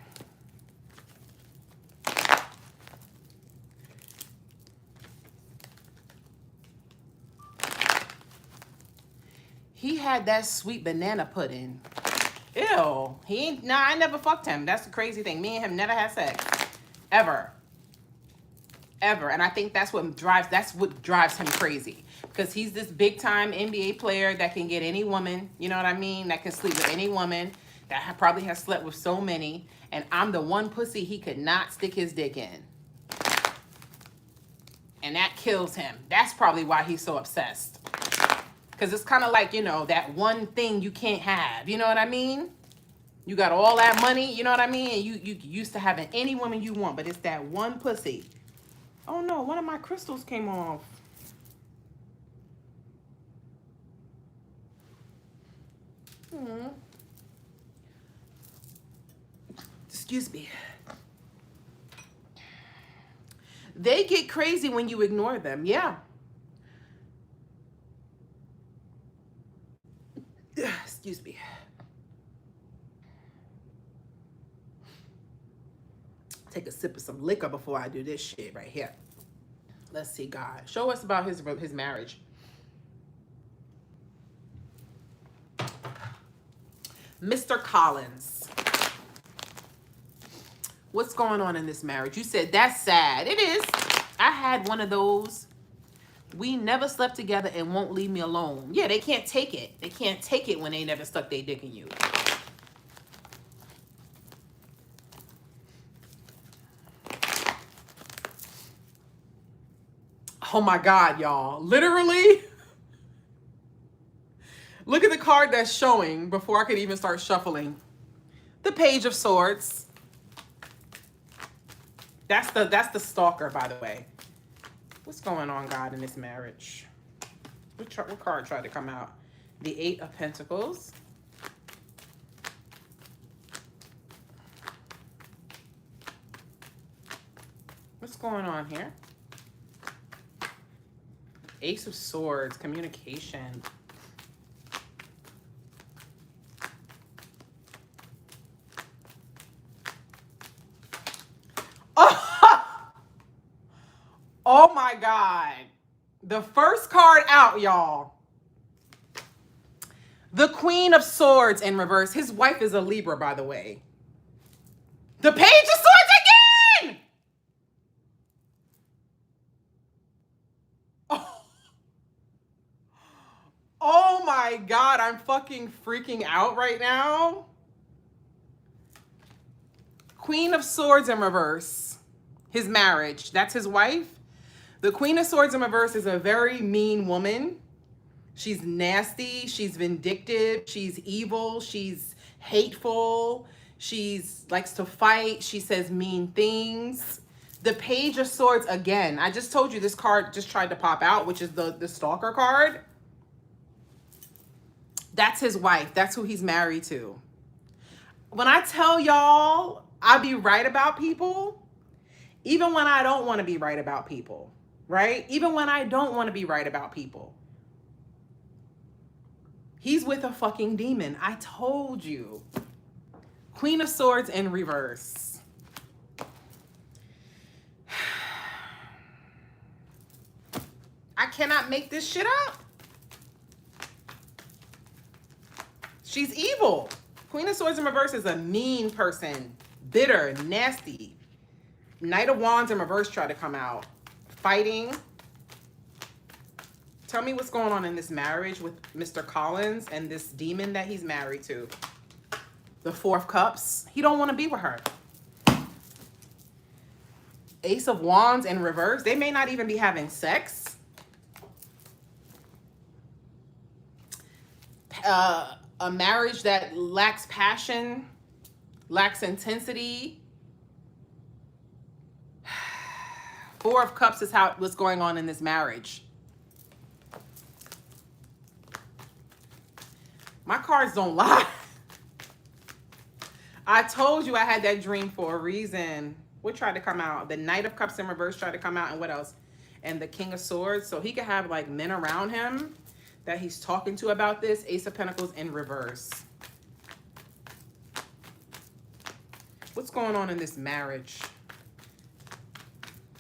He had that sweet banana pudding. Ew. He ain't, nah, I never fucked him. That's the crazy thing. Me and him never had sex. Ever. Ever. And I think that's what drives him crazy. Because he's this big time NBA player that can get any woman, you know what I mean? That can sleep with any woman. That probably has slept with so many. And I'm the one pussy he could not stick his dick in. And that kills him. That's probably why he's so obsessed. Because it's kind of like, you know, that one thing you can't have. You know what I mean? You got all that money, you know what I mean? And you used to having any woman you want, but it's that one pussy. Oh no, one of my crystals came off. Excuse me. They get crazy when you ignore them. Yeah. Excuse me. Take a sip of some liquor before I do this shit right here. Let's see, God. Show us about his marriage. Mr. Collins. What's going on in this marriage? You said that's sad. It is. I had one of those. We never slept together and won't leave me alone. Yeah, they can't take it. They can't take it when they never stuck their dick in you. Oh my God, y'all. Literally. Look at the card that's showing before I could even start shuffling. The Page of Swords. That's the stalker, by the way. What's going on, God, in this marriage? What card tried to come out? The Eight of Pentacles. What's going on here? Ace of Swords, communication. Oh my God. The first card out, y'all. The Queen of Swords in reverse. His wife is a Libra, by the way. The Page of Swords again! Oh my God, I'm fucking freaking out right now. Queen of Swords in reverse. His marriage. That's his wife. The Queen of Swords in reverse is a very mean woman. She's nasty. She's vindictive. She's evil. She's hateful. She's likes to fight. She says mean things. The Page of Swords again. I just told you this card just tried to pop out, which is the Stalker card. That's his wife. That's who he's married to. When I tell y'all I be right about people, even when I don't want to be right about people, right? Even when I don't want to be right about people. He's with a fucking demon. I told you. Queen of Swords in reverse. I cannot make this shit up. She's evil. Queen of Swords in reverse is a mean person. Bitter, nasty. Knight of Wands in reverse tried to come out. Fighting. Tell me what's going on in this marriage with Mr. Collins and this demon that he's married to. The Four of Cups. He don't want to be with her. Ace of Wands in reverse. They may not even be having sex. A marriage that lacks passion, lacks intensity. Four of Cups is what's going on in this marriage. My cards don't lie. I told you I had that dream for a reason. What tried to come out? The Knight of Cups in reverse tried to come out, and what else? And the King of Swords. So he could have like men around him that he's talking to about this. Ace of Pentacles in reverse. What's going on in this marriage?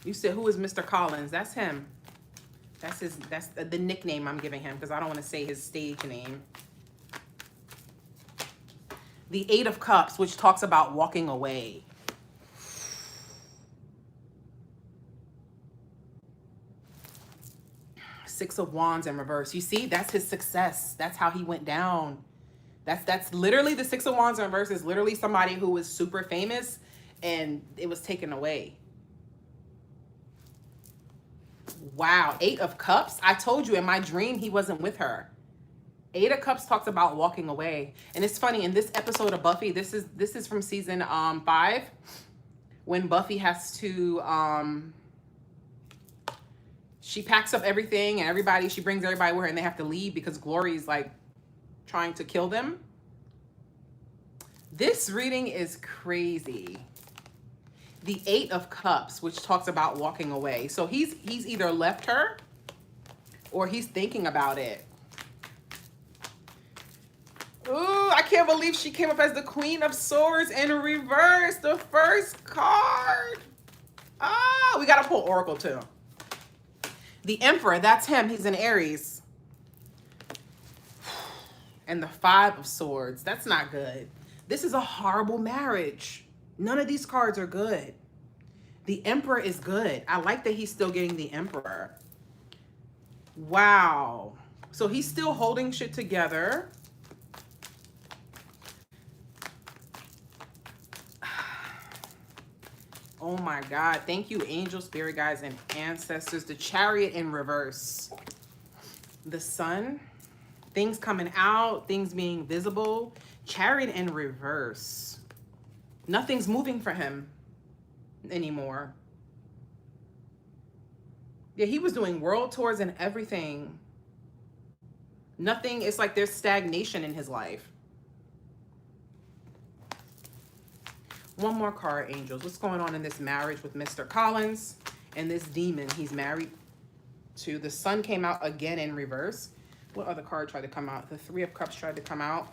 You said, who is Mr. Collins? That's him. That's the nickname I'm giving him because I don't want to say his stage name. The Eight of Cups, which talks about walking away. Six of Wands in reverse. You see, that's his success. That's how he went down. That's literally the Six of Wands in reverse is literally somebody who was super famous and it was taken away. Wow. Eight of Cups. I told you in my dream he wasn't with her. Eight of Cups talks about walking away. And it's funny, in this episode of Buffy, this is from season 5, when Buffy has to she packs up everything and she brings everybody with her and they have to leave because Glory's like trying to kill them. This reading is crazy. The Eight of Cups, which talks about walking away. So he's either left her or he's thinking about it. Ooh, I can't believe she came up as the Queen of Swords in reverse. The first card. Ah, we got to pull Oracle too. The Emperor, that's him. He's in Aries. And the Five of Swords. That's not good. This is a horrible marriage. None of these cards are good. The Emperor is good. I like that he's still getting the Emperor. Wow. So he's still holding shit together. Oh my God. Thank you, angels, spirit guides, and ancestors. The Chariot in reverse. The Sun. Things coming out. Things being visible. Chariot in reverse. Nothing's moving for him anymore. Yeah, he was doing world tours and everything. Nothing. It's like there's stagnation in his life. One more card, angels. What's going on in this marriage with Mr. Collins and this demon he's married to? The Sun came out again in reverse. What other card tried to come out? The Three of Cups tried to come out.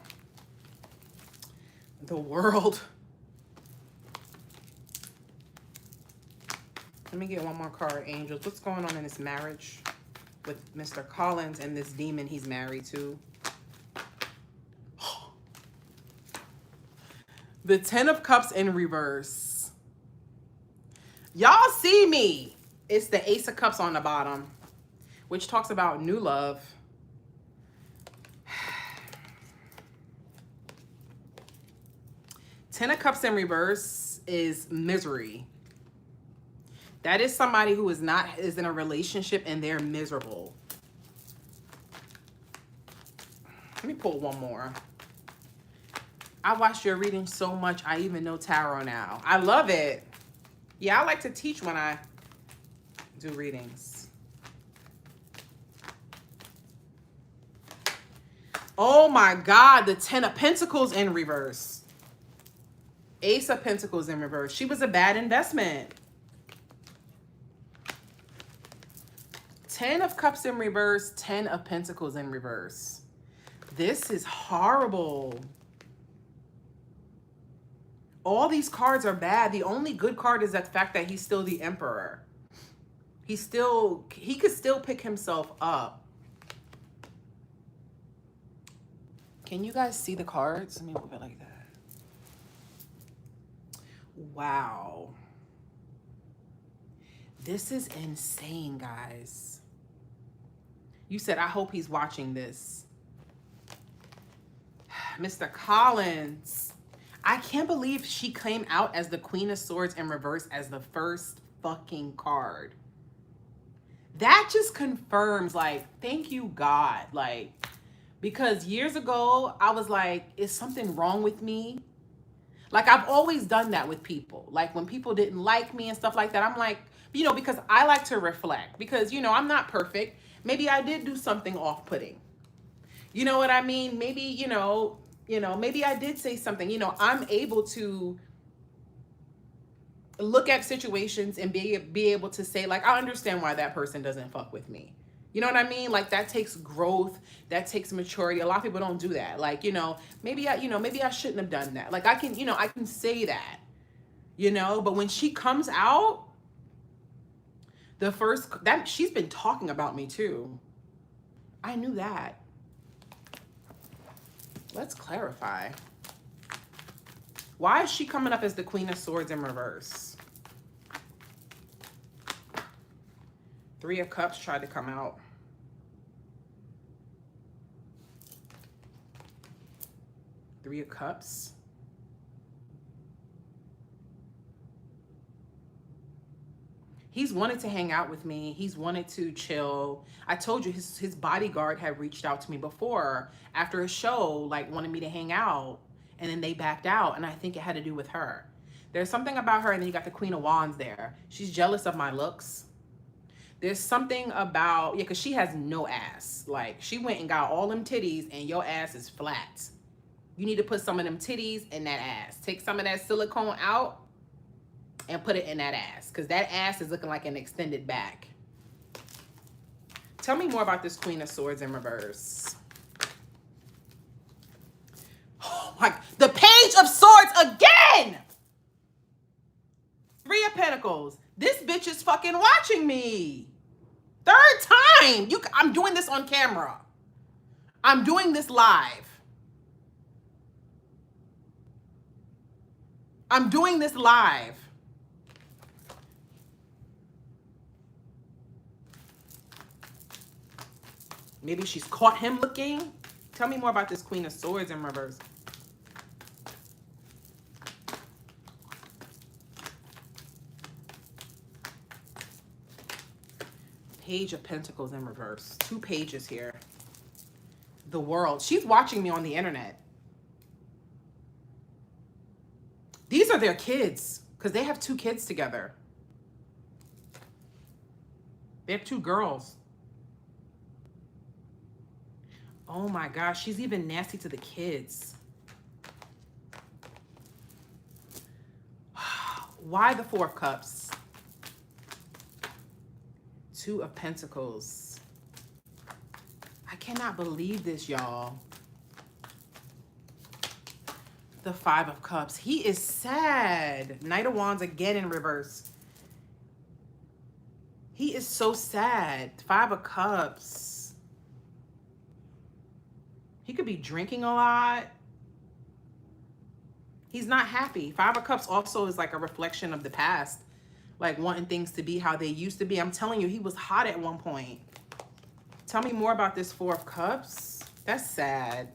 The World. Let me get one more card, angels. What's going on in this marriage with Mr. Collins and this demon he's married to? The 10 of Cups in reverse. Y'all see me. It's the Ace of Cups on the bottom, which talks about new love. Ten of Cups in reverse is misery. That is somebody who is in a relationship and they're miserable. Let me pull one more. I watched your reading so much, I even know tarot now. I love it. Yeah, I like to teach when I do readings. Oh my God, the 10 of Pentacles in reverse. Ace of Pentacles in reverse. She was a bad investment. 10 of Cups in reverse, 10 of Pentacles in reverse. This is horrible. All these cards are bad. The only good card is the fact that he's still the Emperor. He could still pick himself up. Can you guys see the cards? Let me move it like that. Wow. This is insane, guys. You said, I hope he's watching this. Mr. Collins. I can't believe she came out as the Queen of Swords in reverse as the first fucking card. That just confirms, like, thank you, God. Like, because years ago, I was like, is something wrong with me? Like, I've always done that with people. Like, when people didn't like me and stuff like that, I'm like, you know, because I like to reflect. Because, you know, I'm not perfect. Maybe I did do something off-putting. You know what I mean? Maybe, you know, maybe I did say something. You know, I'm able to look at situations and be able to say, like, I understand why that person doesn't fuck with me. You know what I mean? Like, that takes growth. That takes maturity. A lot of people don't do that. Like, you know, maybe I shouldn't have done that. Like, I can say that, you know, but when she comes out, she's been talking about me too. I knew that. Let's clarify. Why is she coming up as the Queen of Swords in reverse? 3 of Cups tried to come out. Three of Cups. He's wanted to hang out with me. He's wanted to chill. I told you his bodyguard had reached out to me before after a show, like wanted me to hang out. And then they backed out. And I think it had to do with her. There's something about her. And then you got the Queen of Wands there. She's jealous of my looks. There's something about, yeah, because she has no ass. Like, she went and got all them titties and your ass is flat. You need to put some of them titties in that ass. Take some of that silicone out and put it in that ass. Because that ass is looking like an extended back. Tell me more about this Queen of Swords in reverse. Oh my, the Page of Swords again! 3 of Pentacles. This bitch is fucking watching me. 3rd time. I'm doing this on camera. I'm doing this live. I'm doing this live. Maybe she's caught him looking. Tell me more about this Queen of Swords in reverse. Page of Pentacles in reverse. 2 pages here. The World. She's watching me on the internet. These are their kids. Because they have 2 kids together. They have 2 girls. Oh my gosh. She's even nasty to the kids. Why the 4 of Cups? 2 of Pentacles. I cannot believe this, y'all. The 5 of Cups. He is sad. Knight of Wands again in reverse. He is so sad. 5 of Cups. He could be drinking a lot. He's not happy. 5 of Cups also is like a reflection of the past. Like wanting things to be how they used to be. I'm telling you, he was hot at one point. Tell me more about this 4 of Cups. That's sad.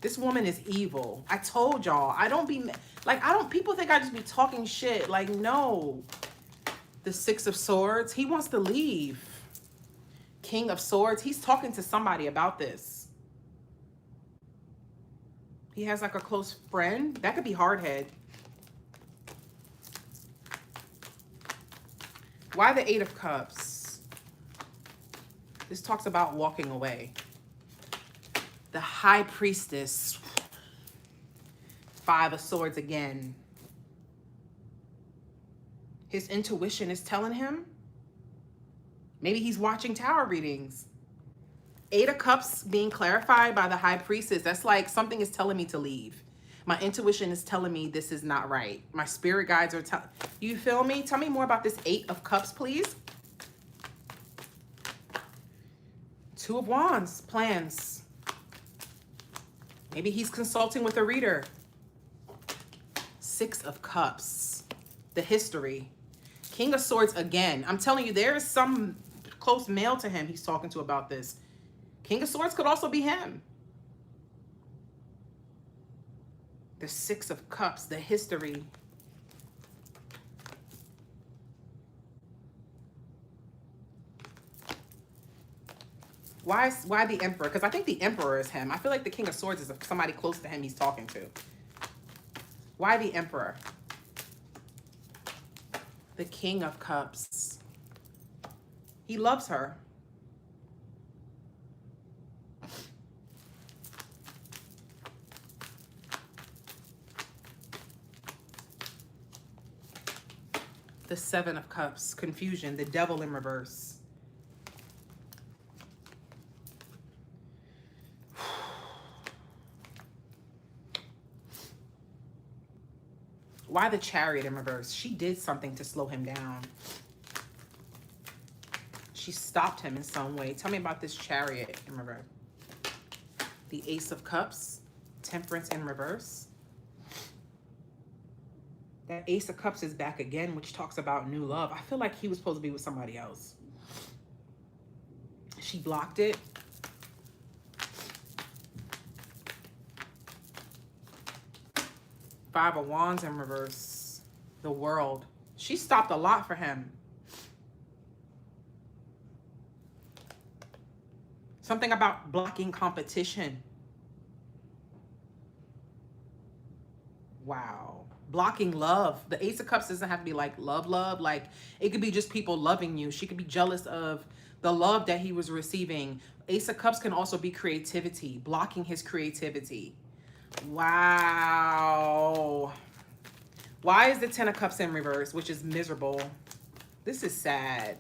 This woman is evil. I told y'all. I don't be... Like, people think I just be talking shit. Like, no. The 6 of Swords. He wants to leave. King of Swords. He's talking to somebody about this. He has like a close friend. That could be Hardhead. Why the 8 of Cups? This talks about walking away. The High Priestess. 5 of Swords again. His intuition is telling him. Maybe he's watching tarot readings. 8 of Cups being clarified by the High Priestess. That's like something is telling me to leave. My intuition is telling me this is not right. My spirit guides are telling... You feel me? Tell me more about this 8 of Cups, please. 2 of Wands. Plans. Maybe he's consulting with a reader. 6 of Cups. The history. King of Swords again. I'm telling you, there is some close male to him he's talking to about this. King of Swords could also be him. The 6 of Cups. The history. Why the Emperor? Because I think the Emperor is him. I feel like the King of Swords is somebody close to him he's talking to. Why the Emperor? The King of Cups. He loves her. The 7 of Cups. Confusion. The Devil in reverse. Why the Chariot in reverse? She did something to slow him down. She stopped him in some way. Tell me about this Chariot in reverse. The Ace of Cups. Temperance in reverse. That Ace of Cups is back again, which talks about new love. I feel like he was supposed to be with somebody else. She blocked it. Five of Wands in reverse. The World. She stopped a lot for him. Something about blocking competition. Wow. Blocking love. The Ace of Cups doesn't have to be like love. Like, it could be just people loving you. She could be jealous of the love that he was receiving. Ace of Cups can also be creativity. Blocking his creativity. Wow. Why is the 10 of Cups in reverse, which is miserable? This is sad.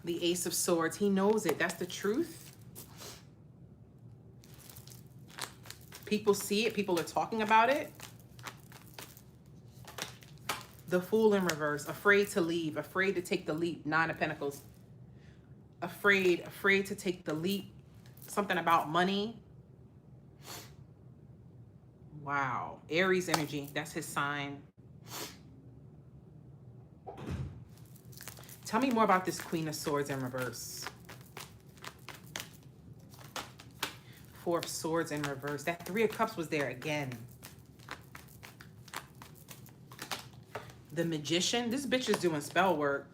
The Ace of Swords. He knows it. That's the truth. People see it. People are talking about it. The Fool in reverse. Afraid to leave. Afraid to take the leap. 9 of Pentacles. Afraid to take the leap. Something about money. Wow. Aries energy. That's his sign. Tell me more about this Queen of Swords in reverse. 4 of Swords in reverse. That 3 of Cups was there again. The Magician. This bitch is doing spell work.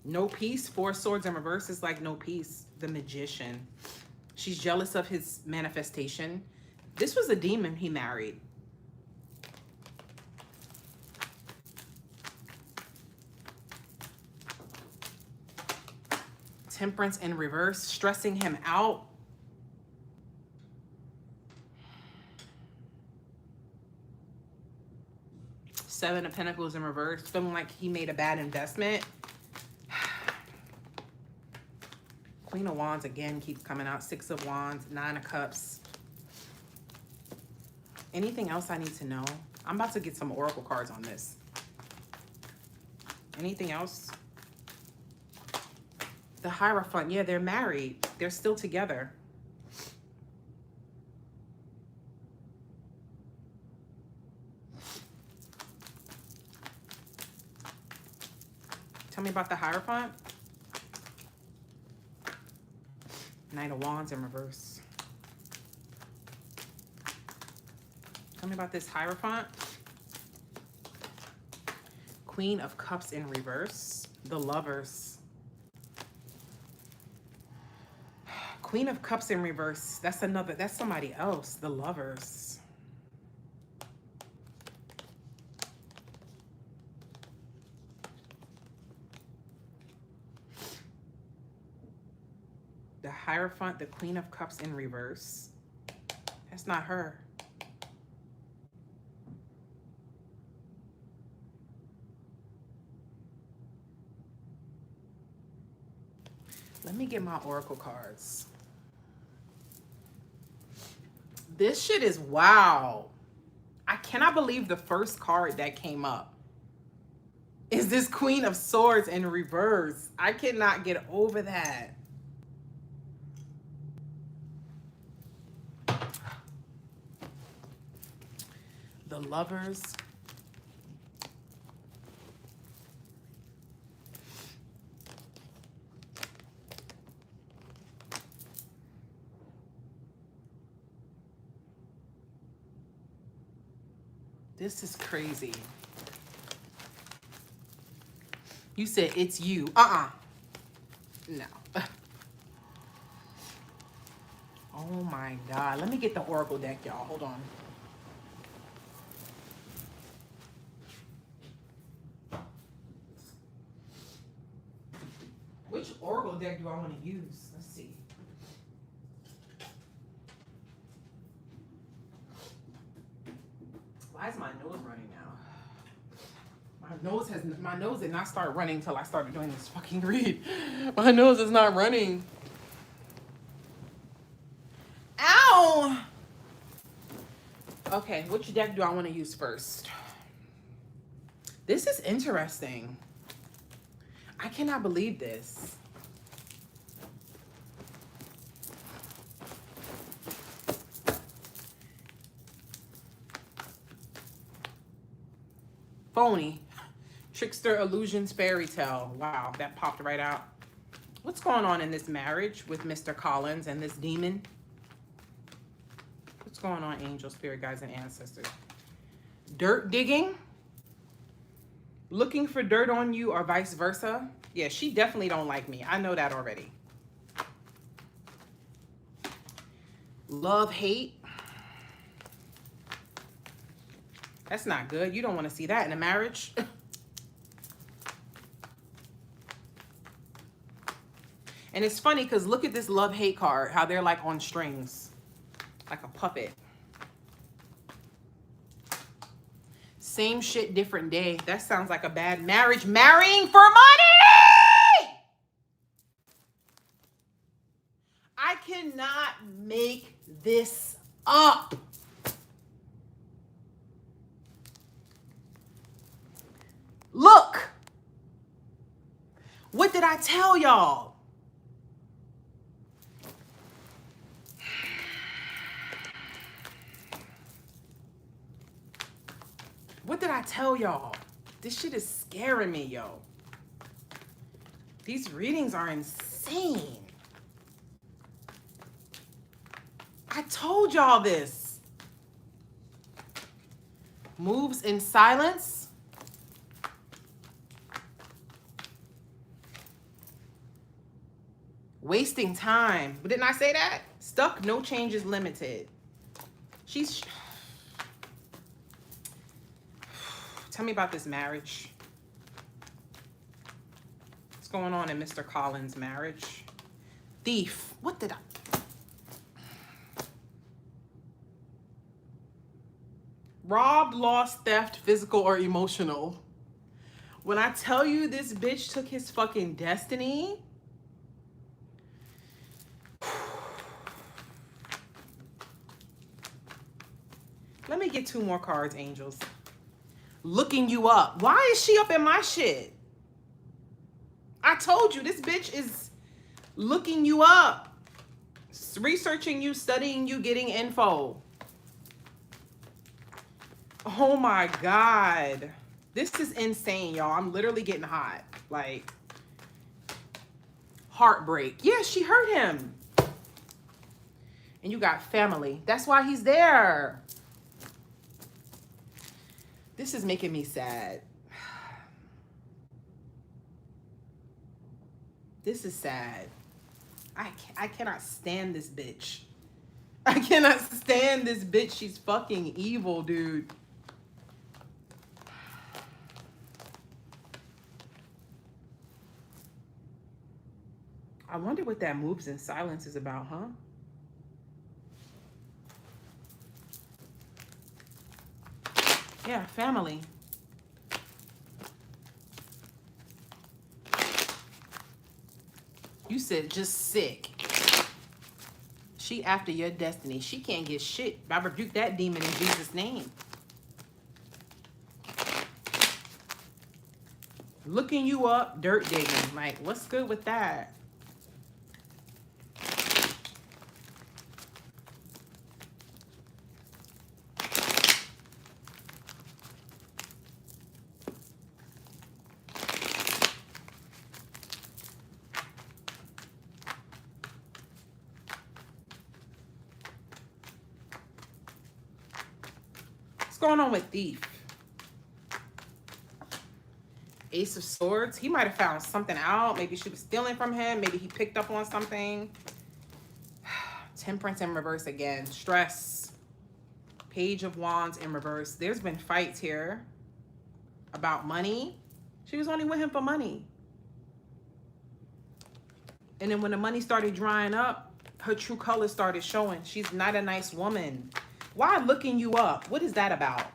No peace. 4 swords in reverse is like no peace. The Magician. She's jealous of his manifestation. This was a demon he married. Temperance in reverse. Stressing him out. Seven of Pentacles in reverse. Feeling like he made a bad investment. Queen of Wands again keeps coming out. 6 of Wands. 9 of Cups. Anything else I need to know? I'm about to get some oracle cards on this. Anything else? The Hierophant. Yeah, they're married. They're still together. Tell me about the Hierophant. Knight of Wands in reverse. Tell me about this Hierophant. Queen of Cups in reverse. The Lovers. Queen of Cups in reverse. That's somebody else. The Lovers. The Hierophant, the Queen of Cups in reverse. That's not her. Let me get my oracle cards. This shit is wow. I cannot believe the first card that came up is this Queen of Swords in reverse. I cannot get over that. The Lovers. This is crazy. You said it's you. No. Oh my God. Let me get the oracle deck, y'all. Hold on. Which oracle deck do I want to use? Let's see. Why is my nose running now? My nose did not start running until I started doing this fucking read. My nose is not running. Ow! Okay, which deck do I want to use first? This is interesting. I cannot believe this. Phony. Trickster, Illusions, Fairy Tale. Wow, that popped right out. What's going on in this marriage with Mr. Collins and this demon? What's going on, angels, spirit guides, and ancestors? Dirt digging? Looking for dirt on you or vice versa? Yeah, she definitely don't like me. I know that already. Love, hate. That's not good. You don't want to see that in a marriage. And it's funny because look at this love-hate card. How they're like on strings. Like a puppet. Same shit, different day. That sounds like a bad marriage. Marrying for money! I cannot make this up. Look. What did I tell y'all? What did I tell y'all? This shit is scaring me, yo. These readings are insane. I told y'all this. Moves in silence. Wasting time. But didn't I say that? Stuck, no changes, limited. She's... Tell me about this marriage. What's going on in Mr. Collins' marriage? Thief. What did I... Robbed, lost, theft, physical, or emotional. When I tell you this bitch took his fucking destiny... Let me get 2 more cards, angels. Looking you up. Why is she up in my shit? I told you, this bitch is looking you up. Researching you, studying you, getting info. Oh my God. This is insane, y'all. I'm literally getting hot. Like, heartbreak. Yeah, she hurt him. And you got family. That's why he's there. This is making me sad. This is sad. I cannot stand this bitch. I cannot stand this bitch. She's fucking evil, dude. I wonder what that moves in silence is about, huh? Yeah, family. You said just sick. She after your destiny. She can't get shit. I rebuke that demon in Jesus' name. Looking you up, dirt digging. Like, what's good with that? What's going on with Thief? Ace of Swords. He might have found something out. Maybe she was stealing from him. Maybe he picked up on something. Temperance in reverse again. Stress. Page of Wands in reverse. There's been fights here about money. She was only with him for money. And then when the money started drying up, her true colors started showing. She's not a nice woman. Why looking you up? What is that about?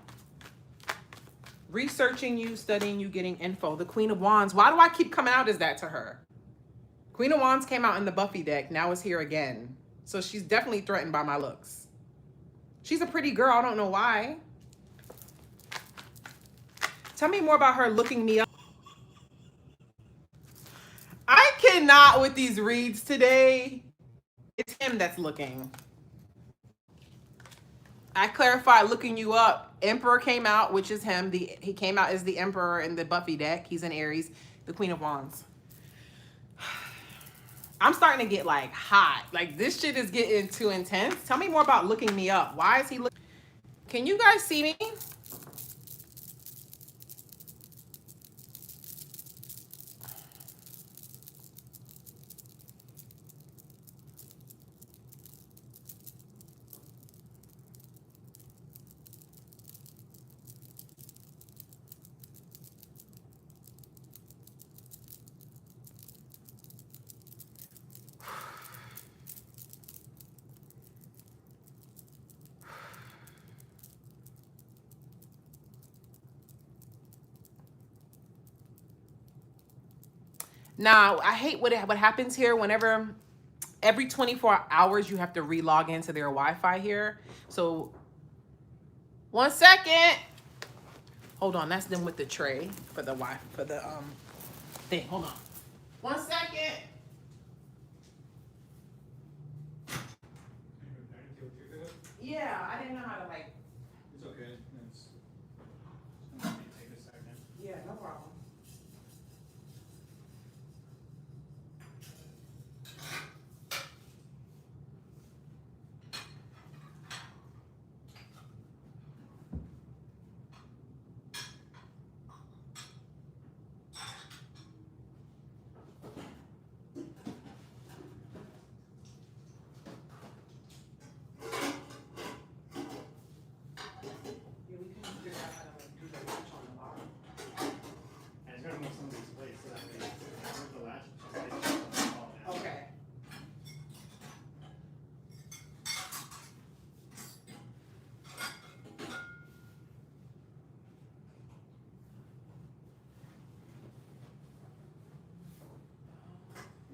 Researching you, studying you, getting info. The Queen of Wands. Why do I keep coming out as that to her? Queen of Wands came out in the Buffy deck. Now it's here again. So she's definitely threatened by my looks. She's a pretty girl. I don't know why. Tell me more about her looking me up. I cannot with these reads today. It's him that's looking. I clarified looking you up. Emperor came out, which is him. He came out as the Emperor in the Buffy deck. He's in Aries. The Queen of Wands. I'm starting to get like hot. Like this shit is getting too intense. Tell me more about looking me up. Why is he looking? Can you guys see me? Now, I hate what happens here whenever every 24 hours you have to re-log into their Wi-Fi here. So, 1 second. Hold on, that's them with the tray for the thing. Hold on. 1 second. Yeah, I didn't know how to like. It's okay. It's gonna take a second. Yeah, no problem. And it's gonna move some of these plates so that way I move the latch. Just fall down. Okay.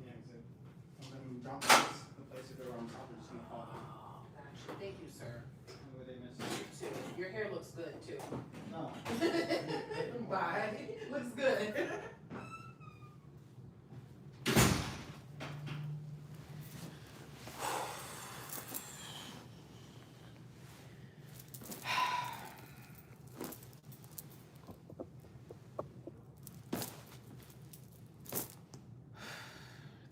Yeah, because if I'm drop this, the plates that are on top are just gonna fall down. Gotcha. Thank you, sir. What did I miss? You too. your hair looks good too. Oh. Bye. Looks good.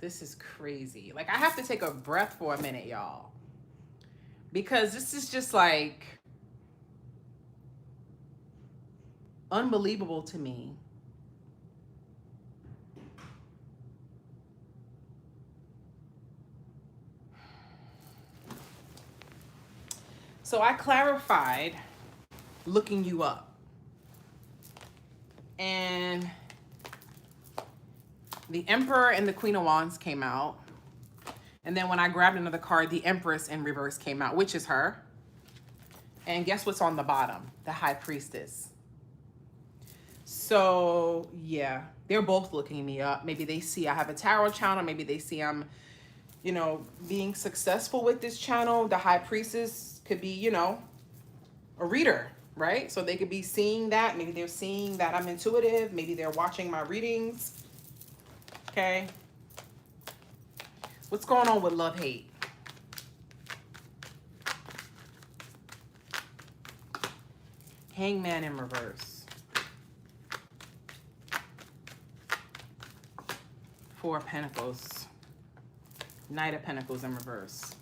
This is crazy. Like, I have to take a breath for a minute, y'all. Because this is just like unbelievable to me. So I clarified looking you up. And the Emperor and the Queen of Wands came out. And then when I grabbed another card, the Empress in reverse came out, which is her. And guess what's on the bottom? The High Priestess. So, yeah, they're both looking me up. Maybe they see I have a tarot channel. Maybe they see I'm, you know, being successful with this channel. The High Priestess could be, you know, a reader, right? So they could be seeing that. Maybe they're seeing that I'm intuitive. Maybe they're watching my readings. Okay. What's going on with love, hate? Hangman in reverse. 4 of Pentacles. Knight of Pentacles in reverse.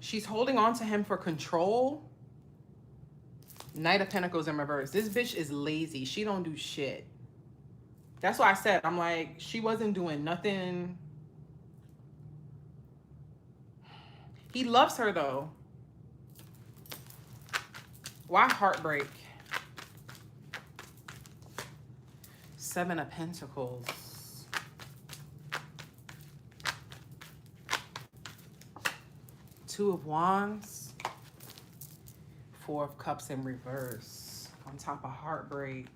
She's holding on to him for control. Knight of Pentacles in reverse. This bitch is lazy. She don't do shit. That's why I said, I'm like, she wasn't doing nothing. He loves her though. Why heartbreak? 7 of Pentacles. Two of Wands. 4 of Cups in reverse. On top of heartbreak.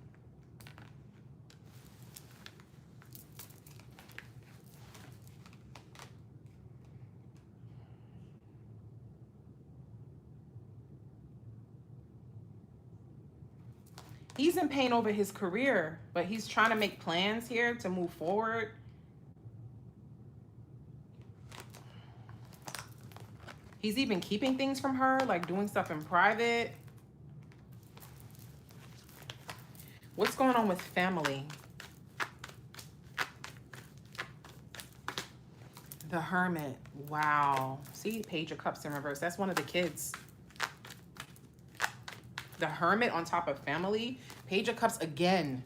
He's in pain over his career, but he's trying to make plans here to move forward. He's even keeping things from her, like doing stuff in private. What's going on with family? The Hermit. Wow. See, Page of Cups in reverse. That's one of the kids. The Hermit on top of family. Page of Cups again.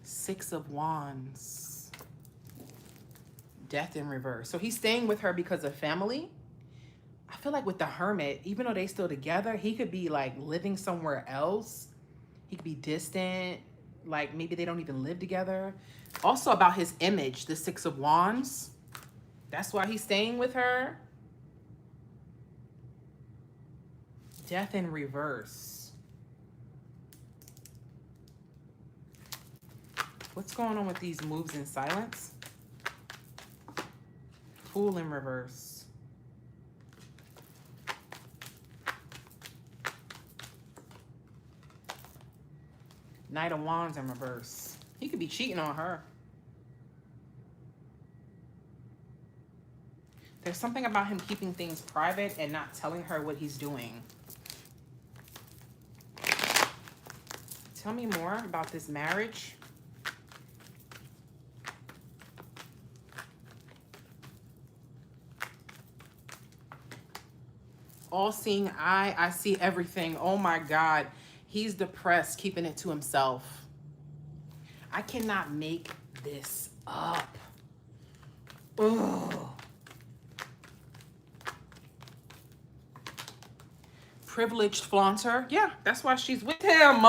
Six of Wands. Death in reverse. So he's staying with her because of family. I feel like with the Hermit, even though they still together, he could be like living somewhere else. He could be distant. Like maybe they don't even live together. Also about his image, the Six of Wands. That's why he's staying with her. Death in reverse. What's going on with these moves in silence? Fool in reverse. Knight of Wands in reverse. He could be cheating on her. There's something about him keeping things private and not telling her what he's doing. Tell me more about this marriage. All-seeing eye, I see everything. Oh my God. He's depressed, keeping it to himself. I cannot make this up. Ugh. Privileged flaunter. Yeah, that's why she's with him.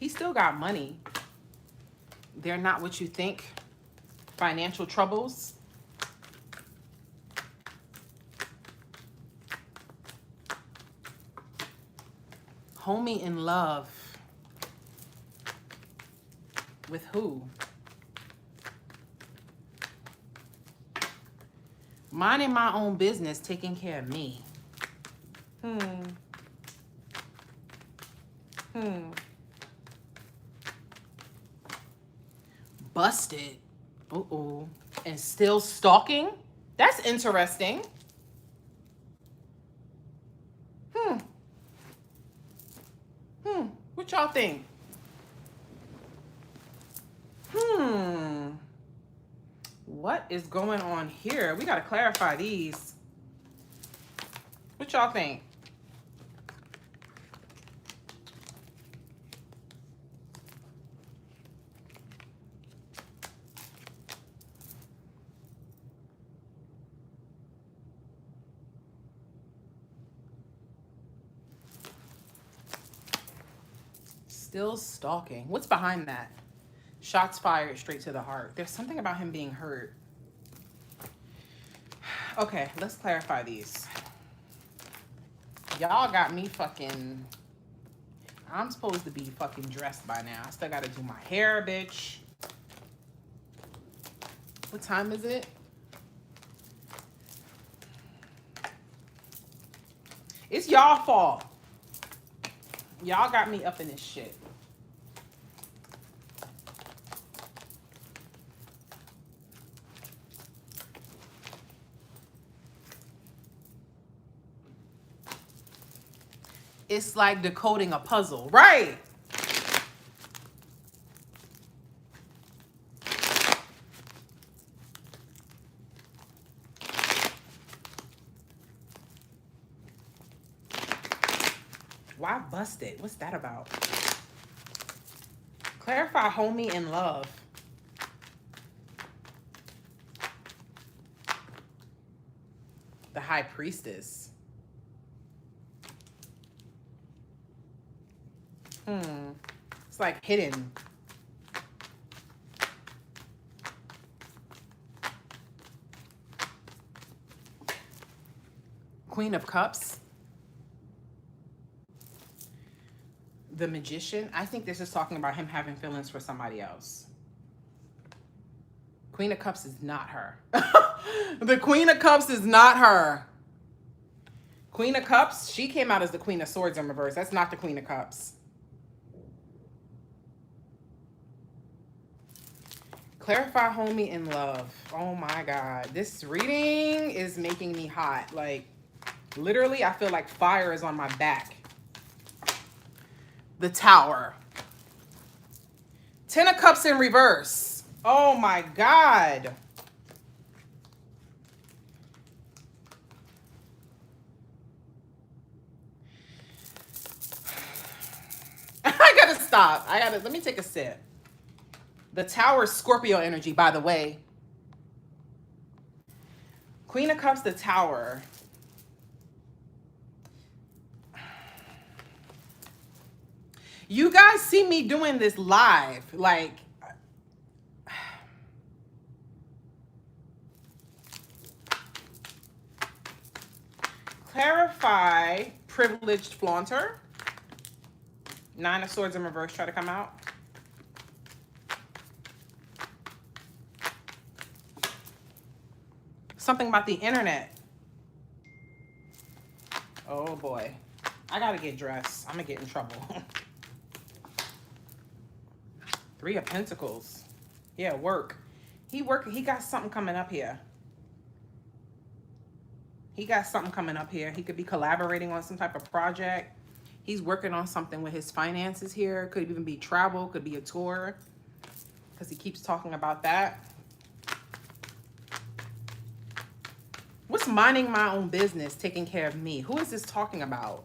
He still got money. They're not what you think. Financial troubles. Homie in love. With who? Minding my own business, taking care of me. Busted. Uh-oh. And still stalking? That's interesting. What y'all think? What is going on here? We got to clarify these. What y'all think? Still stalking. What's behind that? Shots fired straight to the heart. There's something about him being hurt. Okay, let's clarify these. Y'all got me fucking... I'm supposed to be fucking dressed by now. I still gotta do my hair, bitch. What time is it? It's y'all fault. Y'all got me up in this shit. It's like decoding a puzzle, right? Why busted? What's that about? Clarify homie in love. The high priestess. It's like hidden. Queen of Cups. The Magician. I think this is talking about him having feelings for somebody else. Queen of Cups is not her. The Queen of Cups is not her. Queen of Cups, she came out as the Queen of Swords in reverse. That's not the Queen of Cups. Clarify homie in love. Oh my God. This reading is making me hot. Like, literally, I feel like fire is on my back. The Tower. 10 of Cups in reverse. Oh my God. I gotta stop. Let me take a sip. The Tower is Scorpio energy, by the way. Queen of Cups, the Tower. You guys see me doing this live. Like, clarify privileged flaunter. 9 of Swords in reverse, try to come out. Something about the internet. Oh boy. I gotta get dressed. I'm gonna get in trouble. 3 of Pentacles. Yeah, work. He got something coming up here. He got something coming up here. He could be collaborating on some type of project. He's working on something with his finances here. Could even be travel, could be a tour. Because he keeps talking about that. What's minding my own business, taking care of me? Who is this talking about?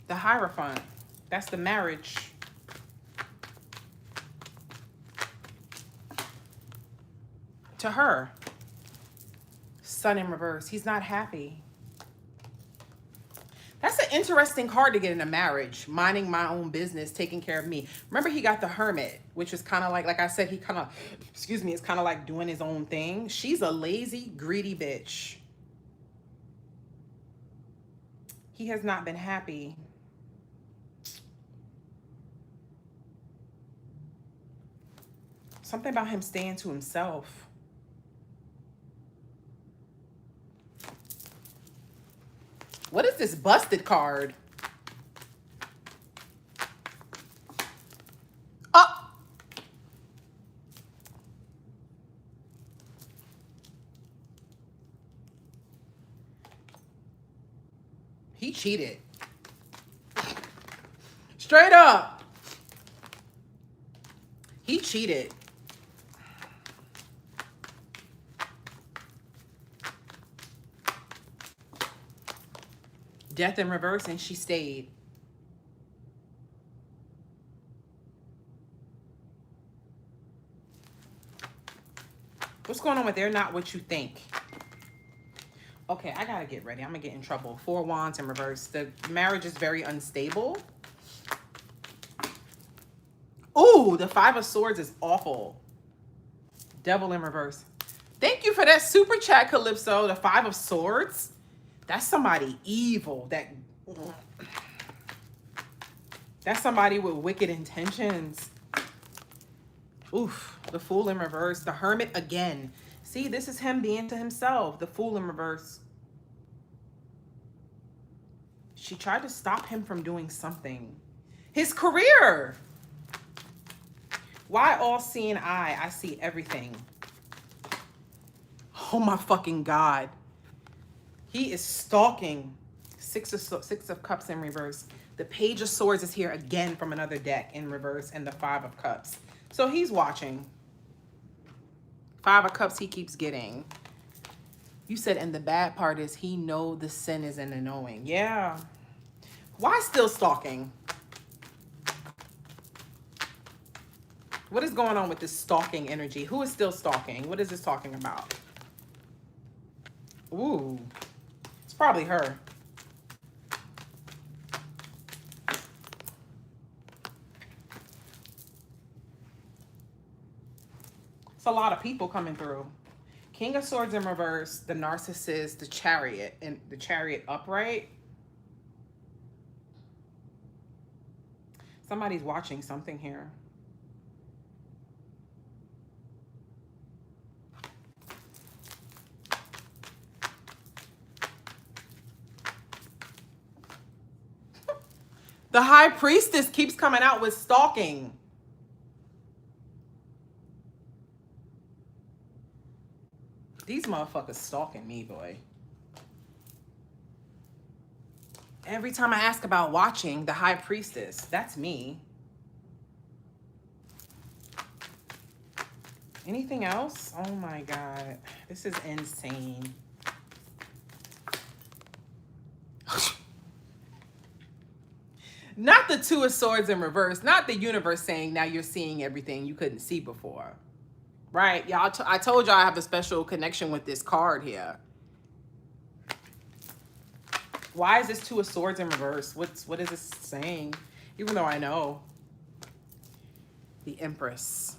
The Hierophant. That's the marriage. To her. Sun in reverse. He's not happy. That's an interesting card to get in a marriage. Minding my own business, taking care of me. Remember, he got the Hermit, which is kind of like I said, he kind of, excuse me, it's kind of like doing his own thing. She's a lazy, greedy bitch. He has not been happy. Something about him staying to himself. What is this busted card? Oh! He cheated. Straight up. He cheated. Death in reverse, and she stayed. What's going on with they're not what you think? Okay, I gotta get ready. I'm gonna get in trouble. 4 Wands in reverse. The marriage is very unstable. Ooh, the 5 of Swords is awful. Devil in reverse. Thank you for that super chat, Calypso. The 5 of Swords. That's somebody evil. That's somebody with wicked intentions. Oof. The Fool in reverse. The Hermit again. See, this is him being to himself. The Fool in reverse. She tried to stop him from doing something. His career. Why all-seeing eye? I see everything. Oh my fucking God. He is stalking. 6 of Cups in reverse. The Page of Swords is here again from another deck in reverse, and the 5 of Cups. So he's watching. 5 of Cups he keeps getting. You said, and the bad part is he know the sin is in the knowing. Yeah. Why still stalking? What is going on with this stalking energy? Who is still stalking? What is this talking about? Ooh. It's probably her. It's a lot of people coming through. King of Swords in reverse, the Narcissist, the Chariot, and the Chariot upright. Somebody's watching something here. The High Priestess keeps coming out with stalking. These motherfuckers stalking me, boy. Every time I ask about watching the High Priestess, that's me. Anything else? Oh my God. This is insane. Not the 2 of Swords in reverse. Not the universe saying now you're seeing everything you couldn't see before. Right, y'all. I told y'all I have a special connection with this card here. Why is this 2 of Swords in reverse? What is this saying? Even though I know. The Empress.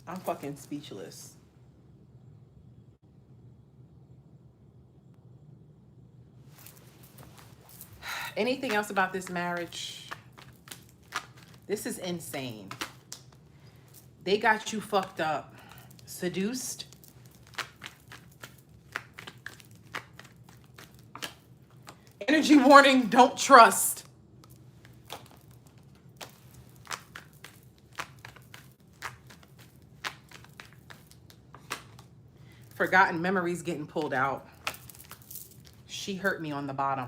I'm fucking speechless. Anything else about this marriage? This is insane. They got you fucked up. Seduced. Energy warning, don't trust. Forgotten memories getting pulled out. She hurt me on the bottom.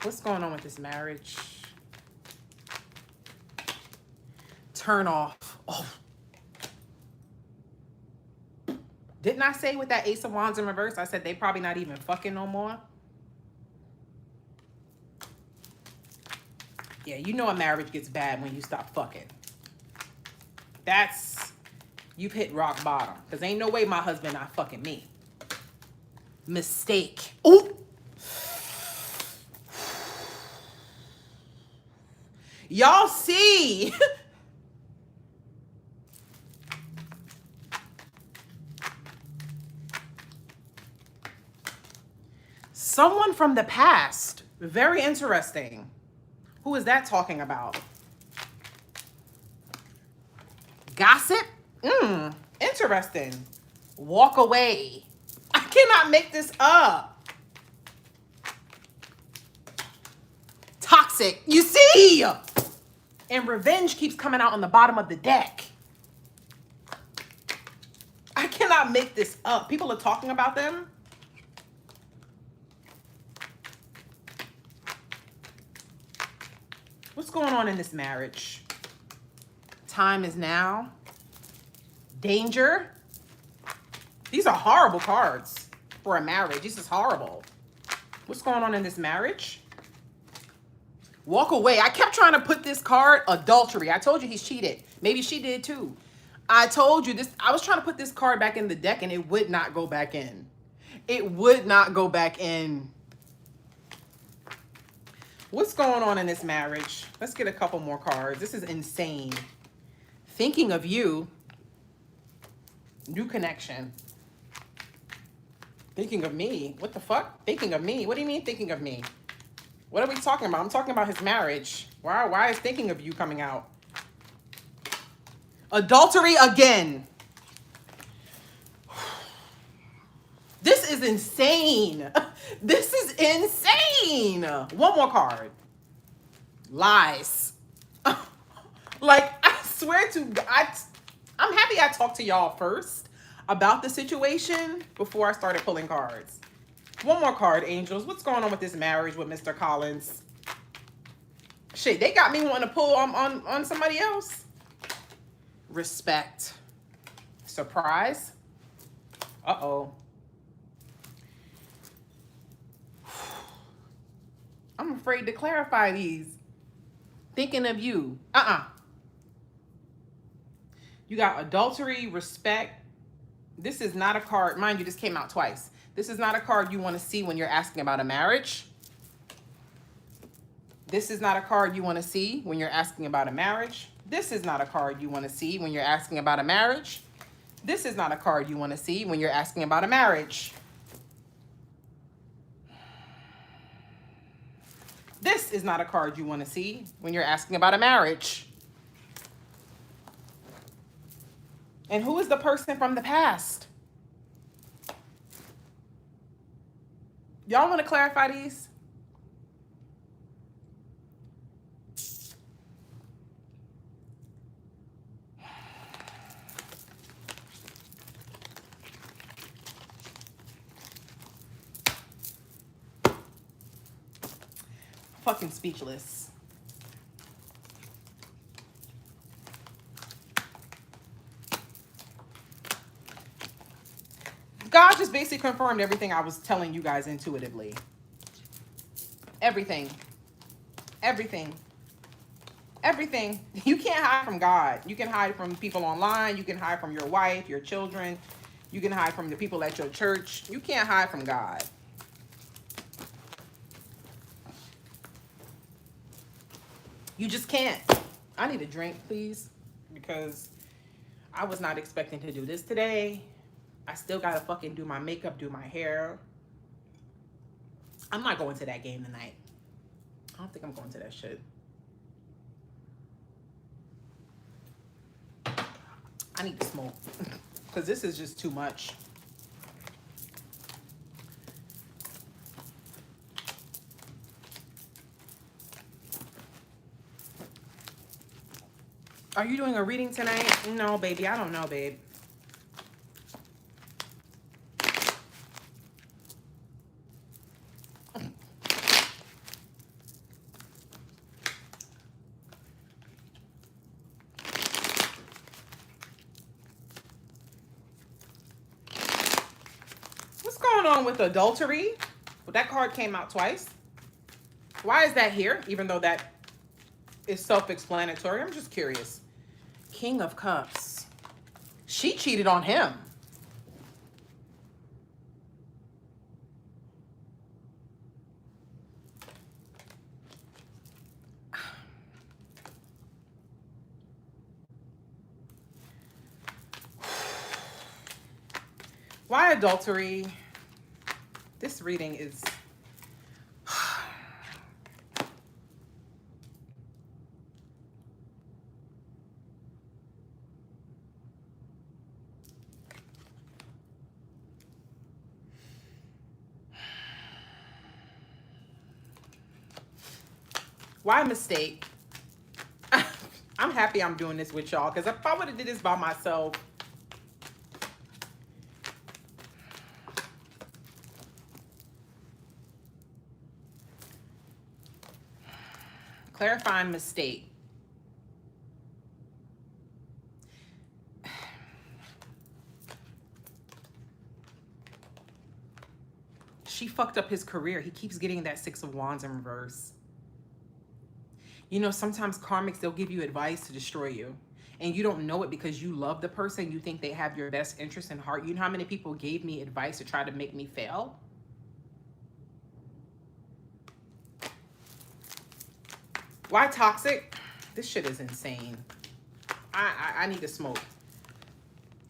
What's going on with this marriage? Turn off. Oh. Didn't I say with that Ace of Wands in reverse, I said they probably not even fucking no more? Yeah, you know a marriage gets bad when you stop fucking. That's You've hit rock bottom. Because ain't no way my husband not fucking me. Mistake. Ooh. Y'all see. Someone from the past. Very interesting. Who is that talking about? Gossip? Interesting. Walk away. I cannot make this up. Toxic. You see? And revenge keeps coming out on the bottom of the deck. I cannot make this up. People are talking about them. What's going on in this marriage? Time is now. Danger. These are horrible cards for a marriage. This is horrible. What's going on in this marriage? Walk away. I kept trying to put this card, adultery. I told you he's cheated. Maybe she did too. I told you this. I was trying to put this card back in the deck and it would not go back in. It would not go back in. What's going on in this marriage? Let's get a couple more cards. This is insane. Thinking of you. New connection. Thinking of me. What the fuck? Thinking of me. What do you mean thinking of me? What are we talking about? I'm talking about his marriage. Why is thinking of you coming out? Adultery again. This is insane. This is insane. One more card. Lies. Like, I swear to God, I'm happy I talked to y'all first about the situation before I started pulling cards. One more card, angels. What's going on with this marriage with Mr. Collins? Shit, they got me wanting to pull on somebody else. Respect. Surprise. Uh-oh. I'm afraid to clarify these. Thinking of you. You got adultery, respect. This is not a card. Mind you, this came out twice. This is not a card you want to see when you're asking about a marriage. This is not a card you want to see when you're asking about a marriage. This is not a card you want to see when you're asking about a marriage. This is not a card you want to see when you're asking about a marriage. This is not a card you want to see when you're asking about a marriage. And who is the person from the past? Y'all want to clarify these? Fucking speechless. God just basically confirmed everything I was telling you guys intuitively. Everything. Everything. Everything. You can't hide from God. You can hide from people online. You can hide from your wife, your children. You can hide from the people at your church. You can't hide from God. You just can't. I need a drink, please, because I was not expecting to do this today. I still gotta fucking do my makeup, do my hair. I'm not going to that game tonight. I don't think I'm going to that shit. I need to smoke because this is just too much. Are you doing a reading tonight? No, baby. I don't know, babe. What's going on with adultery? Well, that card came out twice. Why is that here? Even though that is self-explanatory. I'm just curious. King of Cups. She cheated on him. Why adultery? This reading is... Why mistake? I'm happy I'm doing this with y'all, because if I would have did this by myself, clarifying mistake. She fucked up his career. He keeps getting that Six of Wands in reverse. You know, sometimes karmics, they'll give you advice to destroy you. And you don't know it because you love the person. You think they have your best interest in heart. You know how many people gave me advice to try to make me fail? Why toxic? This shit is insane. I need to smoke.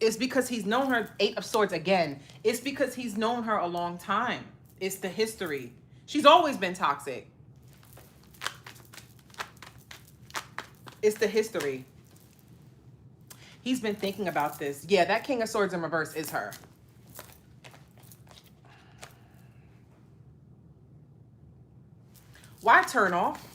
It's because he's known her. Eight of Swords again. It's because he's known her a long time. It's the history. She's always been toxic. It's the history. He's been thinking about this. Yeah, that King of Swords in reverse is her. Why turn off?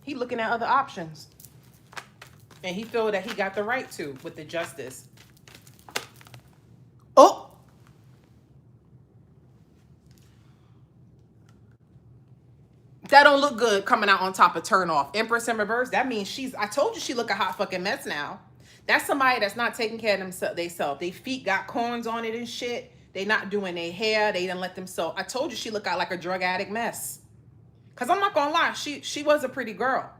He looking at other options. And he feel that he got the right to with the justice. Oh! That don't look good coming out on top of turn off. Empress in reverse, that means she's, I told you she look a hot fucking mess now. That's somebody that's not taking care of themselves. They feet got corns on it and shit. They not doing their hair. They didn't let themselves. I told you she look out like a drug addict mess. Cause I'm not gonna lie, she was a pretty girl.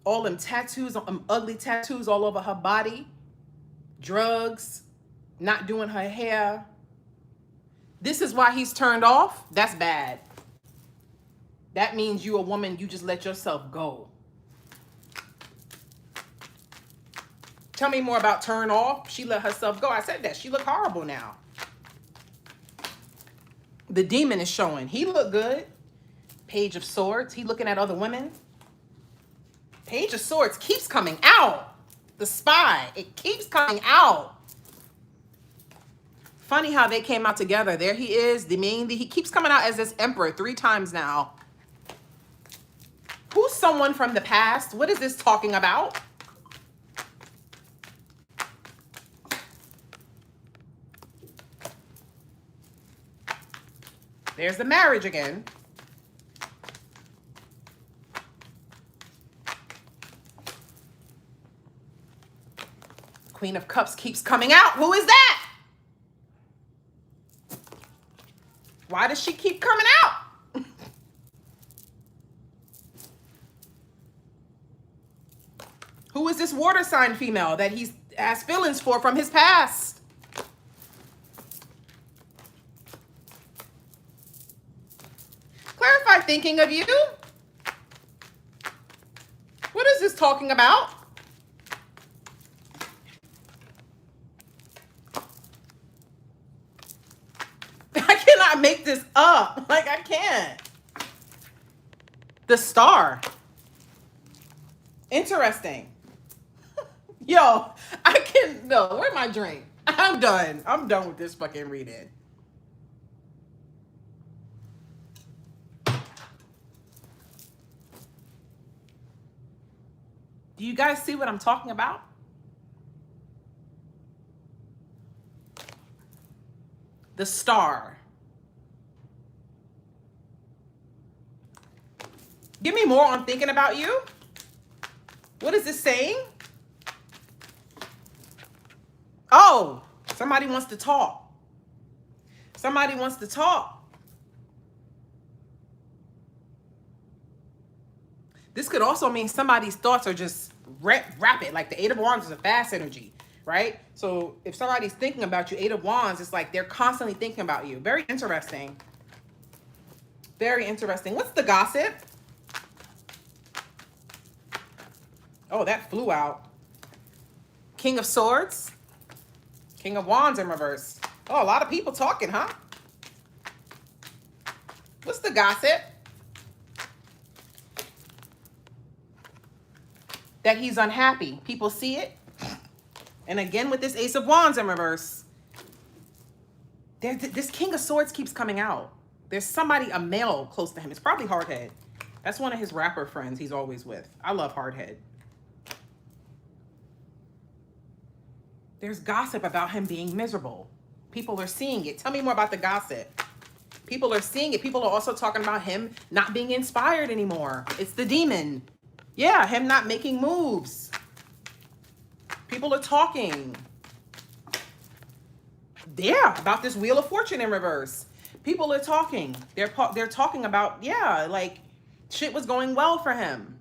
All them tattoos, ugly tattoos all over her body. Drugs, not doing her hair. This is why he's turned off. That's bad. That means you a woman, you just let yourself go. Tell me more about turn off. She let herself go. I said that. She look horrible now. The demon is showing. He look good. Page of Swords. He looking at other women. Page of Swords keeps coming out. The spy. It keeps coming out. Funny how they came out together. There he is. He keeps coming out as this emperor 3 times now. Who's someone from the past? What is this talking about? There's the marriage again. Queen of Cups keeps coming out. Who is that? Why does she keep coming out? Who is this water sign female that he has feelings for from his past? Clarify thinking of you. What is this talking about? I cannot make this up. Like, I can't. The Star. Interesting. Yo, I can't. No, where's my drink? I'm done. I'm done with this fucking reading. Do you guys see what I'm talking about? The Star. Give me more on thinking about you. What is this saying? Oh, somebody wants to talk. Somebody wants to talk. This could also mean somebody's thoughts are just rapid. Like the Eight of Wands is a fast energy, right? So if somebody's thinking about you, Eight of Wands, it's like they're constantly thinking about you. Very interesting. Very interesting. What's the gossip? Oh, that flew out. King of Swords. King of Wands in reverse. Oh, a lot of people talking, huh? What's the gossip? That he's unhappy. People see it. And again with this Ace of Wands in reverse. This King of Swords keeps coming out. There's somebody, a male close to him. It's probably Hardhead. That's one of his rapper friends he's always with. I love Hardhead. There's gossip about him being miserable. People are seeing it. Tell me more about the gossip. People are seeing it. People are also talking about him not being inspired anymore. It's the demon. Yeah, him not making moves. People are talking. Yeah, about this Wheel of Fortune in reverse. People are talking. They're talking about, yeah, like shit was going well for him.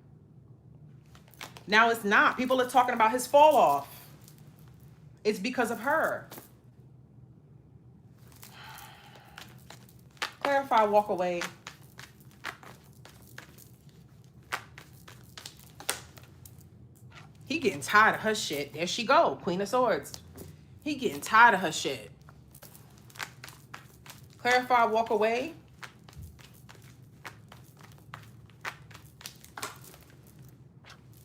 Now it's not. People are talking about his fall off. It's because of her. Clarify, walk away. He getting tired of her shit. There she go, Queen of Swords. He getting tired of her shit. Clarify, walk away.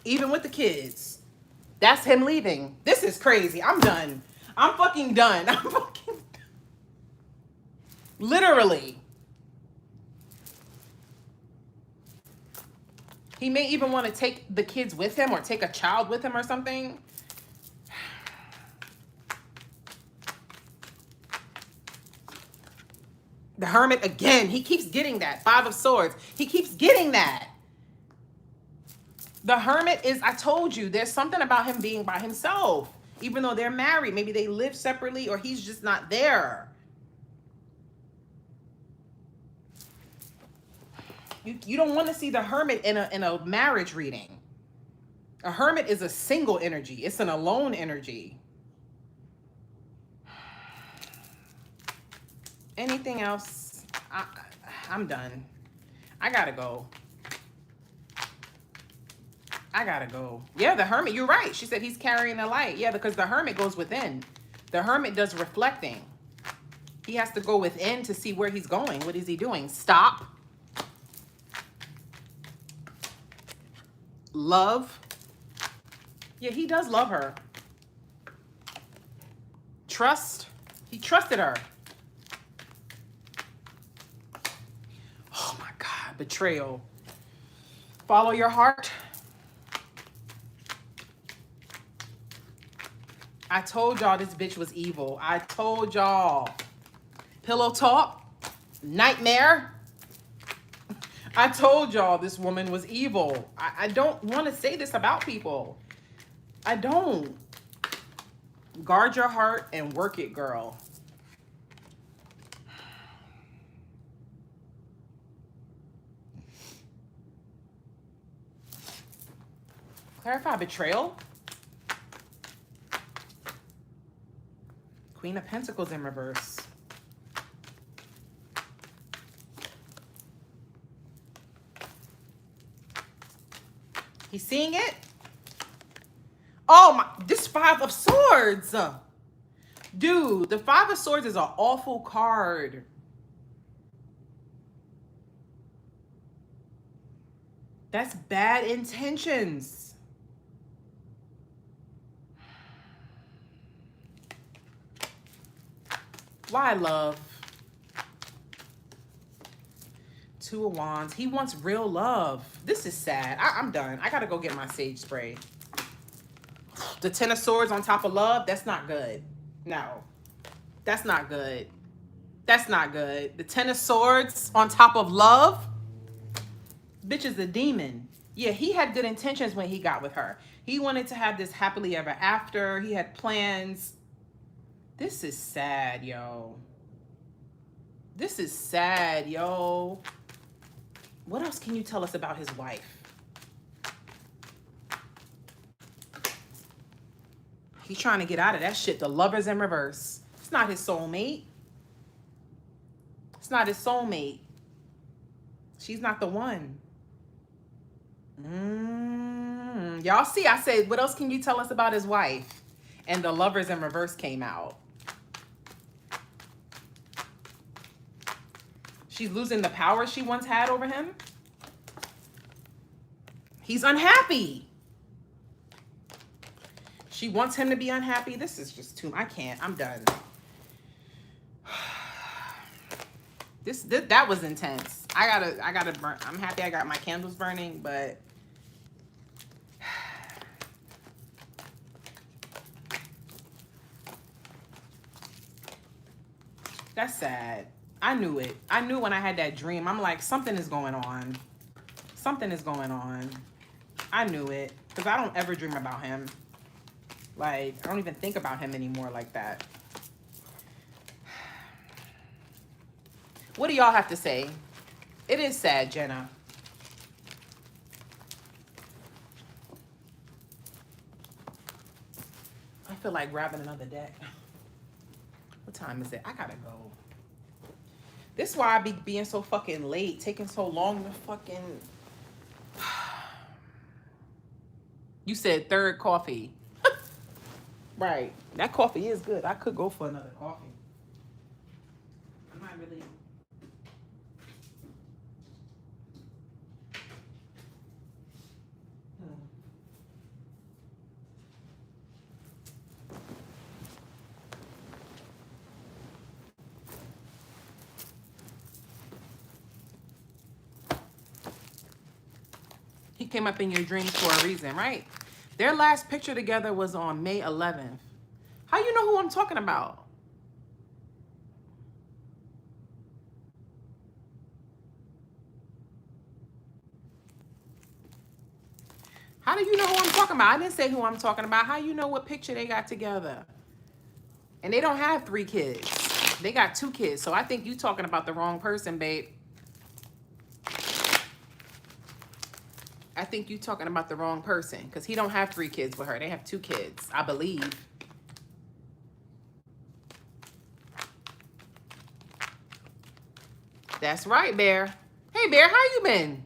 Even with the kids. That's him leaving. This is crazy. I'm done. I'm fucking done. I'm fucking done. Literally. He may even want to take the kids with him or take a child with him or something. The Hermit again. He keeps getting that. Five of Swords. He keeps getting that. The Hermit is, I told you, there's something about him being by himself. Even though they're married. Maybe they live separately or he's just not there. You don't want to see the Hermit in a marriage reading. A Hermit is a single energy. It's an alone energy. Anything else? I'm done. I gotta go. I gotta go. Yeah, the Hermit, you're right. She said he's carrying the light. Yeah, because the Hermit goes within. The Hermit does reflecting. He has to go within to see where he's going. What is he doing? Stop. Love. Yeah, he does love her. Trust. He trusted her. Oh my God. Betrayal. Follow your heart. I told y'all this bitch was evil. I told y'all. Pillow talk. Nightmare. I told y'all this woman was evil. I don't want to say this about people. I don't. Guard your heart and work it, girl. Clarify betrayal. Queen of Pentacles in reverse. He's seeing it? Oh my, this Five of Swords. Dude, the Five of Swords is an awful card. That's bad intentions. Why, love? Two of Wands. He wants real love. This is sad. I'm done. I gotta go get my sage spray. The Ten of Swords on top of love. That's not good. No. That's not good. That's not good. The Ten of Swords on top of love. Bitch is a demon. Yeah, he had good intentions when he got with her. He wanted to have this happily ever after. He had plans. This is sad, yo. This is sad, yo. What else can you tell us about his wife? He's trying to get out of that shit. The Lover's in reverse. It's not his soulmate. It's not his soulmate. She's not the one. Y'all see, I said, what else can you tell us about his wife? And the Lover's in reverse came out. She's losing the power she once had over him. He's unhappy. She wants him to be unhappy. This is just too, I can't, I'm done. That was intense. I gotta burn. I'm happy I got my candles burning, but that's sad. I knew it. I knew when I had that dream. I'm like, something is going on. Something is going on. I knew it. Because I don't ever dream about him. Like, I don't even think about him anymore like that. What do y'all have to say? It is sad, Jenna. I feel like grabbing another deck. What time is it? I gotta go. This is why I be being so fucking late, taking so long to fucking... You said third coffee. Right. That coffee is good. I could go for another coffee. I'm not really... He came up in your dreams for a reason, right? Their last picture together was on May 11th. How you know who I'm talking about? How do you know who I'm talking about? I didn't say who I'm talking about. How you know what picture they got together? And they don't have 3 kids. They got 2 kids. So I think you talking about the wrong person, babe. I think you talking about the wrong person because he don't have 3 kids with her. They have 2 kids, I believe. That's right, Bear. Hey, Bear, how you been?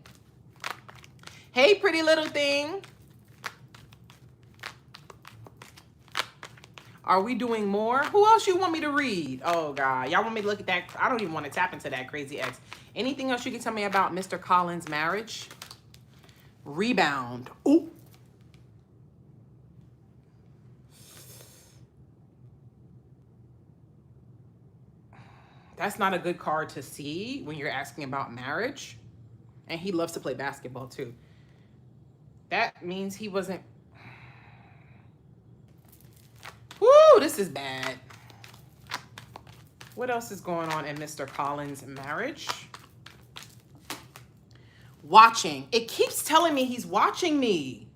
Hey, pretty little thing. Are we doing more? Who else you want me to read? Oh, God. Y'all want me to look at that? I don't even want to tap into that crazy ex. Anything else you can tell me about Mr. Collins' marriage? Rebound. Ooh. That's not a good card to see when you're asking about marriage. And he loves to play basketball too. That means he wasn't... Woo, this is bad. What else is going on in Mr. Collins' marriage? Watching. It keeps telling me he's watching me.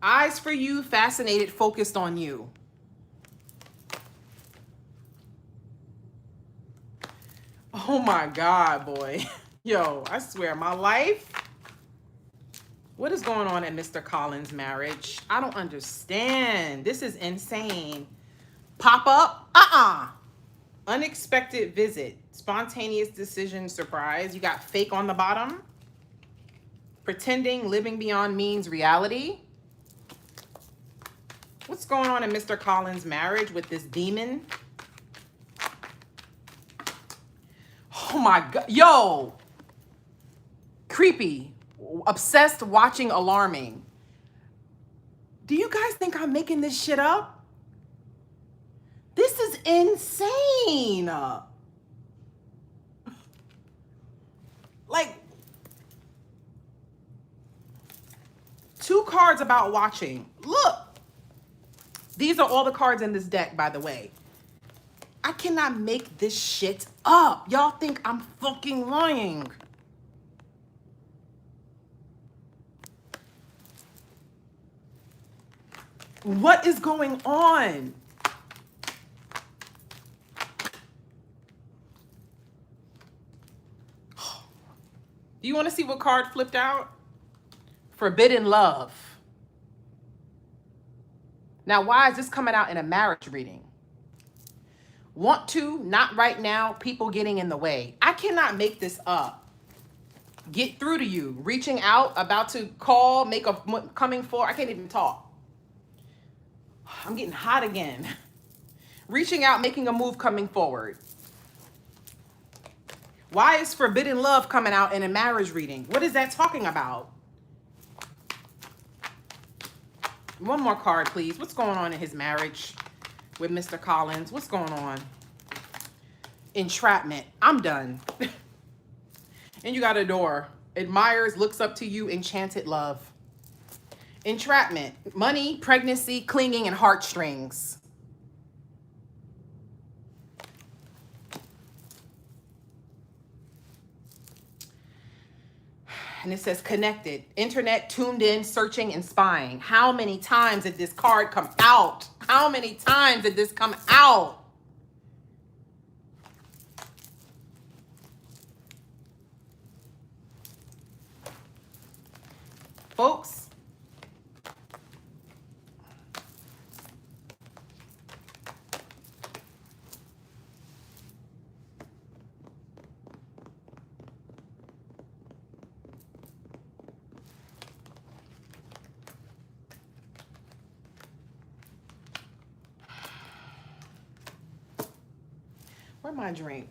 Eyes for you, fascinated, focused on you. Oh my God, boy. Yo, I swear, my life. What is going on in Mr. Collins' marriage? I don't understand. This is insane. Pop up? Unexpected visit. Spontaneous decision, surprise. You got fake on the bottom. Pretending, living beyond means, reality. What's going on in Mr. Collins' marriage with this demon? Oh my God. Yo. Creepy. Obsessed, watching, alarming. Do you guys think I'm making this shit up? This is insane. Like, 2 cards about watching. Look. These are all the cards in this deck, by the way. I cannot make this shit up. Y'all think I'm fucking lying. What is going on? Do you want to see what card flipped out? Forbidden love. Now, why is this coming out in a marriage reading? Want to, not right now, people getting in the way. I cannot make this up. Get through to you. Reaching out, about to call, make a coming for. I can't even talk. I'm getting hot again. Reaching out, making a move, coming forward. Why is forbidden love coming out in a marriage reading? What is that talking about? One more card, please. What's going on in his marriage with Mr. Collins? What's going on? Entrapment. I'm done. And you got a door. Admires, looks up to you, enchanted love. Entrapment. Money, pregnancy, clinging, and heartstrings. And it says connected. Internet, tuned in, searching, and spying. How many times did this card come out? How many times did this come out? Folks, where's my drink?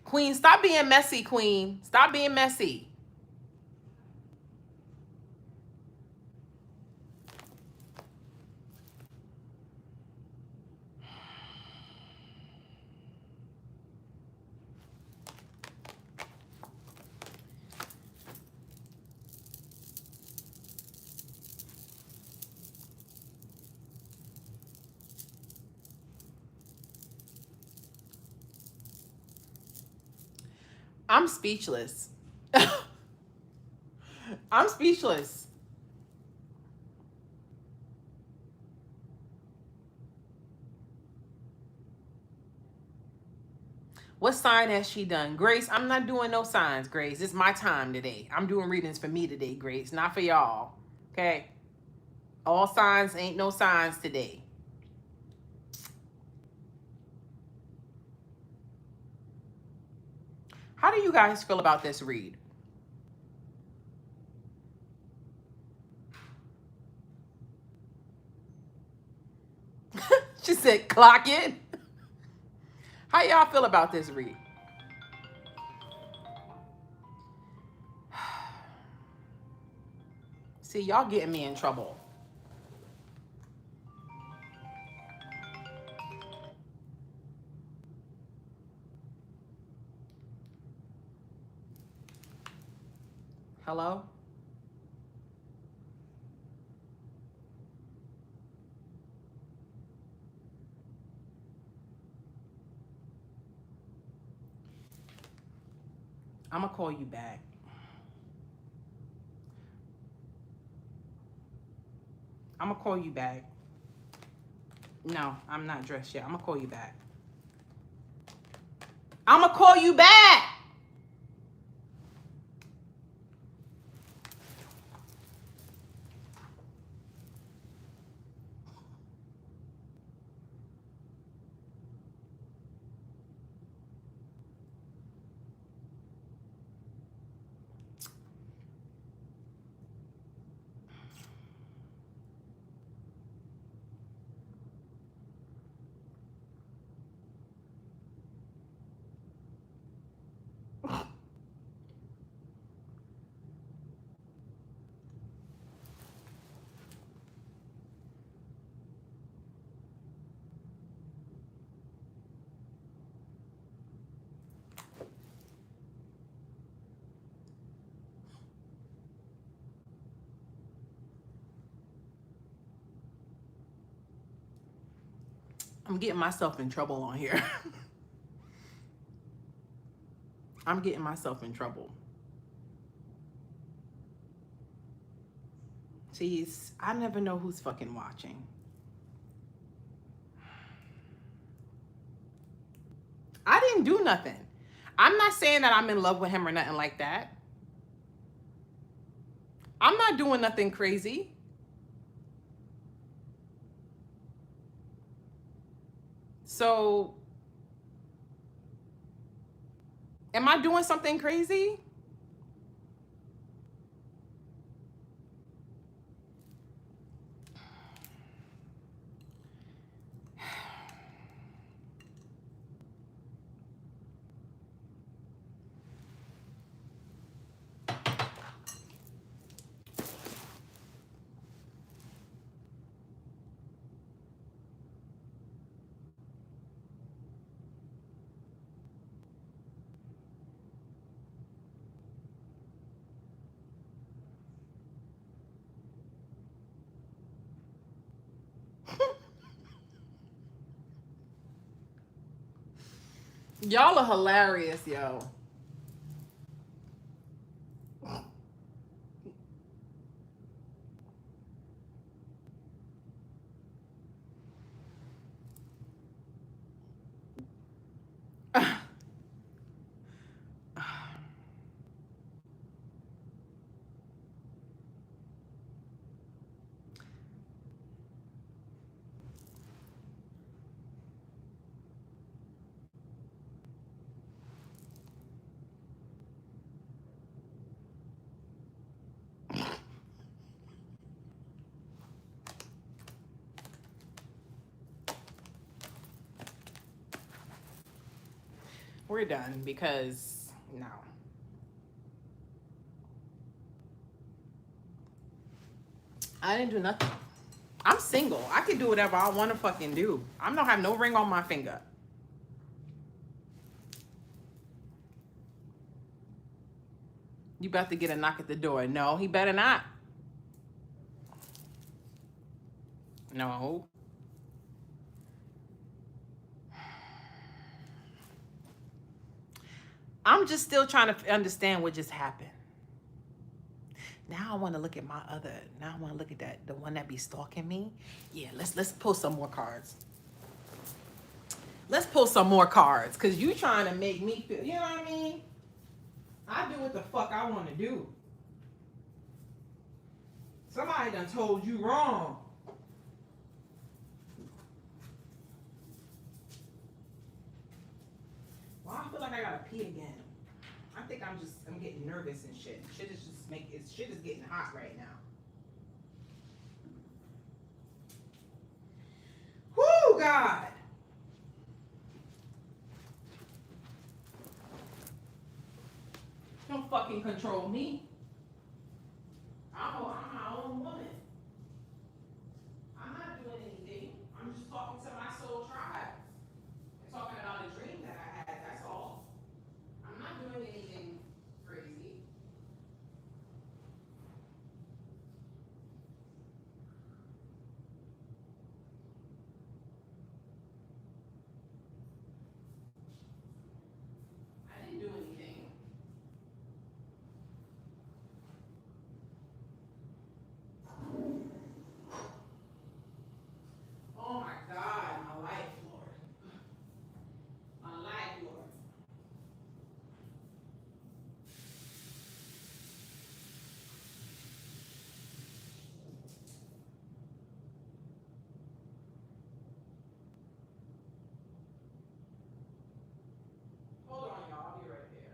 Queen, stop being messy, Queen. Stop being messy. I'm speechless. I'm speechless. What sign has she done? Grace, I'm not doing no signs, Grace. It's my time today. I'm doing readings for me today, Grace, not for y'all. Okay? All signs ain't no signs today. How do you guys feel about this read? She said, clock in. How y'all feel about this read? See, y'all getting me in trouble. Hello? I'm going to call you back. I'm going to call you back. No, I'm not dressed yet. I'm going to call you back. I'm going to call you back. I'm getting myself in trouble on here. I'm getting myself in trouble. Jeez, I never know who's fucking watching. I didn't do nothing. I'm not saying that I'm in love with him or nothing like that. I'm not doing nothing crazy. So, am I doing something crazy? Y'all are hilarious, yo. We're done because no. I didn't do nothing. I'm single. I can do whatever I want to fucking do. I don't have no ring on my finger. You about to get a knock at the door. No, he better not. No. I'm just still trying to understand what just happened. Now I want to look at my other. Now I want to look at that, the one that be stalking me. Yeah, let's pull some more cards. Let's pull some more cards, cause you trying to make me feel. You know what I mean? I do what the fuck I want to do. Somebody done told you wrong. Well, I feel like I gotta pee again. I think I'm getting nervous and shit. Shit is getting hot right now. Whoo, God. Don't fucking control me. I'm my own woman. I'm not doing anything. I'm just talking to my soul tribe. I'm talking about a dream that I had, that's all. I'm not doing anything crazy. I didn't do anything. Oh my God, my life, Lord. My life, Lord. Hold on, y'all. I'll be right there.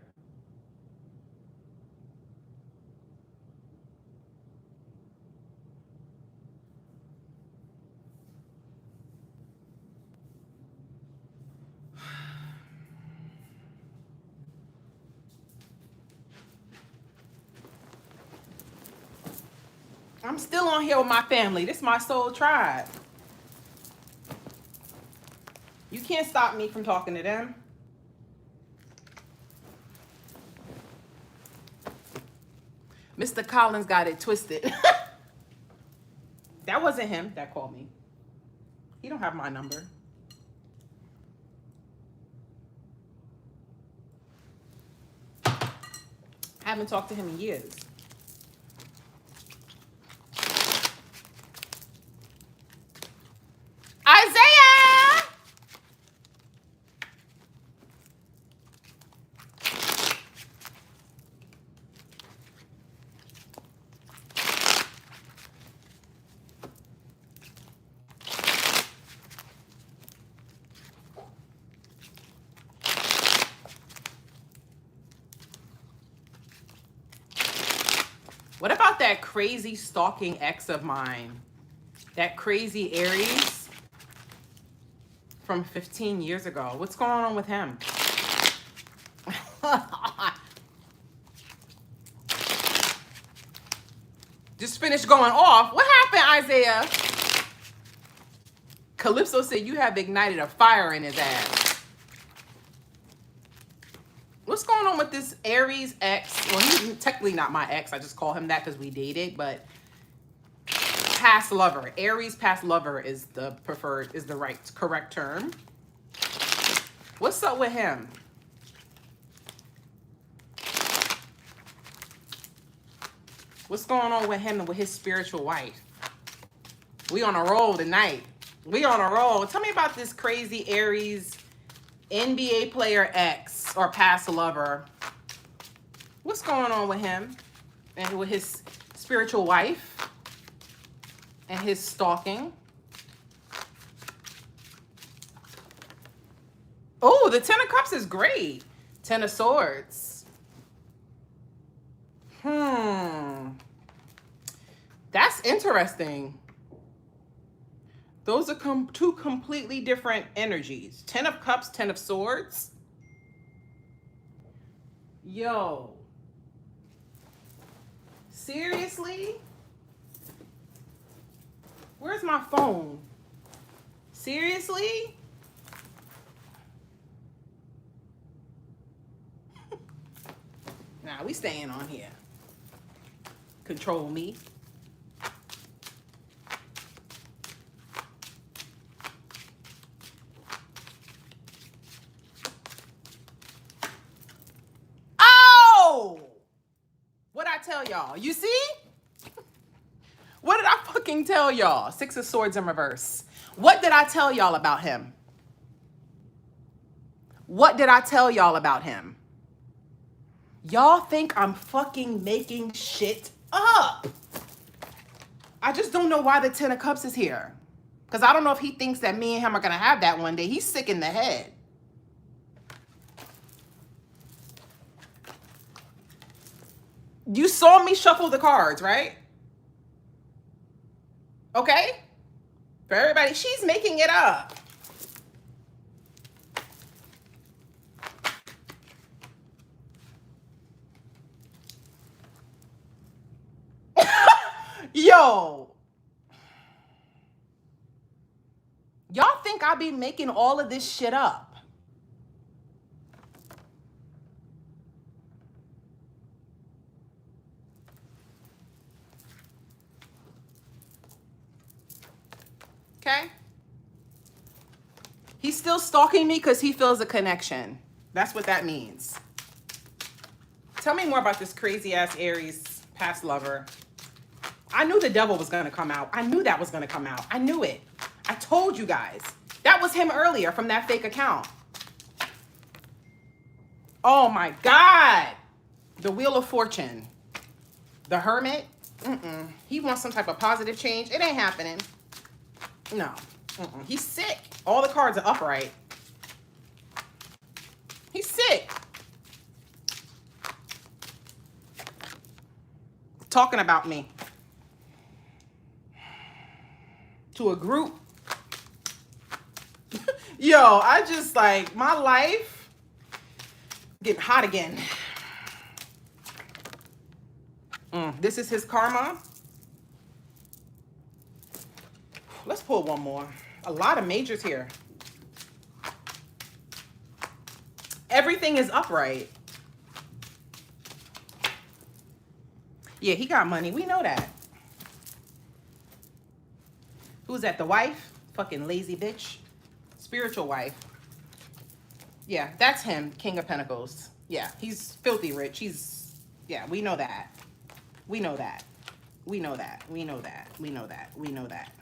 I'm still on here with my family. This is my soul tribe. You can't stop me from talking to them. Mr. Collins got it twisted. That wasn't him that called me. He don't have my number. I haven't talked to him in years. What about that crazy stalking ex of mine? That crazy Aries from 15 years ago. What's going on with him? Just finished going off. What happened, Isaiah? Calypso said you have ignited a fire in his ass. What's going on with this Aries ex? Well, he's technically not my ex. I just call him that because we dated, but past lover. Aries past lover is the preferred, is the correct term. What's up with him? What's going on with him and with his spiritual wife? We on a roll tonight. We on a roll. Tell me about this crazy Aries NBA player ex or past lover. What's going on with him and with his spiritual wife and his stalking? Oh, the Ten of Cups is great. Ten of Swords. That's interesting. Those are two completely different energies. Ten of Cups, Ten of Swords. Yo. Seriously? Where's my phone? Seriously? Nah, we staying on here. Control me. Oh! What'd I tell y'all? You see? What did I fucking tell y'all? Six of Swords in reverse. What did I tell y'all about him? What did I tell y'all about him? Y'all think I'm fucking making shit up. I just don't know why the Ten of Cups is here. Because I don't know if he thinks that me and him are going to have that one day. He's sick in the head. You saw me shuffle the cards, right? Okay? For everybody, she's making it up. Yo. Y'all think I be making all of this shit up? Okay? He's still stalking me because he feels a connection. That's what that means. Tell me more about this crazy ass Aries past lover. I knew the devil was going to come out. I knew that was going to come out. I knew it. I told you guys. That was him earlier from that fake account. Oh my God. The Wheel of Fortune. The Hermit. He wants some type of positive change. It ain't happening. No. He's sick. All the cards are upright. He's sick. Talking about me. To a group. Yo, I just like my life getting hot again. This is his karma. Let's pull one more. A lot of majors here. Everything is upright. Yeah, he got money. We know that. Who's that? The wife? Fucking lazy bitch. Spiritual wife. Yeah, that's him. King of Pentacles. Yeah, he's filthy rich. Yeah, we know that. We know that. We know that. We know that. We know that. We know that.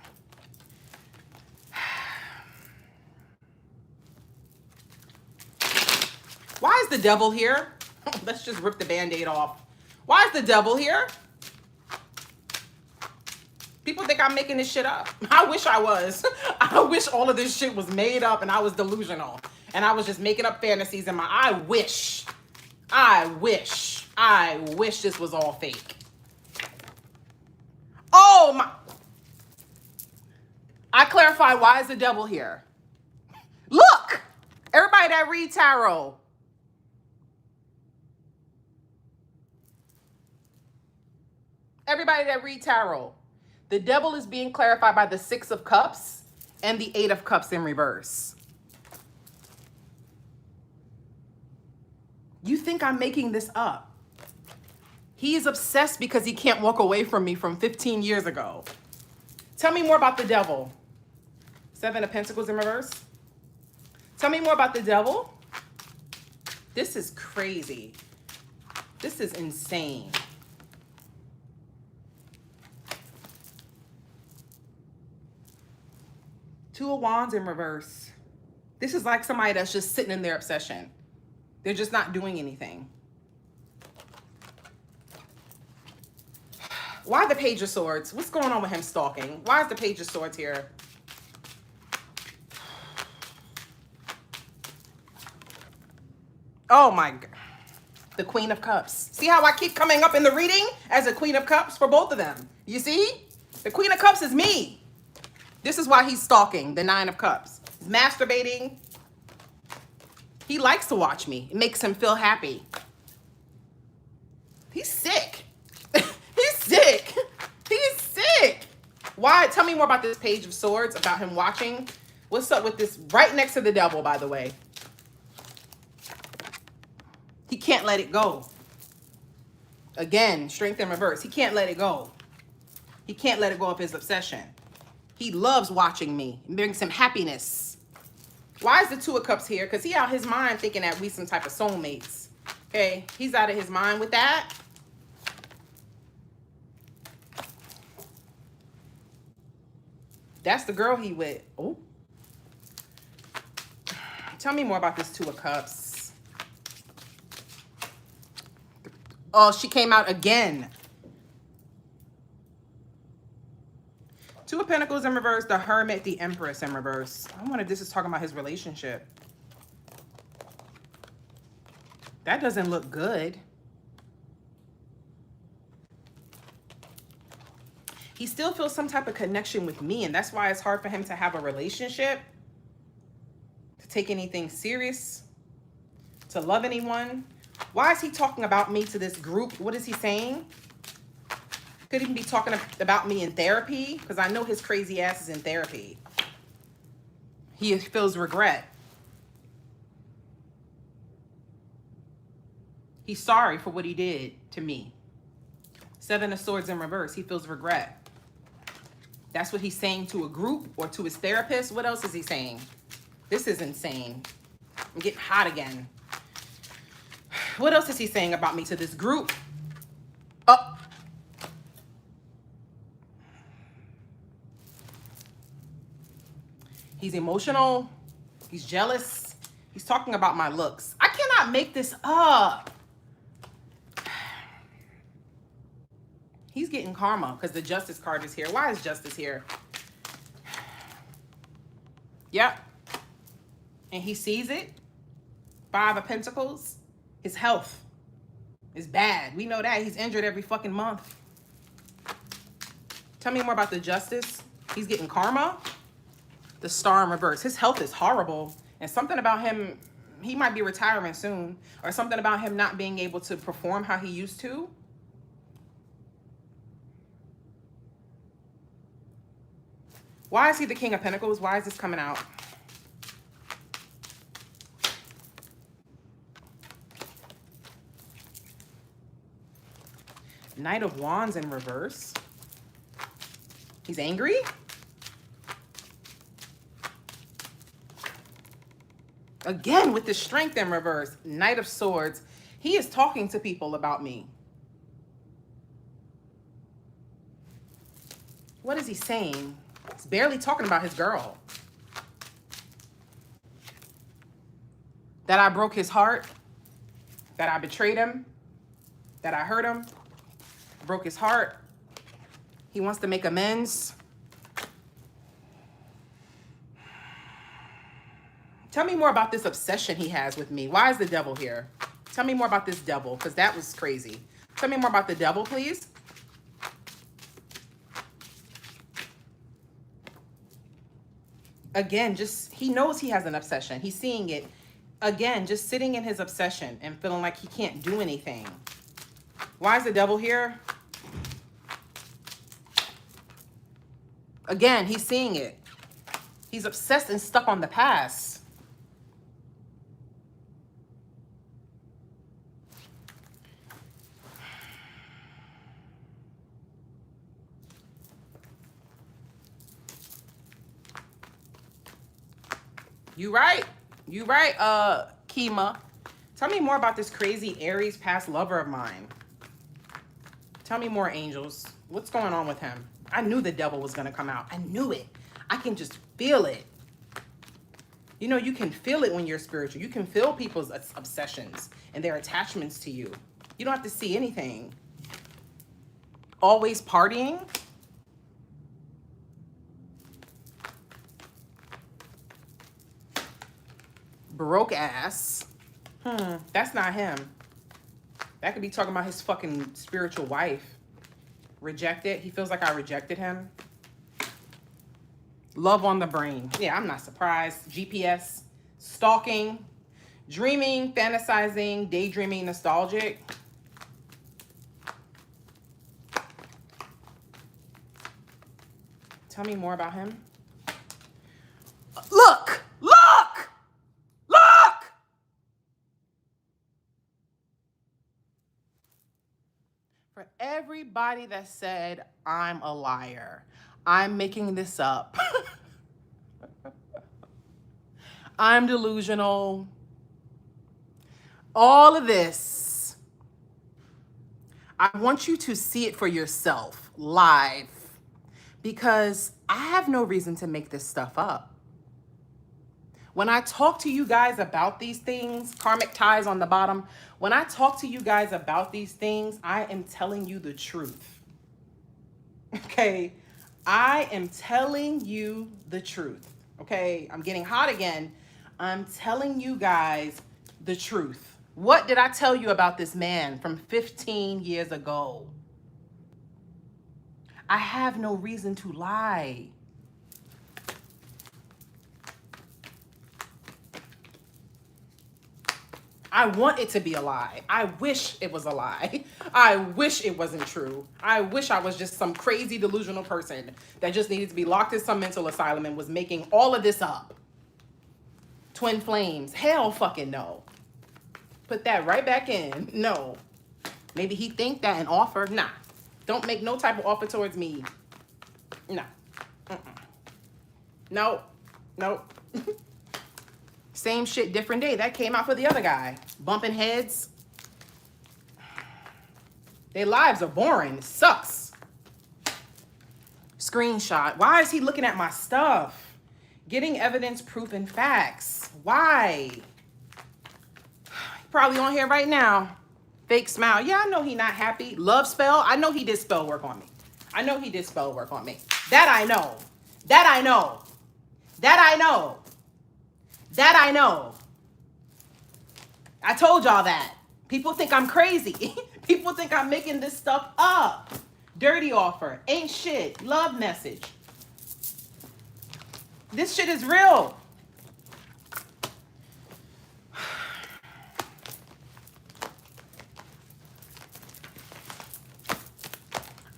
Why is the devil here? Let's just rip the Band-Aid off. Why is the devil here? People think I'm making this shit up. I wish I was. I wish all of this shit was made up and I was delusional. And I was just making up fantasies in my... I wish this was all fake. I clarify, why is the devil here? Look, everybody that read tarot. Everybody that read tarot. The devil is being clarified by the 6 of Cups and the 8 of Cups in reverse. You think I'm making this up? He is obsessed because he can't walk away from me from 15 years ago. Tell me more about the devil. 7 of Pentacles in reverse. Tell me more about the devil. This is crazy. This is insane. Two of Wands in reverse. This is like somebody that's just sitting in their obsession. They're just not doing anything. Why the Page of Swords? What's going on with him stalking? Why is the Page of Swords here? Oh my God. The Queen of Cups. See how I keep coming up in the reading as a Queen of Cups for both of them? You see? The Queen of Cups is me. This is why he's stalking, the 9 of Cups. He's masturbating. He likes to watch me. It makes him feel happy. He's sick. He's sick. He's sick. Why? Tell me more about this Page of Swords, about him watching. What's up with this? Right next to the devil, by the way. He can't let it go. Again, strength in reverse. He can't let it go. He can't let it go of his obsession. He loves watching me. It brings him happiness. Why is the 2 of Cups here? Because he out his mind thinking that we some type of soulmates. Okay, he's out of his mind with that. That's the girl he with. Oh. Tell me more about this 2 of Cups. Oh, she came out again. 2 of Pentacles in reverse, the Hermit, the Empress in reverse. I wonder if this is talking about his relationship. That doesn't look good. He still feels some type of connection with me, and that's why it's hard for him to have a relationship, to take anything serious, to love anyone. Why is he talking about me to this group? What is he saying? Could even be talking about me in therapy, because I know his crazy ass is in therapy. He feels regret. He's sorry for what he did to me. 7 of Swords in reverse. He feels regret. That's what he's saying to a group or to his therapist. What else is he saying? This is insane. I'm getting hot again. What else is he saying about me to this group? Oh. He's emotional. He's jealous. He's talking about my looks. I cannot make this up. He's getting karma because the Justice card is here. Why is Justice here? Yep. And he sees it. 5 of Pentacles. His health is bad. We know that. He's injured every fucking month. Tell me more about the Justice. He's getting karma. The Star in reverse. His health is horrible. And something about him, he might be retiring soon. Or something about him not being able to perform how he used to. Why is he the King of Pentacles? Why is this coming out? Knight of Wands in reverse. He's angry? Again, with the Strength in reverse. Knight of Swords. He is talking to people about me. What is he saying? He's barely talking about his girl. That I broke his heart. That I betrayed him. That I hurt him. Broke his heart. He wants to make amends. Tell me more about this obsession he has with me. Why is the devil here? Tell me more about this devil, because that was crazy. Tell me more about the devil, please. Again, he knows he has an obsession. He's seeing it. Again, just sitting in his obsession and feeling like he can't do anything. Why is the devil here? Again, he's seeing it. He's obsessed and stuck on the past. You right. You right, Kima. Tell me more about this crazy Aries past lover of mine. Tell me more, angels. What's going on with him? I knew the devil was going to come out. I knew it. I can just feel it. You know, you can feel it when you're spiritual. You can feel people's obsessions and their attachments to you. You don't have to see anything. Always partying. Broke ass. That's not him. That could be talking about his fucking spiritual wife. Rejected. He feels like I rejected him. Love on the brain. Yeah, I'm not surprised. GPS. Stalking. Dreaming, fantasizing, daydreaming, nostalgic. Tell me more about him. Look! Look! Look! For everybody that said, I'm a liar, I'm making this up, I'm delusional, all of this, I want you to see it for yourself live, because I have no reason to make this stuff up. When I talk to you guys about these things, karmic ties on the bottom, when I talk to you guys about these things, I am telling you the truth. Okay? I am telling you the truth. Okay? I'm getting hot again. I'm telling you guys the truth. What did I tell you about this man from 15 years ago? I have no reason to lie. I want it to be a lie. I wish it was a lie. I wish it wasn't true. I wish I was just some crazy delusional person that just needed to be locked in some mental asylum and was making all of this up. Twin flames. Hell fucking no. Put that right back in. No. Maybe he think that and offer. Nah. Don't make no type of offer towards me. Nah. Nope. Nope. Same shit, different day. That came out for the other guy. Bumping heads. Their lives are boring. It sucks. Screenshot. Why is he looking at my stuff? Getting evidence, proof, and facts. Why? Probably on here right now. Fake smile. Yeah, I know he not happy. Love spell. I know he did spell work on me. I know he did spell work on me. That I know. That I know. That I know. That I know. I told y'all that. People think I'm crazy. People think I'm making this stuff up. Dirty offer. Ain't shit. Love message. This shit is real.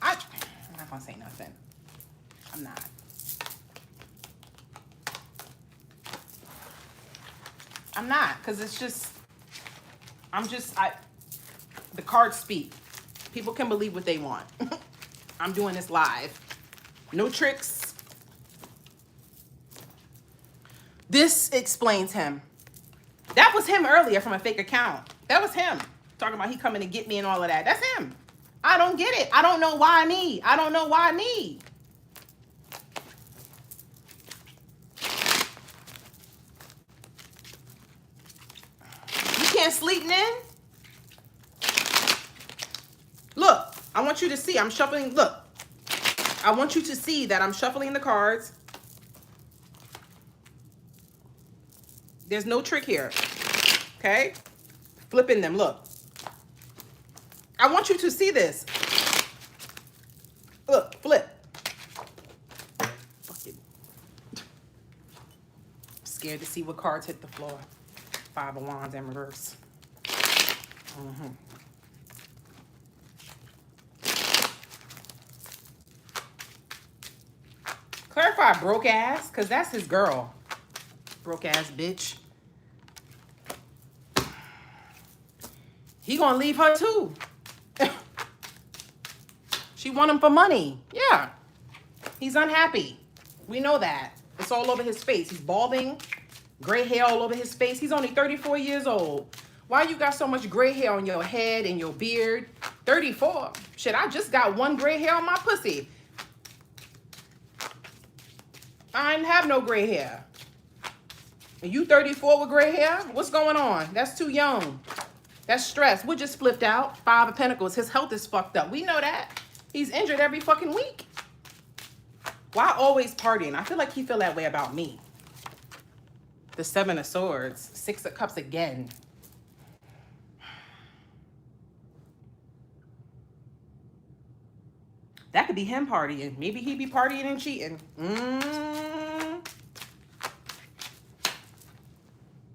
I'm not gonna say nothing. I'm not. I'm not, because it's just, the cards speak. People can believe what they want. I'm doing this live. No tricks. This explains him. That was him earlier from a fake account. That was him. Talking about he coming to get me and all of that. That's him. I don't get it. I don't know why me. I don't know why me. Can't sleep then? Look, I want you to see I'm shuffling. Look, I want you to see that I'm shuffling the cards. There's no trick here. Okay? Flipping them. Look. I want you to see this. Look, flip. Fucking. Scared to see what cards hit the floor. 5 of Wands in reverse. Clarify broke ass, because that's his girl. Broke ass bitch. He gonna leave her too. She want him for money. Yeah. He's unhappy. We know that. It's all over his face. He's balding. Gray hair all over his face. He's only 34 years old. Why you got so much gray hair on your head and your beard? 34. Shit, I just got 1 gray hair on my pussy. I didn't have no gray hair. And you 34 with gray hair? What's going on? That's too young. That's stress. What just flipped out? 5 of Pentacles. His health is fucked up. We know that. He's injured every fucking week. Why always partying? I feel like he feel that way about me. The 7 of Swords. 6 of Cups again. That could be him partying. Maybe he be partying and cheating.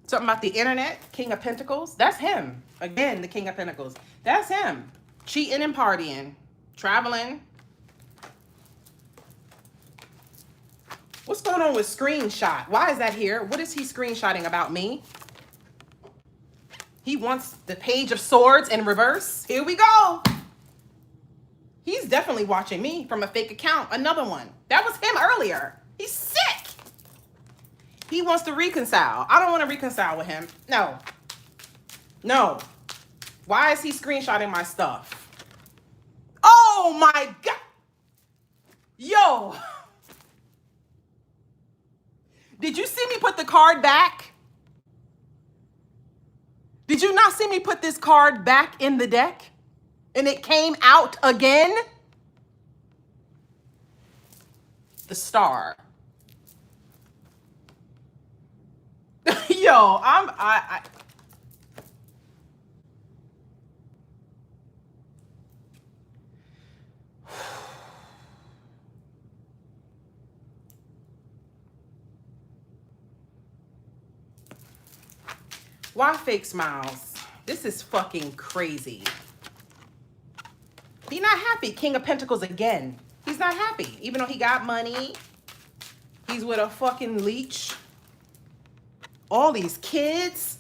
Something about the internet. King of Pentacles. That's him. Again, the King of Pentacles. That's him. Cheating and partying. Traveling. What's going on with screenshot? Why is that here? What is he screenshotting about me? He wants the Page of Swords in reverse. Here we go. He's definitely watching me from a fake account. Another one. That was him earlier. He's sick. He wants to reconcile. I don't want to reconcile with him. No. No. Why is he screenshotting my stuff? Oh my God. Yo. Did you see me put the card back? Did you not see me put this card back in the deck? And it came out again? The Star. Yo, I Why fake smiles? This is fucking crazy. He's not happy. King of Pentacles again. He's not happy. Even though he got money. He's with a fucking leech. All these kids.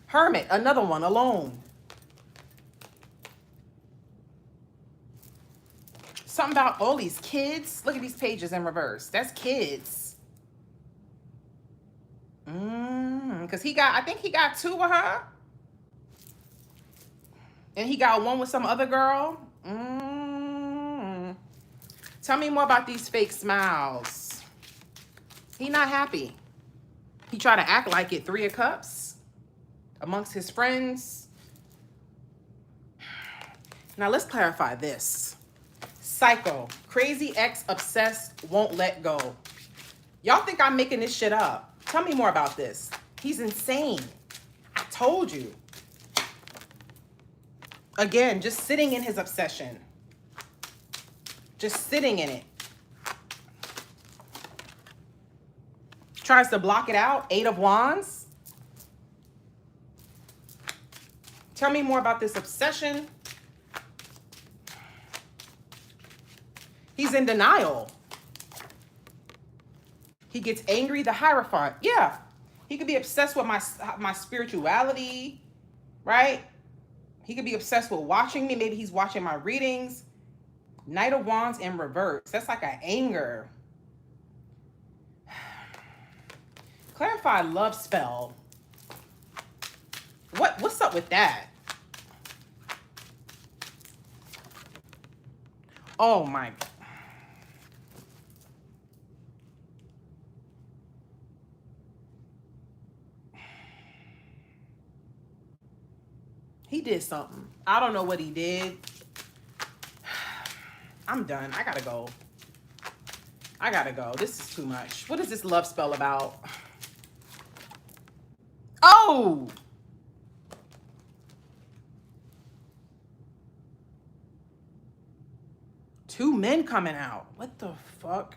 Hermit, another one, alone. Something about all these kids. Look at these pages in reverse. That's kids. Because I think he got 2 with her. And he got 1 with some other girl. Tell me more about these fake smiles. He not happy. He tried to act like it. 3 of Cups. Amongst his friends. Now let's clarify this. Psycho. Crazy ex obsessed won't let go. Y'all think I'm making this shit up. Tell me more about this. He's insane. I told you. Again, just sitting in his obsession. Just sitting in it. Tries to block it out. 8 of Wands. Tell me more about this obsession. He's in denial. He gets angry. The Hierophant. Yeah. He could be obsessed with my spirituality, right? He could be obsessed with watching me. Maybe he's watching my readings. Knight of Wands in reverse. That's like an anger. Clarify love spell. What's up with that? Oh my God. He did something. I don't know what he did. I'm done. I gotta go. I gotta go. This is too much. What is this love spell about? Oh! Two men coming out. What the fuck?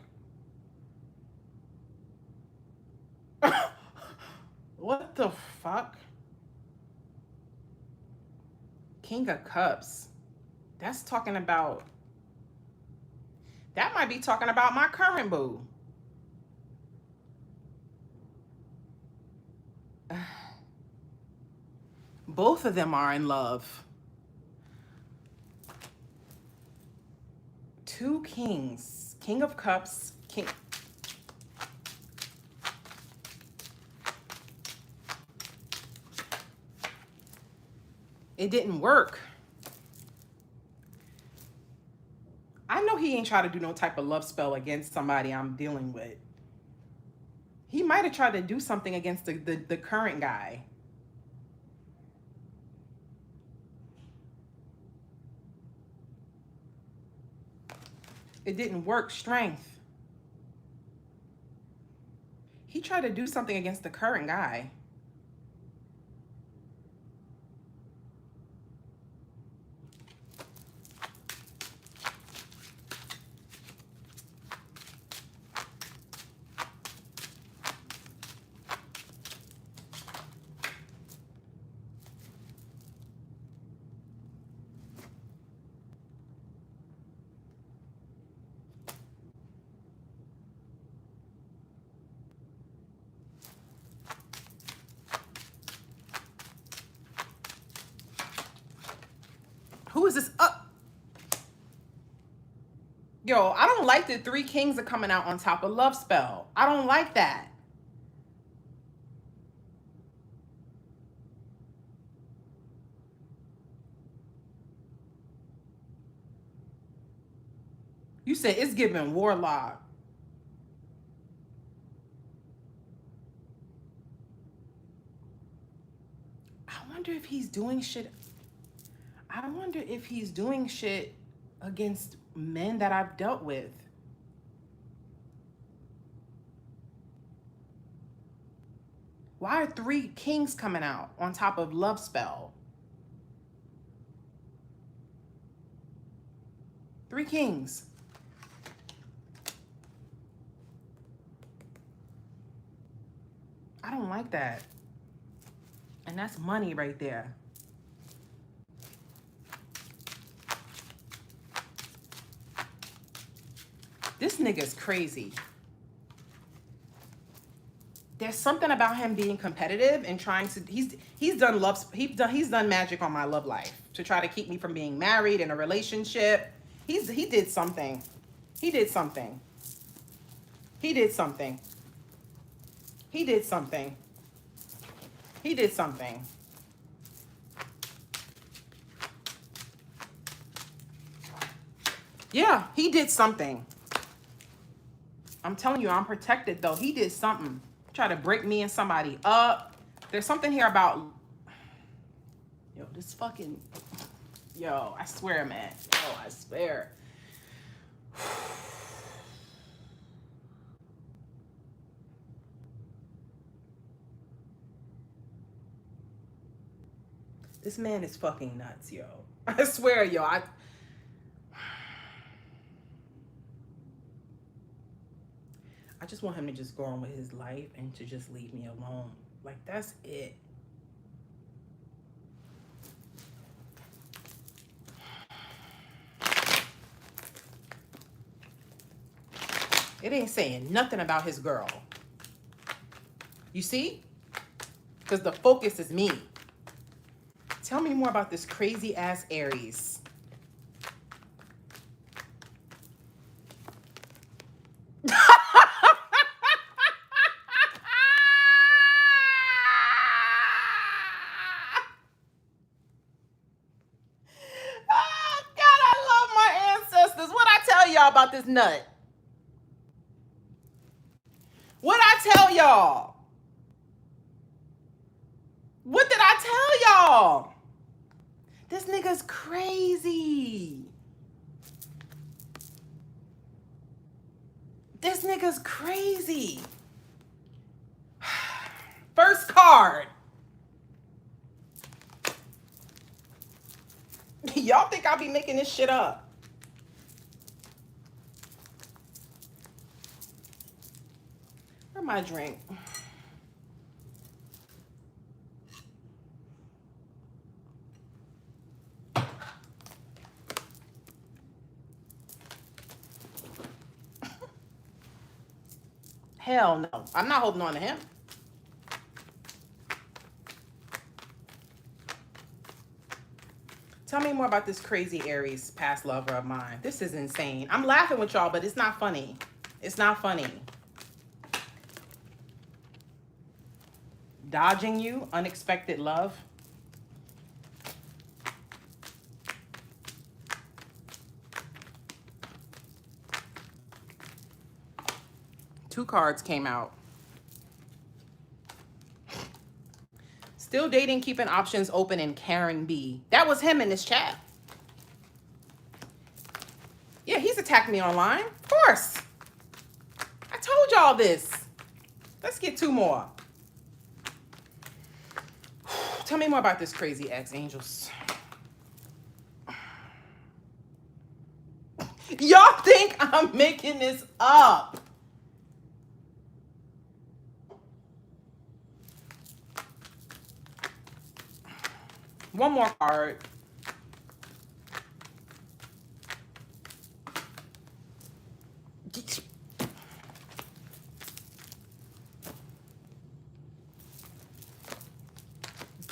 the fuck? King of Cups. That's talking about... That might be talking about my current boo. Both of them are in love. Two kings. King of Cups. King. It didn't work. I know he ain't try to do no type of love spell against somebody I'm dealing with. He might have tried to do something against the current guy. It didn't work. Strength. He tried to do something against the current guy. Who is this? Yo, I don't like the three kings are coming out on top of love spell. I don't like that. You said it's giving warlock. I wonder if he's doing shit. I wonder if he's doing shit against men that I've dealt with. Why are three kings coming out on top of love spell? Three kings. I don't like that. And that's money right there. This nigga's crazy. There's something about him being competitive and trying to, he's done magic on my love life to try to keep me from being married in a relationship. He did something. He did something. He did something. He did something. He did something. Yeah, he did something. I'm telling you, I'm protected though. He did something. Try to break me and somebody up. There's something here about... Yo, this fucking... Yo, I swear, man. Yo, I swear. This man is fucking nuts, yo. I swear, yo. I just want him to just go on with his life and to just leave me alone. Like, that's it. It ain't saying nothing about his girl. You see? Because the focus is me. Tell me more about this crazy ass Aries. About this nut. What I tell y'all? What did I tell y'all? This nigga's crazy. This nigga's crazy. First card. Y'all think I'll be making this shit up? My drink. Hell no. I'm not holding on to him. Tell me more about this crazy Aries past lover of mine. This is insane. I'm laughing with y'all, but it's not funny. It's not funny. Dodging you, unexpected love. Two cards came out. Still dating, keeping options open, and Karen B. That was him in this chat. Yeah, he's attacked me online. Of course. I told y'all this. Let's get two more. Tell me more about this crazy ex, angels. Y'all think I'm making this up? One more card.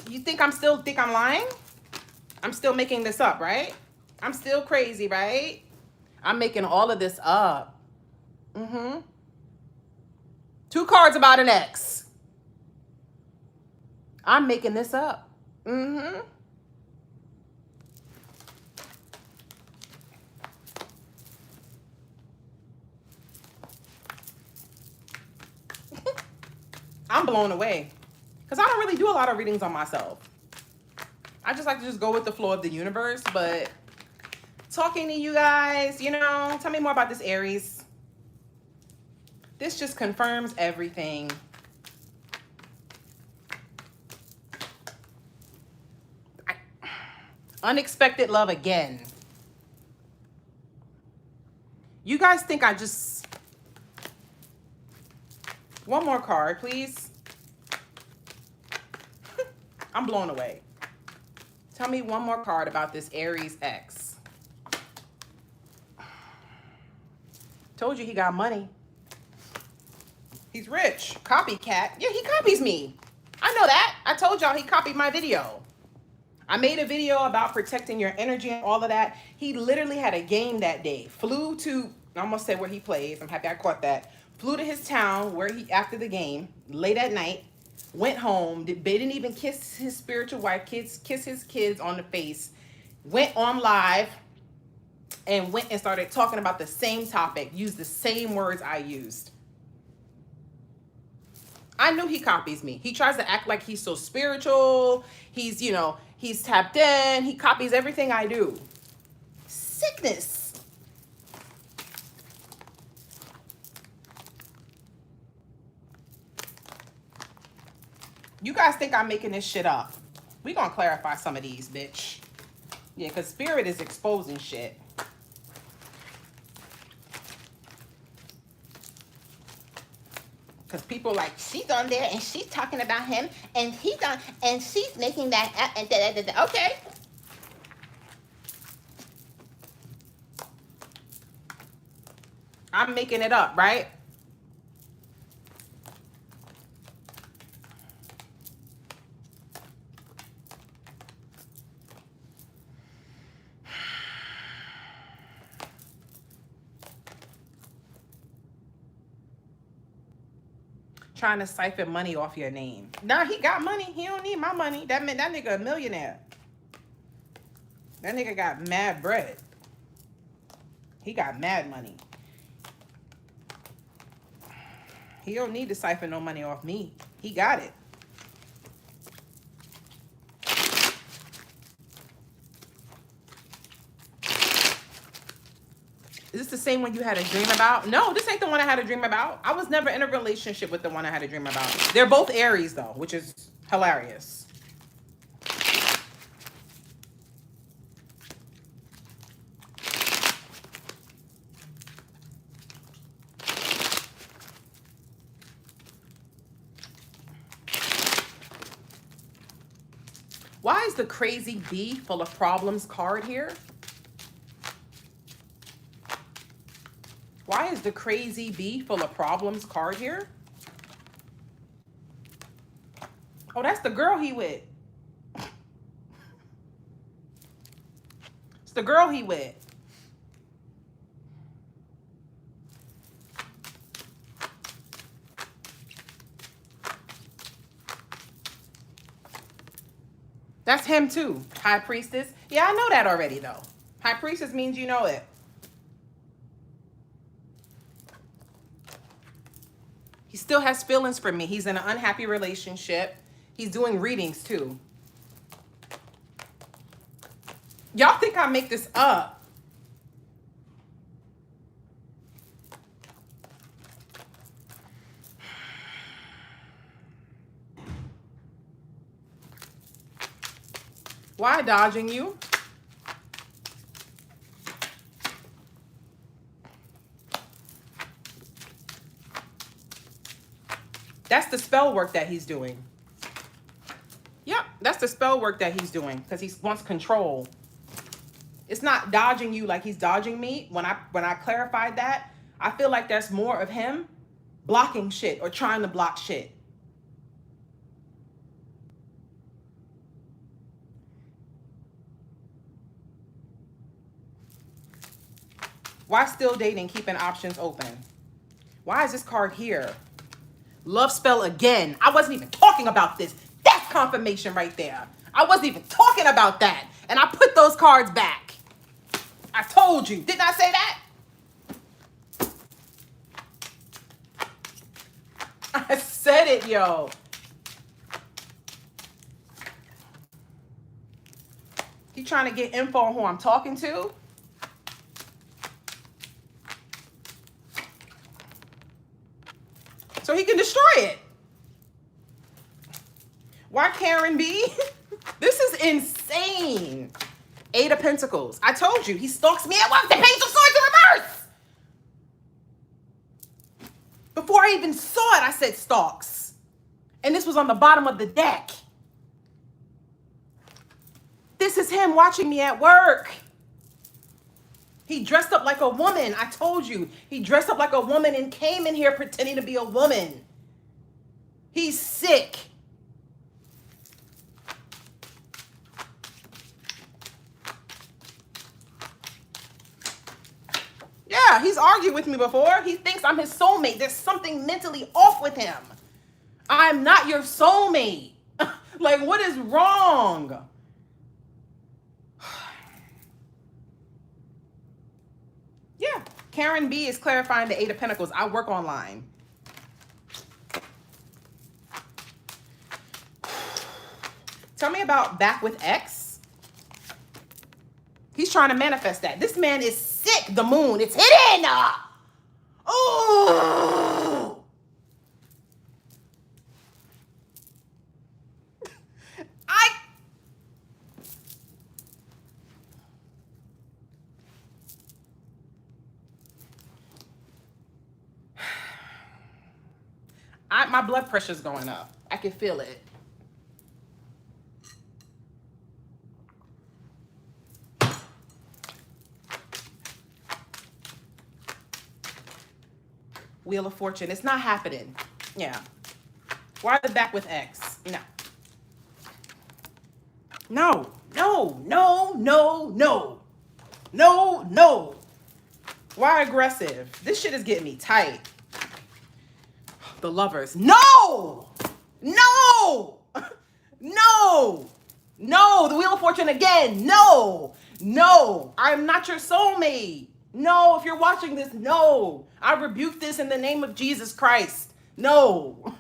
You think I'm lying? I'm still making this up, right? I'm still crazy, right? I'm making all of this up. Mm-hmm. Two cards about an ex. I'm making this up. Mm-hmm. I'm blown away. Because I don't really do a lot of readings on myself. I just like to just go with the flow of the universe. But talking to you guys, you know, tell me more about this Aries. This just confirms everything. Unexpected love again. You guys think I just... One more card, please. I'm blown away. Tell me one more card about this Aries ex. Told you he got money. He's rich. Copycat. Yeah, he copies me. I know that. I told y'all he copied my video. I made a video about protecting your energy and all of that. He literally had a game that day. Flew to, I almost said where he plays. I'm happy I caught that. Flew to his town where he, after the game, late at night, went home. They didn't even kiss his spiritual wife, kiss his kids on the face. Went on live and went and started talking about the same topic. Used the same words I used. I knew he copies me. He tries to act like he's so spiritual. He's, you know, he's tapped in. He copies everything I do. Sickness. You guys think I'm making this shit up. We gonna clarify some of these, bitch. Yeah, because spirit is exposing shit. Because people like, she's on there and she's talking about him and he's on and she's making that up and da. Okay. I'm making it up, right? Trying to siphon money off your name. Nah, he got money. He don't need my money. That nigga a millionaire. That nigga got mad bread. He got mad money. He don't need to siphon no money off me. He got it. Is this the same one you had a dream about? No, this ain't the one I had a dream about. I was never in a relationship with the one I had a dream about. They're both Aries, though, which is hilarious. Why is the crazy bee full of problems card here? Why is the crazy bee full of problems card here? Oh, that's the girl he with. It's the girl he with. That's him too. High priestess. Yeah, I know that already though. High priestess means you know it. He still has feelings for me. He's in an unhappy relationship. He's doing readings too. Y'all think I make this up? Why dodging you? That's the spell work that he's doing. Yep, that's the spell work that he's doing because he wants control. It's not dodging you like he's dodging me. When I clarified that, I feel like that's more of him blocking shit or trying to block shit. Why still dating, keeping options open? Why is this card here? Love spell again. I wasn't even talking about this. That's confirmation right there. I wasn't even talking about that. And I put those cards back. I told you. Didn't I say that? I said it, yo. He trying to get info on who I'm talking to? So he can destroy it. Why Karen B? This is insane. 8 of Pentacles. I told you, he stalks me at once. The Page of Swords in reverse. Before I even saw it, I said stalks. And this was on the bottom of the deck. This is him watching me at work. He dressed up like a woman. I told you. He dressed up like a woman and came in here pretending to be a woman. He's sick. Yeah, he's argued with me before. He thinks I'm his soulmate. There's something mentally off with him. I'm not your soulmate. Like, what is wrong? Yeah, Karen B is clarifying the 8 of Pentacles. I work online. Tell me about back with X. He's trying to manifest that. This man is sick. The moon. It's hidden. Oh. My blood pressure's going up. I can feel it. Wheel of Fortune. It's not happening. Yeah. Why the back with X? No. No. No. No. No. No. No. No. Why aggressive? This shit is getting me tight. The Lovers. No! No! No! No! The Wheel of Fortune again. No! No! I'm not your soulmate. No, if you're watching this, no. I rebuke this in the name of Jesus Christ. No.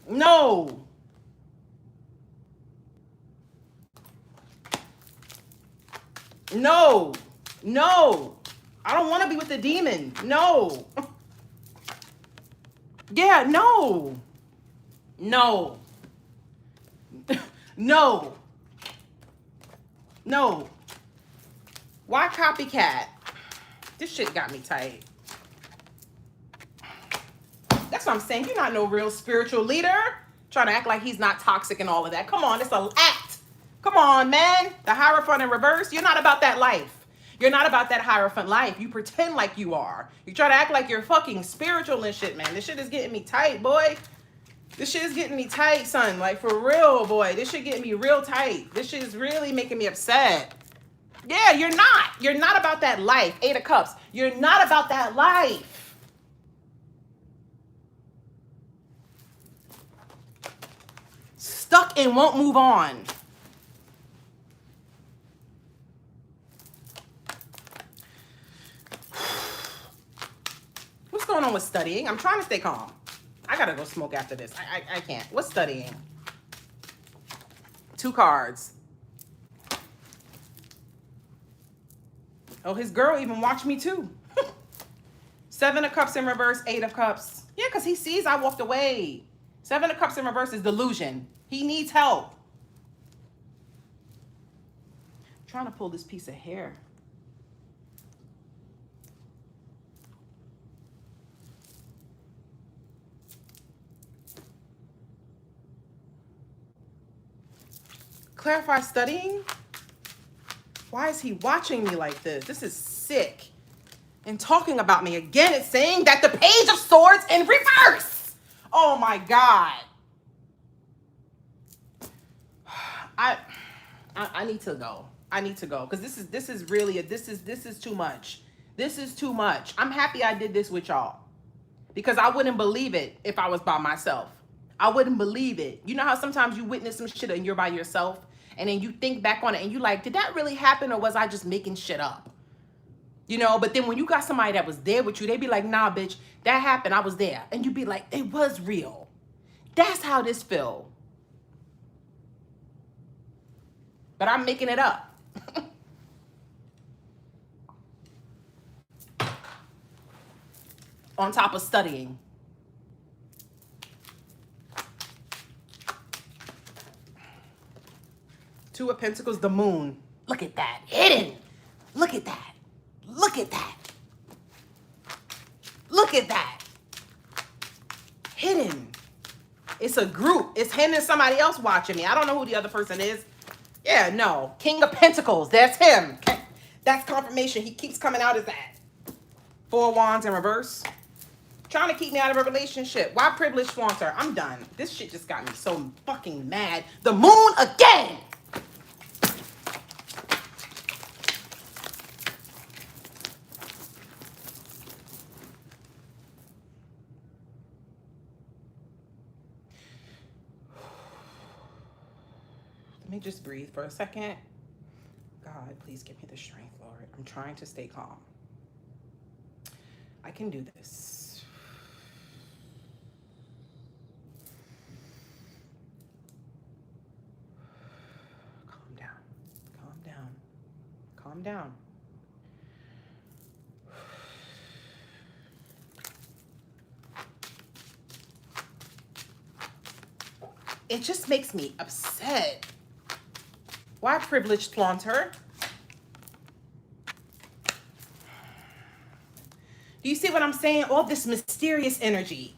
No. No. No. I don't want to be with the demon. No. Yeah, no. No. No. No. Why copycat? This shit got me tight. That's what I'm saying. You're not no real spiritual leader. Trying to act like he's not toxic and all of that. Come on, it's an act. Come on, man. The Hierophant in reverse. You're not about that life. You're not about that Hierophant life. You pretend like you are. You try to act like you're fucking spiritual and shit, man. This shit is getting me tight, boy. This shit is getting me tight, son. Like, for real, boy. This shit getting me real tight. This shit is really making me upset. Yeah, you're not. You're not about that life. 8 of Cups. You're not about that life. Stuck and won't move on. What's going on with studying? I'm trying to stay calm. I gotta go smoke after this. I can't. What's studying? 2 cards. Oh, his girl even watched me too. 7 of Cups in reverse, 8 of Cups. Yeah, because he sees I walked away. 7 of Cups in reverse is delusion. He needs help. I'm trying to pull this piece of hair. Clarify studying? Why is he watching me like this? This is sick. And talking about me again, it's saying that the Page of Swords in reverse. Oh my God. I need to go. I need to go because this is really this is too much. This is too much. I'm happy I did this with y'all because I wouldn't believe it if I was by myself. I wouldn't believe it. You know how sometimes you witness some shit and you're by yourself and then you think back on it and you like, did that really happen or was I just making shit up? You know, but then when you got somebody that was there with you, they be like, nah, bitch, that happened. I was there. And you be like, it was real. That's how this feel. But I'm making it up. On top of studying. Two of Pentacles, the Moon. Look at that. Hidden. Look at that. Look at that. Look at that. Hidden. It's a group. It's him and somebody else watching me. I don't know who the other person is. Yeah, no. King of Pentacles. That's him. That's confirmation. He keeps coming out as that. 4 Wands in reverse. Trying to keep me out of a relationship. Why privilege flaunter? I'm done. This shit just got me so fucking mad. The Moon again. Let me just breathe for a second. God, please give me the strength, Lord. I'm trying to stay calm. I can do this. Calm down. Calm down. Calm down. It just makes me upset. Why privileged flaunter? Do you see what I'm saying? All this mysterious energy.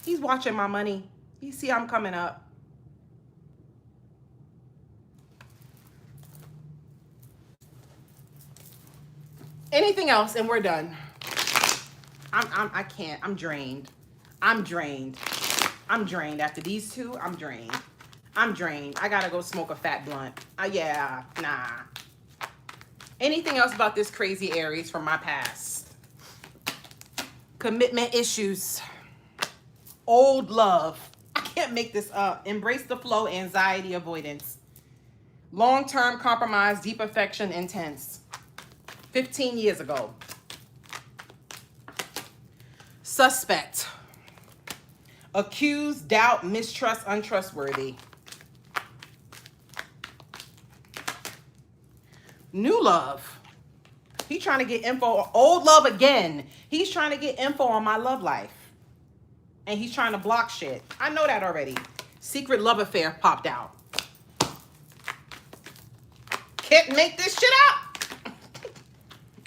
He's watching my money. You see I'm coming up. Anything else and we're done. I can't. I'm drained. I'm drained. I'm drained. After these two, I'm drained. I'm drained. I gotta go smoke a fat blunt. Yeah, nah. Anything else about this crazy Aries from my past? Commitment issues. Old love. I can't make this up. Embrace the flow, anxiety, avoidance. Long-term compromise, deep affection, intense. 15 years ago. Suspect. Accused, doubt, mistrust, untrustworthy. New love. He's trying to get info. Old love again. He's trying to get info on my love life. And he's trying to block shit. I know that already. Secret love affair popped out. can't make this shit up.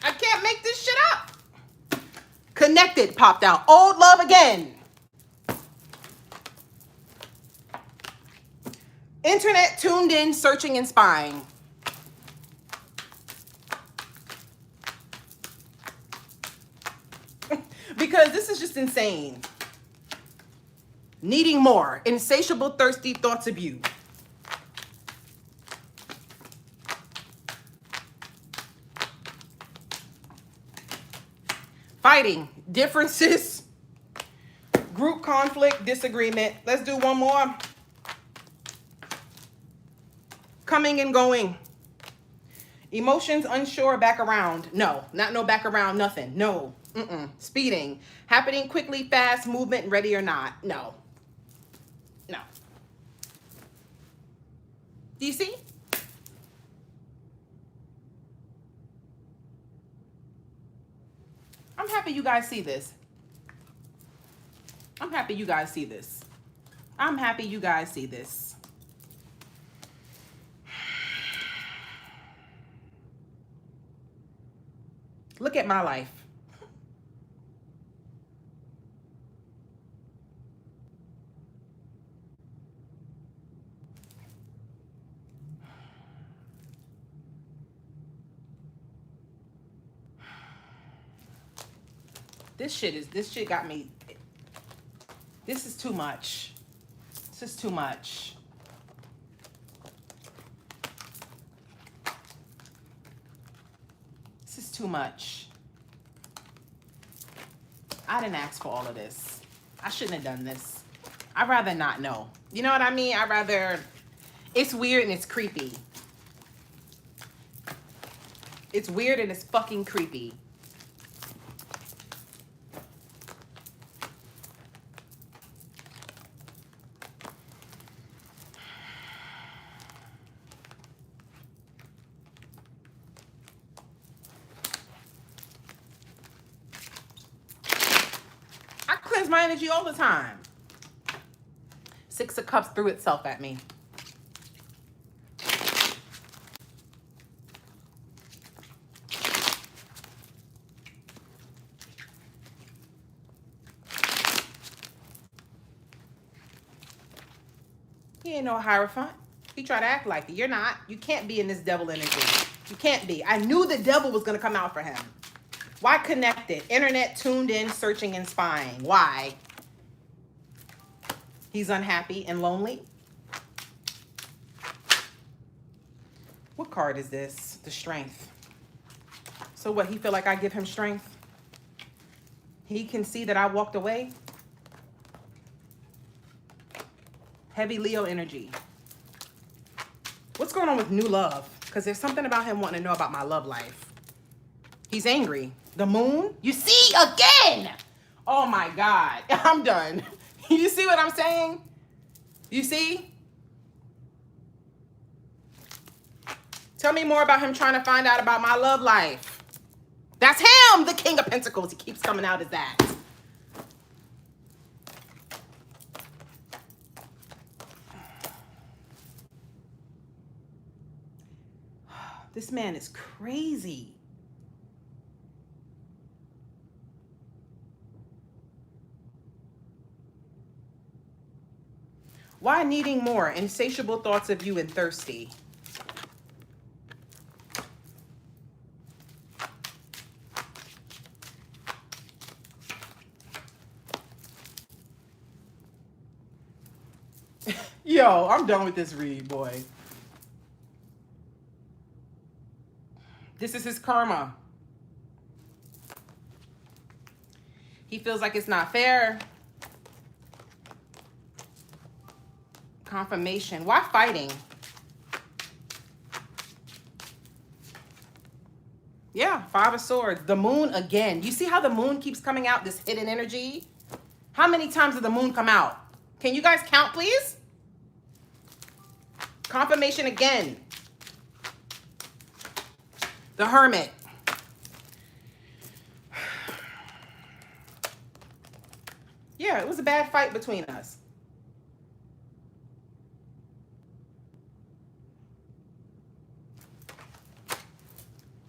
I can't make this shit up. Connected popped out. Old love again. Internet tuned in, searching and spying. Because this is just insane. Needing more. Insatiable, thirsty thoughts of you. Fighting. Differences. Group conflict, disagreement. Let's do one more. Coming and going. Emotions unsure, back around. No, not no back around, nothing. No. Speeding. Happening quickly, fast, movement, ready or not. No. No. Do you see? I'm happy you guys see this. I'm happy you guys see this. I'm happy you guys see this. Look at my life. This shit got me. This is too much. This is too much. This is too much. I didn't ask for all of this. I shouldn't have done this. I'd rather not know. You know what I mean? I'd rather... It's weird and it's creepy. It's weird and it's fucking creepy. My energy all the time. Six of Cups threw itself at me. He ain't no Hierophant. He tried to act like it. You're not. You can't be in this devil energy. You can't be. I knew the devil was going to come out for him. Why connected? Internet tuned in, searching and spying. Why? He's unhappy and lonely. What card is this? The Strength. So what, he feel like I give him strength? He can see that I walked away? Heavy Leo energy. What's going on with new love? Because there's something about him wanting to know about my love life. He's angry. The moon? You see again? Oh my God. I'm done. You see what I'm saying? You see? Tell me more about him trying to find out about my love life. That's him, the King of Pentacles. He keeps coming out as that. This man is crazy. Why needing more? Insatiable thoughts of you and thirsty. Yo, I'm done with this read, boy. This is his karma. He feels like it's not fair. Confirmation. Why fighting? Yeah, Five of Swords. The moon again. You see how the moon keeps coming out, this hidden energy? How many times did the moon come out? Can you guys count, please? Confirmation again. The Hermit. Yeah, it was a bad fight between us.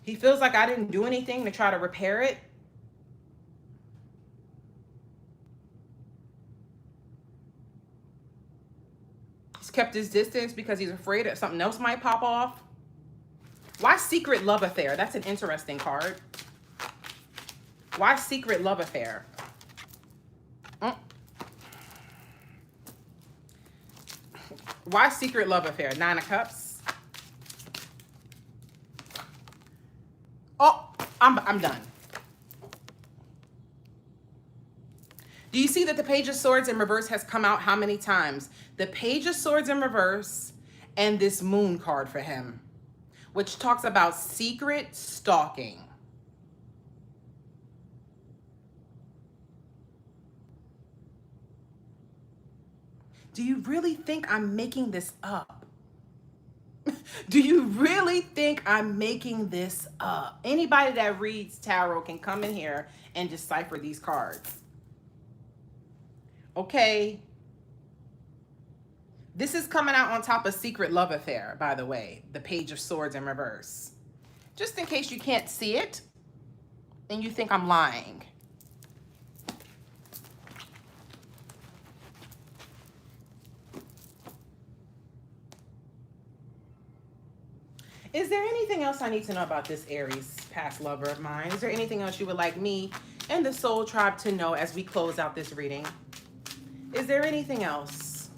He feels like I didn't do anything to try to repair it. He's kept his distance because he's afraid that something else might pop off. Why secret love affair? That's an interesting card. Why secret love affair? Why secret love affair? 9 of Cups. Oh, I'm done. Do you see that the Page of Swords in reverse has come out how many times? The Page of Swords in reverse and this Moon card for him, which talks about secret stalking. Do you really think I'm making this up? Do you really think I'm making this up? Anybody that reads tarot can come in here and decipher these cards. Okay. This is coming out on top of secret love affair, by the way. The Page of Swords in reverse. Just in case you can't see it and you think I'm lying. Is there anything else I need to know about this Aries past lover of mine? Is there anything else you would like me and the Soul Tribe to know as we close out this reading? Is there anything else?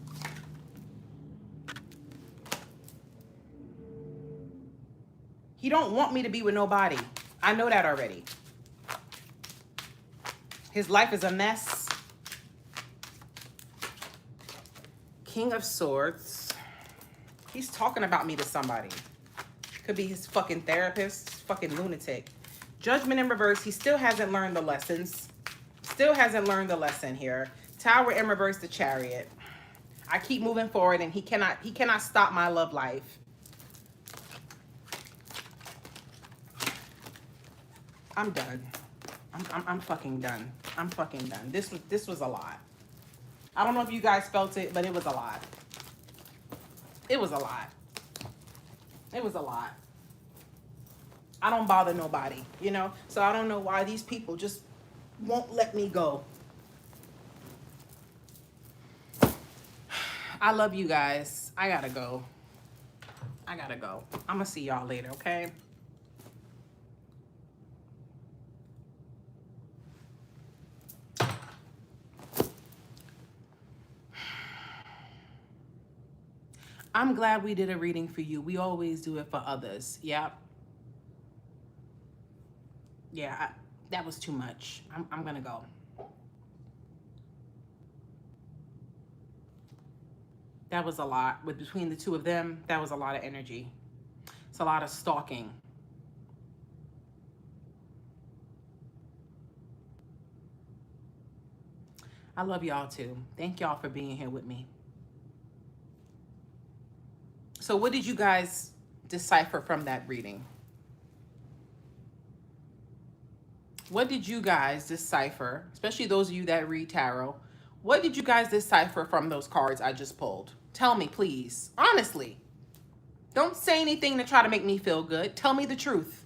He don't want me to be with nobody. I know that already. His life is a mess. King of Swords. He's talking about me to somebody. Could be his fucking therapist, fucking lunatic. Judgment in reverse. He still hasn't learned the lessons. Still hasn't learned the lesson here. Tower in reverse, the Chariot. I keep moving forward and he cannot stop my love life. I'm done. I'm fucking done. I'm fucking done. This was a lot. I don't know if you guys felt it, but it was a lot. It was a lot. It was a lot. I don't bother nobody, you know? So I don't know why these people just won't let me go. I love you guys. I gotta go. I'm gonna see y'all later, okay? I'm glad we did a reading for you. We always do it for others. Yep. Yeah, that was too much. I'm gonna go. That was a lot. Between the two of them, that was a lot of energy. It's a lot of stalking. I love y'all too. Thank y'all for being here with me. So what did you guys decipher from that reading? What did you guys decipher, especially those of you that read tarot? What did you guys decipher from those cards I just pulled? Tell me, please. Honestly. Don't say anything to try to make me feel good. Tell me the truth.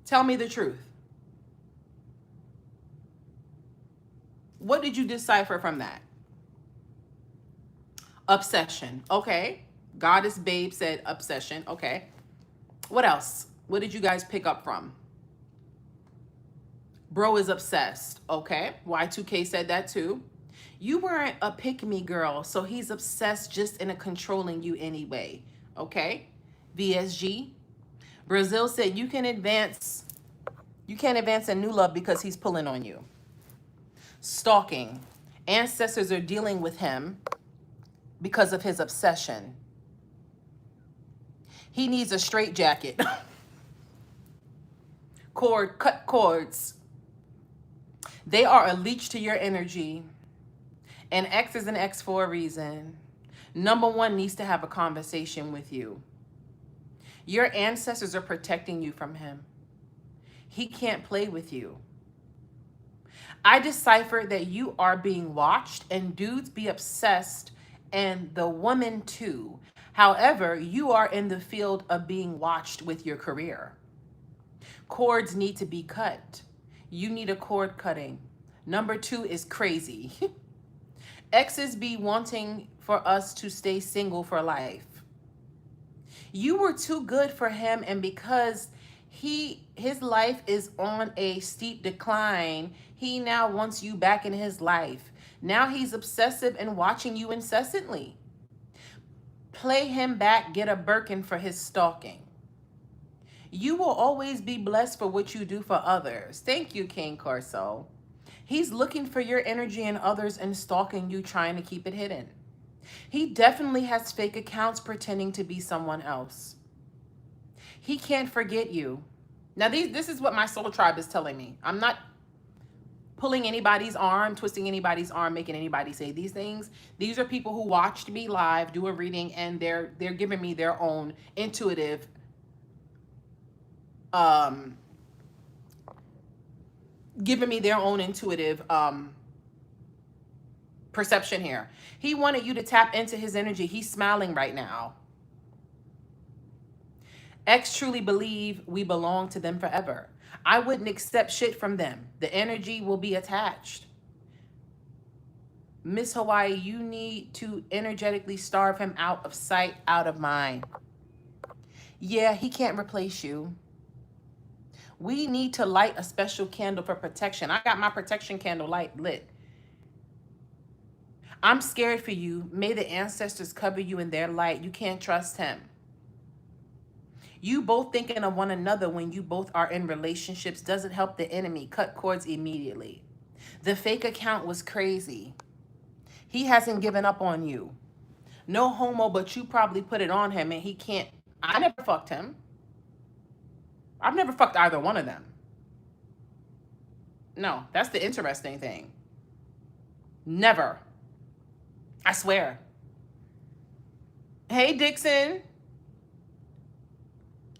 Tell me the truth. What did you decipher from that? Obsession. Okay. Goddess Babe said obsession. Okay. What else? What did you guys pick up from? Bro is obsessed. Okay. Y2K said that too. You weren't a pick-me girl, so he's obsessed just in a controlling you anyway. Okay. VSG. Brazil said you can't advance in new love because he's pulling on you. Stalking. Ancestors are dealing with him because of his obsession. He needs a straitjacket. Cut cords. They are a leech to your energy. An X is an X for a reason. Number one needs to have a conversation with you. Your ancestors are protecting you from him. He can't play with you. I deciphered that you are being watched and dudes be obsessed, and the woman too. However, you are in the field of being watched with your career. Cords need to be cut. You need a cord cutting. Number 2 is crazy. Exes be wanting for us to stay single for life. You were too good for him, and because his life is on a steep decline, he now wants you back in his life. Now he's obsessive and watching you incessantly. Play him back, get a Birkin for his stalking. You will always be blessed for what you do for others. Thank you, King Corso. He's looking for your energy and others and stalking you, trying to keep it hidden. He definitely has fake accounts pretending to be someone else. He can't forget you. Now, this is what my soul tribe is telling me. I'm not pulling anybody's arm, twisting anybody's arm, making anybody say these things. These are people who watched me live do a reading, and they're giving me their own intuitive perception here. He wanted you to tap into his energy. He's smiling right now. Ex truly believe we belong to them forever. I wouldn't accept shit from them. The energy will be attached. Miss Hawaii, you need to energetically starve him out of sight, out of mind. Yeah, he can't replace you. We need to light a special candle for protection. I got my protection candle light lit. I'm scared for you. May the ancestors cover you in their light. You can't trust him. You both thinking of one another when you both are in relationships doesn't help the enemy. Cut cords immediately. The fake account was crazy. He hasn't given up on you. No homo, but you probably put it on him and he can't. I never fucked him. I've never fucked either one of them. No, that's the interesting thing. Never. I swear. Hey, Dixon.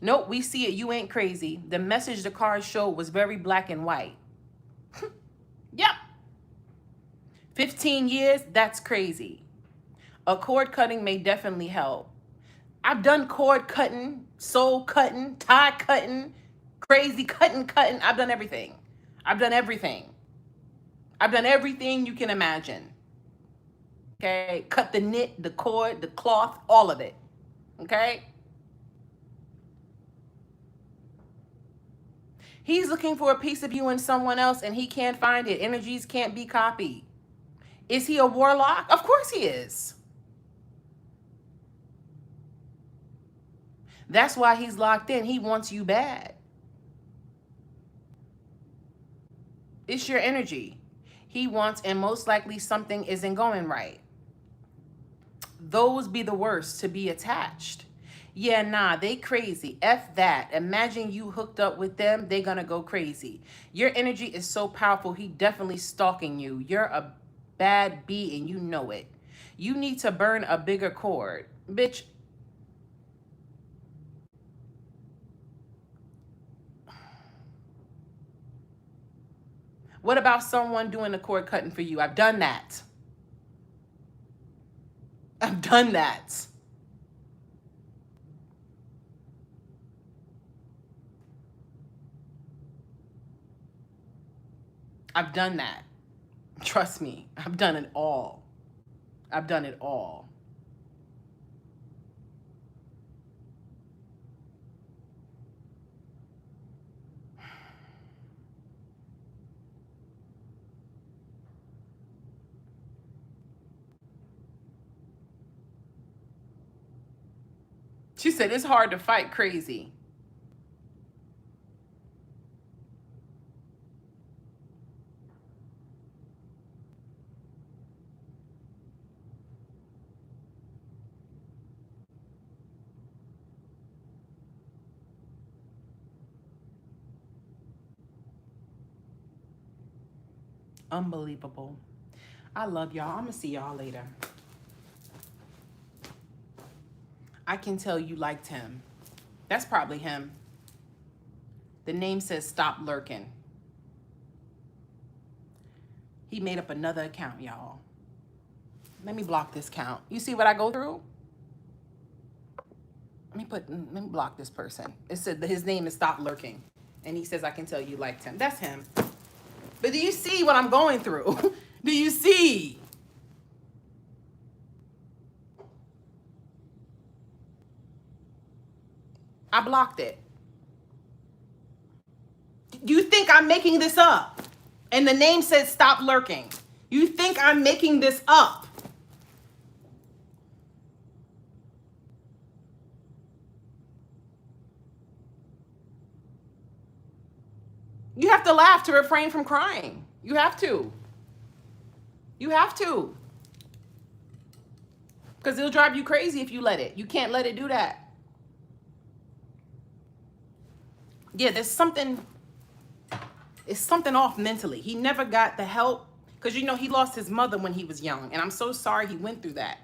Nope, we see it. You ain't crazy. The message the card showed was very black and white. Yep. 15 years, that's crazy. A cord cutting may definitely help. I've done cord cutting, soul cutting, tie cutting, crazy cutting. I've done everything. I've done everything. I've done everything you can imagine. Okay? Cut the knit, the cord, the cloth, all of it. Okay? He's looking for a piece of you in someone else and he can't find it. Energies can't be copied. Is he a warlock? Of course he is. That's why he's locked in. He wants you bad. It's your energy. He wants, and most likely something isn't going right. Those be the worst to be attached. Yeah, nah, they crazy. F that. Imagine you hooked up with them, they gonna go crazy. Your energy is so powerful, he definitely stalking you. You're a bad bee and you know it. You need to burn a bigger cord. Bitch. What about someone doing the cord cutting for you? I've done that. I've done that. I've done that. Trust me, I've done it all. I've done it all. She said, it's hard to fight crazy. Unbelievable. I love y'all. I'm going to see y'all later. I can tell you liked him. That's probably him. The name says stop lurking. He made up another account, y'all. Let me block this count. You see what I go through? Let me block this person. It said that his name is Stop Lurking. And he says, I can tell you liked him. That's him. But do you see what I'm going through? Do you see? I blocked it. You think I'm making this up? And the name says Stop Lurking. You think I'm making this up? You have to laugh to refrain from crying. You have to. You have to. Because it'll drive you crazy if you let it. You can't let it do that. Yeah, there's something, it's something off mentally. He never got the help. Because, you know, he lost his mother when he was young. And I'm so sorry he went through that.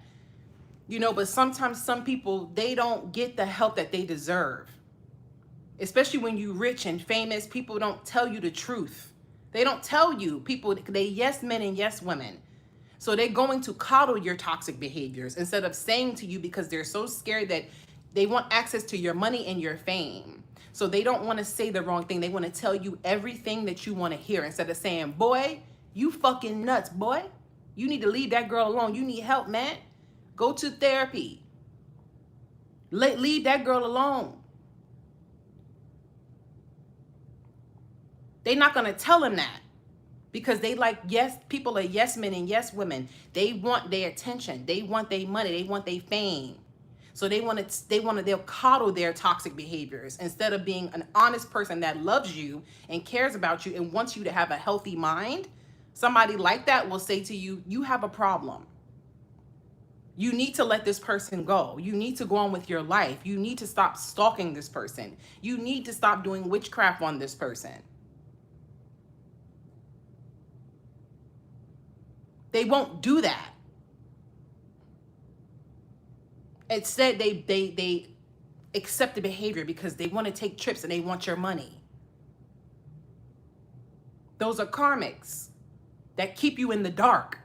You know, but sometimes some people, they don't get the help that they deserve. Especially when you're rich and famous, people don't tell you the truth. They don't tell you. People, they yes men and yes women. So they're going to coddle your toxic behaviors instead of saying to you, because they're so scared that they want access to your money and your fame. So they don't want to say the wrong thing. They want to tell you everything that you want to hear instead of saying, boy, you fucking nuts, boy. You need to leave that girl alone. You need help, man. Go to therapy. Leave that girl alone. They're not going to tell him that because they like, yes, people are yes men and yes women. They want their attention. They want their money. They want their fame. So they'll coddle their toxic behaviors instead of being an honest person that loves you and cares about you and wants you to have a healthy mind. Somebody like that will say to you, you have a problem. You need to let this person go. You need to go on with your life. You need to stop stalking this person. You need to stop doing witchcraft on this person. They won't do that. Instead, they accept the behavior because they want to take trips and they want your money. Those are karmics that keep you in the dark.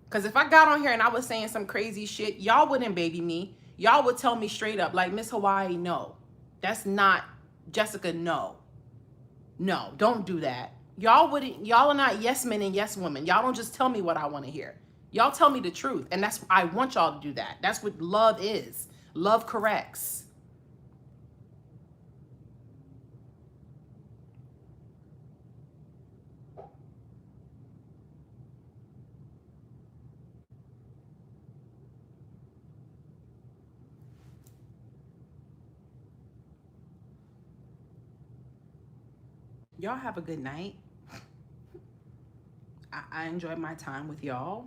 Because if I got on here and I was saying some crazy shit, y'all wouldn't baby me. Y'all would tell me straight up, like, Miss Hawaii, no. That's not, Jessica, no. No, don't do that. Y'all are not yes men and yes women. Y'all don't just tell me what I want to hear. Y'all tell me the truth. And I want y'all to do that. That's what love is. Love corrects. Y'all have a good night. I enjoyed my time with y'all.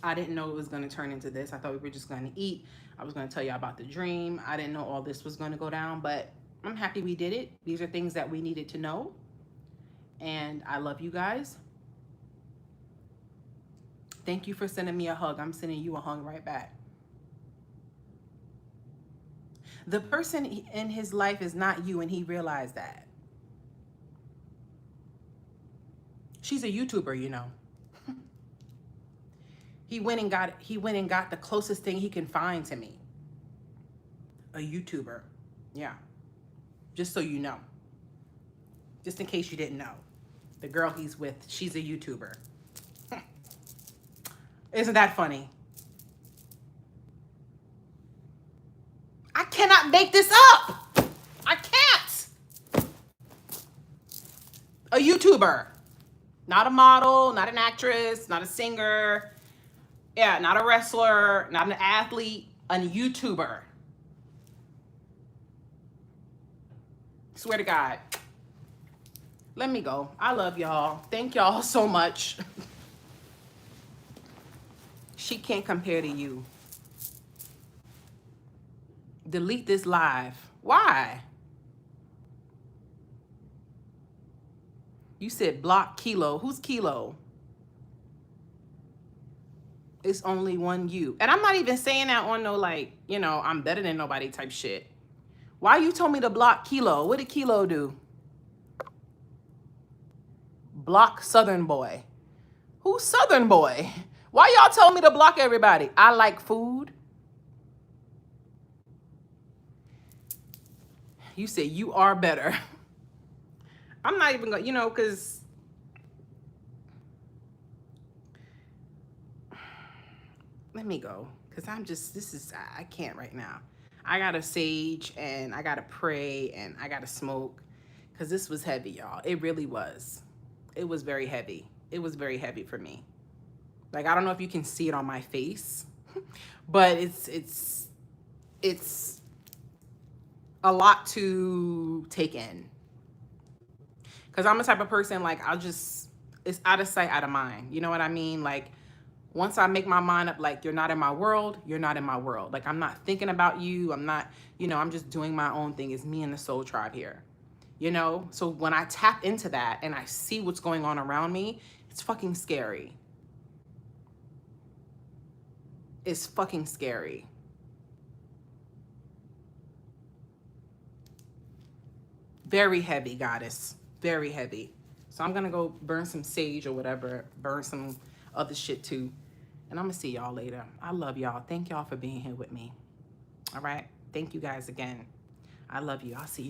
I didn't know it was going to turn into this. I thought we were just going to eat. I was going to tell y'all about the dream. I didn't know all this was going to go down, but I'm happy we did it. These are things that we needed to know. And I love you guys. Thank you for sending me a hug. I'm sending you a hug right back. The person in his life is not you, and he realized that. She's a YouTuber, you know. He went and got the closest thing he can find to me. A YouTuber. Yeah. Just so you know. Just in case you didn't know. The girl he's with, she's a YouTuber. Isn't that funny? I cannot make this up. I can't. A YouTuber. Not a model, not an actress, not a singer. Yeah, not a wrestler, not an athlete, a YouTuber. Swear to God. Let me go. I love y'all. Thank y'all so much. She can't compare to you. Delete this live. Why? You said block Kilo. Who's Kilo? It's only one you. And I'm not even saying that on no, like, you know, I'm better than nobody type shit. Why you told me to block Kilo? What did Kilo do? Block Southern Boy. Who's Southern Boy? Why y'all told me to block everybody? I like food. You say you are better. I'm not even going, you know, because let me go. Because I can't right now. I got to sage and I got to pray and I got to smoke. Because this was heavy, y'all. It really was. It was very heavy. It was very heavy for me. Like, I don't know if you can see it on my face, but it's a lot to take in. Because I'm the type of person, like, it's out of sight, out of mind. You know what I mean? Like, once I make my mind up, like, you're not in my world, you're not in my world. Like, I'm not thinking about you. I'm not, you know, I'm just doing my own thing. It's me and the soul tribe here. You know? So when I tap into that and I see what's going on around me, it's fucking scary. It's fucking scary. Very heavy, goddess. Very heavy. So I'm gonna go burn some sage or whatever, burn some other shit too. And I'm gonna see y'all later. I love y'all. Thank y'all for being here with me. All right. Thank you guys again. I love you. I'll see you.